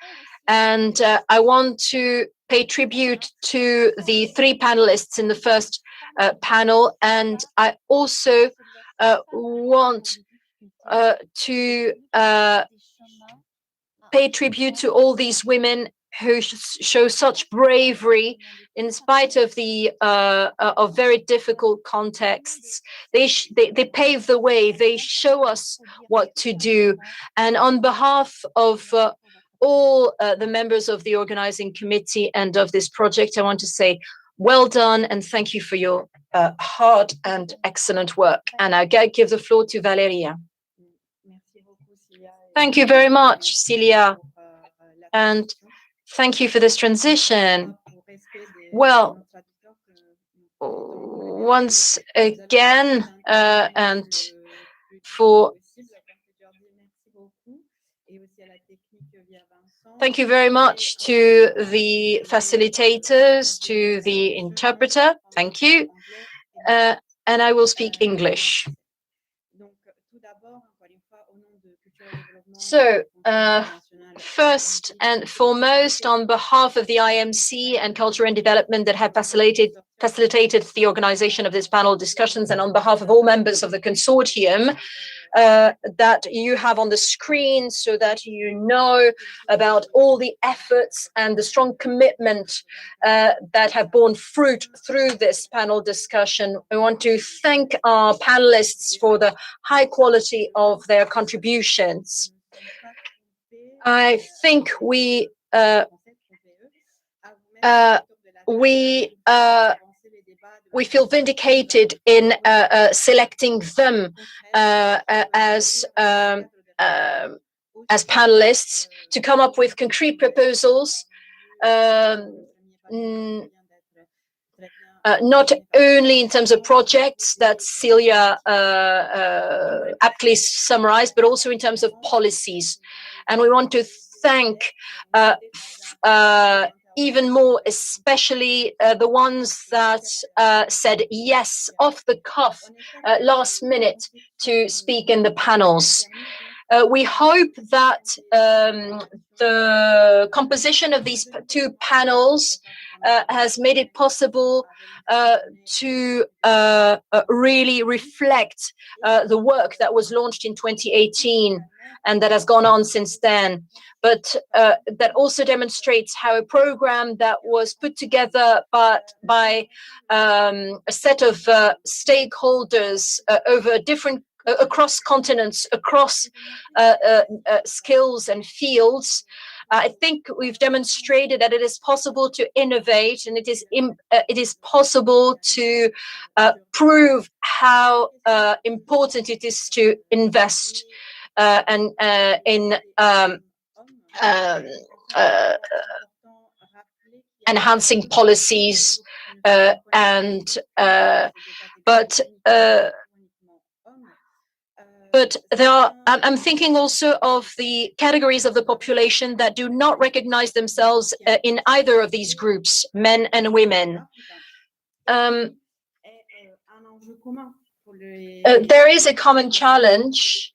Speaker 4: And I want to pay tribute to the three panelists in the first panel. And I also want to pay tribute to all these women who show such bravery in spite of the of very difficult contexts. They pave the way. They show us what to do. And on behalf of all the members of the organizing committee and of this project, I want to say well done and thank you for your hard and excellent work. And I give the floor to Valeria. Thank you very much, Celia. And thank you for this transition. Well, once again, and for thank you very much to the facilitators, to the interpreter. Thank you. And I will speak English. So, first and foremost, on behalf of the IMC and Culture and Development that have facilitated the organization of this panel discussions, and on behalf of all members of the consortium that you have on the screen so that you know about all the efforts and the strong commitment that have borne fruit through this panel discussion. I want to thank our panelists for the high quality of their contributions. I think we feel vindicated in selecting them as panelists to come up with concrete proposals, not only in terms of projects that Celia aptly summarized, but also in terms of policies. And we want to thank even more, especially the ones that said yes off the cuff, last minute, to speak in the panels. We hope that the composition of these two panels has made it possible to really reflect the work that was launched in 2018 and that has gone on since then, but that also demonstrates how a program that was put together by a set of stakeholders over different across continents, across skills and fields. I think we've demonstrated that it is possible to innovate, and it is possible to prove how important it is to invest and in enhancing policies but there are, I'm thinking also of the categories of the population that do not recognize themselves in either of these groups, men and women. There is a common challenge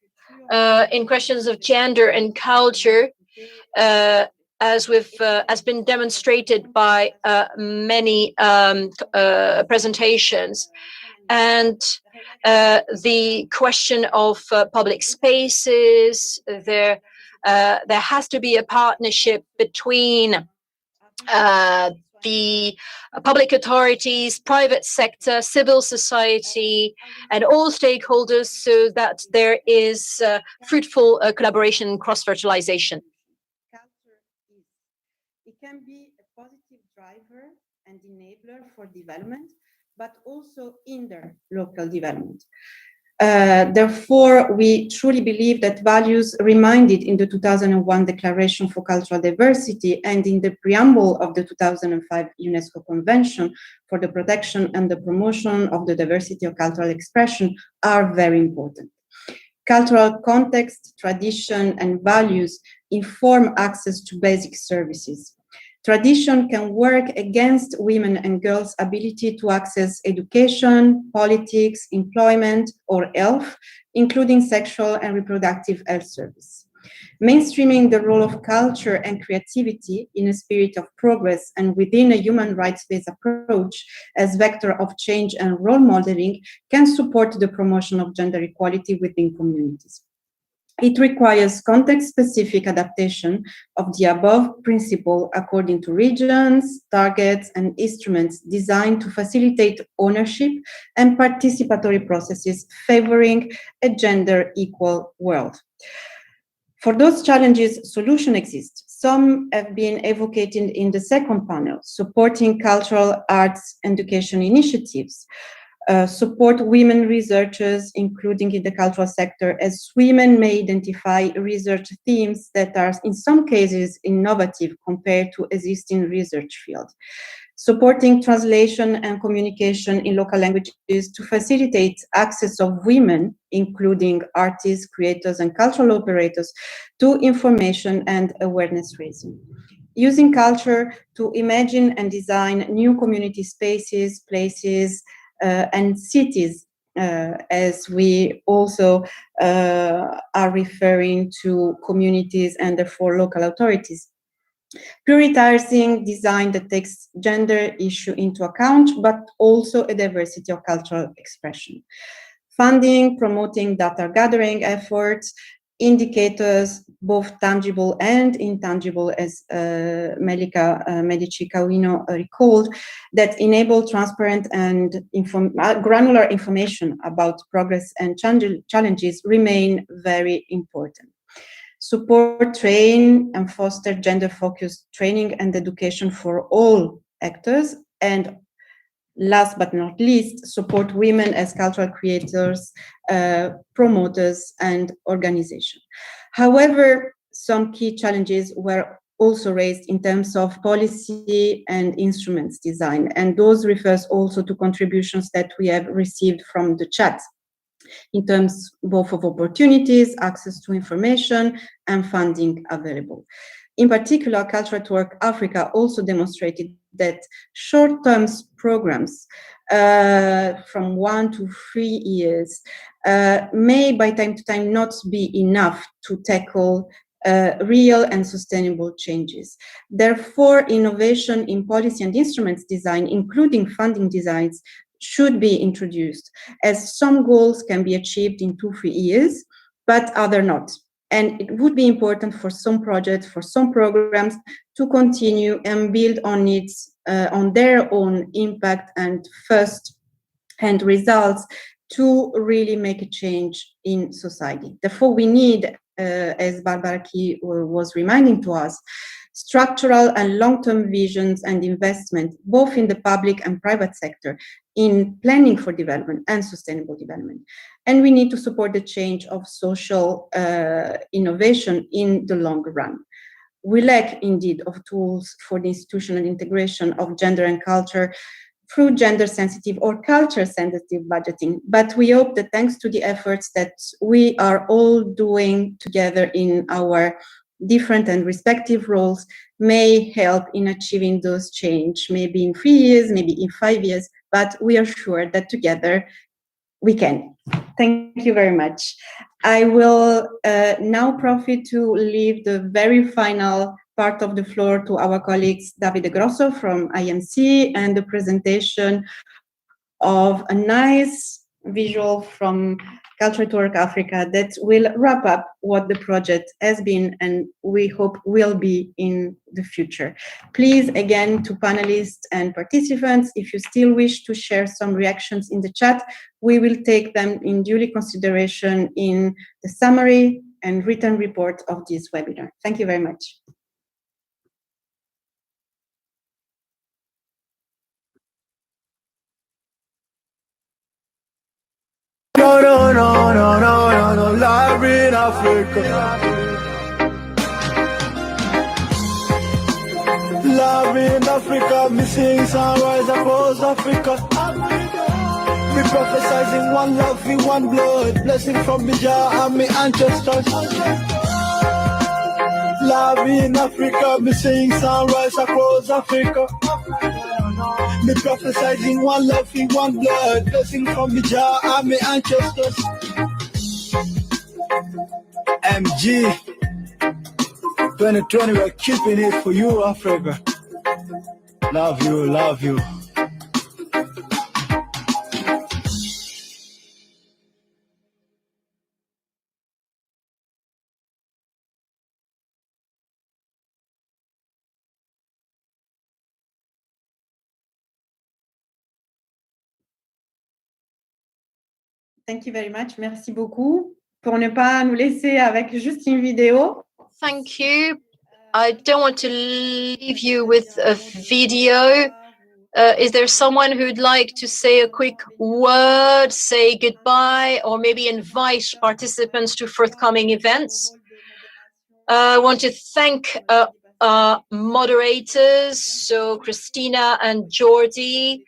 Speaker 4: in questions of gender and culture, as been demonstrated by many presentations. And the question of public spaces, there has to be a partnership between the public authorities, private sector, civil society, and all stakeholders, so that there is fruitful collaboration and cross-fertilization.
Speaker 6: It can be a positive driver and enabler for development, but also hinder local development. Therefore, we truly believe that values reminded in the 2001 Declaration for Cultural Diversity and in the preamble of the 2005 UNESCO Convention for the Protection and the Promotion of the Diversity of Cultural Expression are very important. Cultural context, tradition, and values inform access to basic services. Tradition can work against women and girls' ability to access education, politics, employment, or health, including sexual and reproductive health service. Mainstreaming the role of culture and creativity in a spirit of progress and within a human rights-based approach as vector of change and role modeling can support the promotion of gender equality within communities. It requires context-specific adaptation of the above principle according to regions, targets, and instruments designed to facilitate ownership and participatory processes favoring a gender-equal world. For those challenges, solutions exist. Some have been advocated in the second panel, supporting cultural arts education initiatives, support women researchers, including in the cultural sector, as women may identify research themes that are in some cases innovative compared to existing research fields. Supporting translation and communication in local languages to facilitate access of women, including artists, creators, and cultural operators, to information and awareness raising. Using culture to imagine and design new community spaces, places, and cities, as we also are referring to communities and therefore local authorities. Prioritizing design that takes gender issue into account, but also a diversity of cultural expression. Funding, promoting data gathering efforts, indicators, both tangible and intangible, as Melika Medici-Cauino recalled, that enable transparent and granular information about progress and challenges remain very important. Support, train, and foster gender-focused training and education for all actors, and last but not least, support women as cultural creators, promoters, and organizations. However, some key challenges were also raised in terms of policy and instruments design, and those refers also to contributions that we have received from the chat in terms both of opportunities, access to information, and funding available. In particular, Culture at Work Africa also demonstrated that short-term programs from 1 to 3 years may by time to time not be enough to tackle real and sustainable changes. Therefore, innovation in policy and instruments design, including funding designs, should be introduced, as some goals can be achieved in 2-3 years, but other not. And it would be important for some projects, for some programs, to continue and build on its on their own impact and first-hand results to really make a change in society. Therefore, we need, as Barbara Key was reminding to us, structural and long-term visions and investment, both in the public and private sector, in planning for development and sustainable development. And we need to support the change of social innovation in the long run. We lack indeed of tools for the institutional integration of gender and culture through gender-sensitive or culture-sensitive budgeting. But we hope that thanks to the efforts that we are all doing together in our different and respective roles may help in achieving those change, maybe in 3 years, maybe in 5 years, but we are sure that together we can. Thank you very much. I will now profit to leave the very final part of the floor to our colleagues Davide Grosso from IMC and the presentation of a nice visual from Culture to Work Africa that will wrap up what the project has been and we hope will be in the future. Please, again, to panelists and participants, if you still wish to share some reactions in the chat, we will take them in duly consideration in the summary and written report of this webinar. Thank you very much.
Speaker 18: No, live in Africa. Live in Africa, me sing sunrise across Africa. Me prophesizing one love in one blood, blessing from me Jah and me ancestors. Live in Africa, me sing sunrise across Africa. Me prophesizing one love in one blood, blessing from me Jah and me ancestors. MG 2020, we're keeping it for you, Africa. Love you, love you.
Speaker 6: Thank you very much. Merci beaucoup. Pour ne pas nous laisser avec juste une vidéo.
Speaker 2: Thank you. I don't want to leave you with a video. Is there someone who'd like to say a quick word, say goodbye, or maybe invite participants to forthcoming events? I want to thank our moderators, so Christina and Jordi,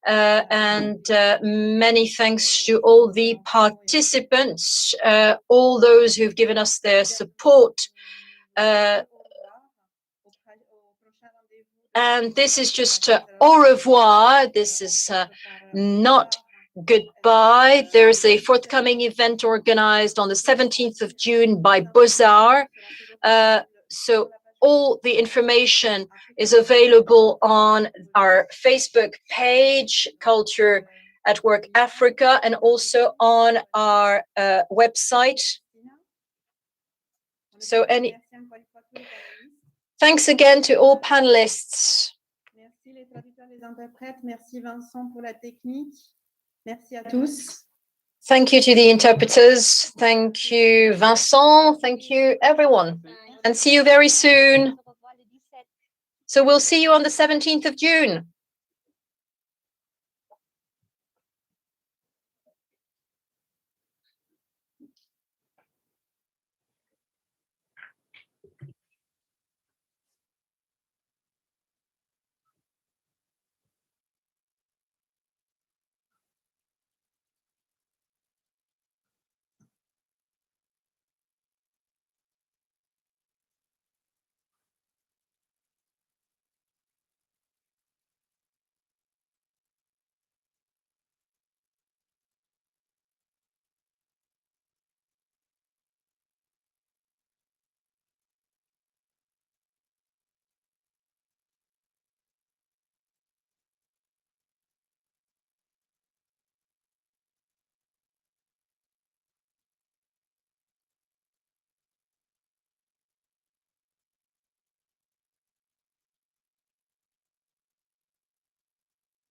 Speaker 2: and many thanks to all the participants, all those who've given us their support. And this is just au revoir. This is not goodbye. There's a forthcoming event organized on the 17th of June by Beaux-Arts. So all the information is available on our Facebook page, Culture at Work Africa, and also on our website. So thanks again to all panelists.
Speaker 6: Merci les traducteurs, les interprètes. Merci Vincent pour la technique. Merci à tous.
Speaker 2: Thank you to the interpreters. Thank you, Vincent. Thank you, everyone. And see you very soon. So we'll see you on the 17th of June.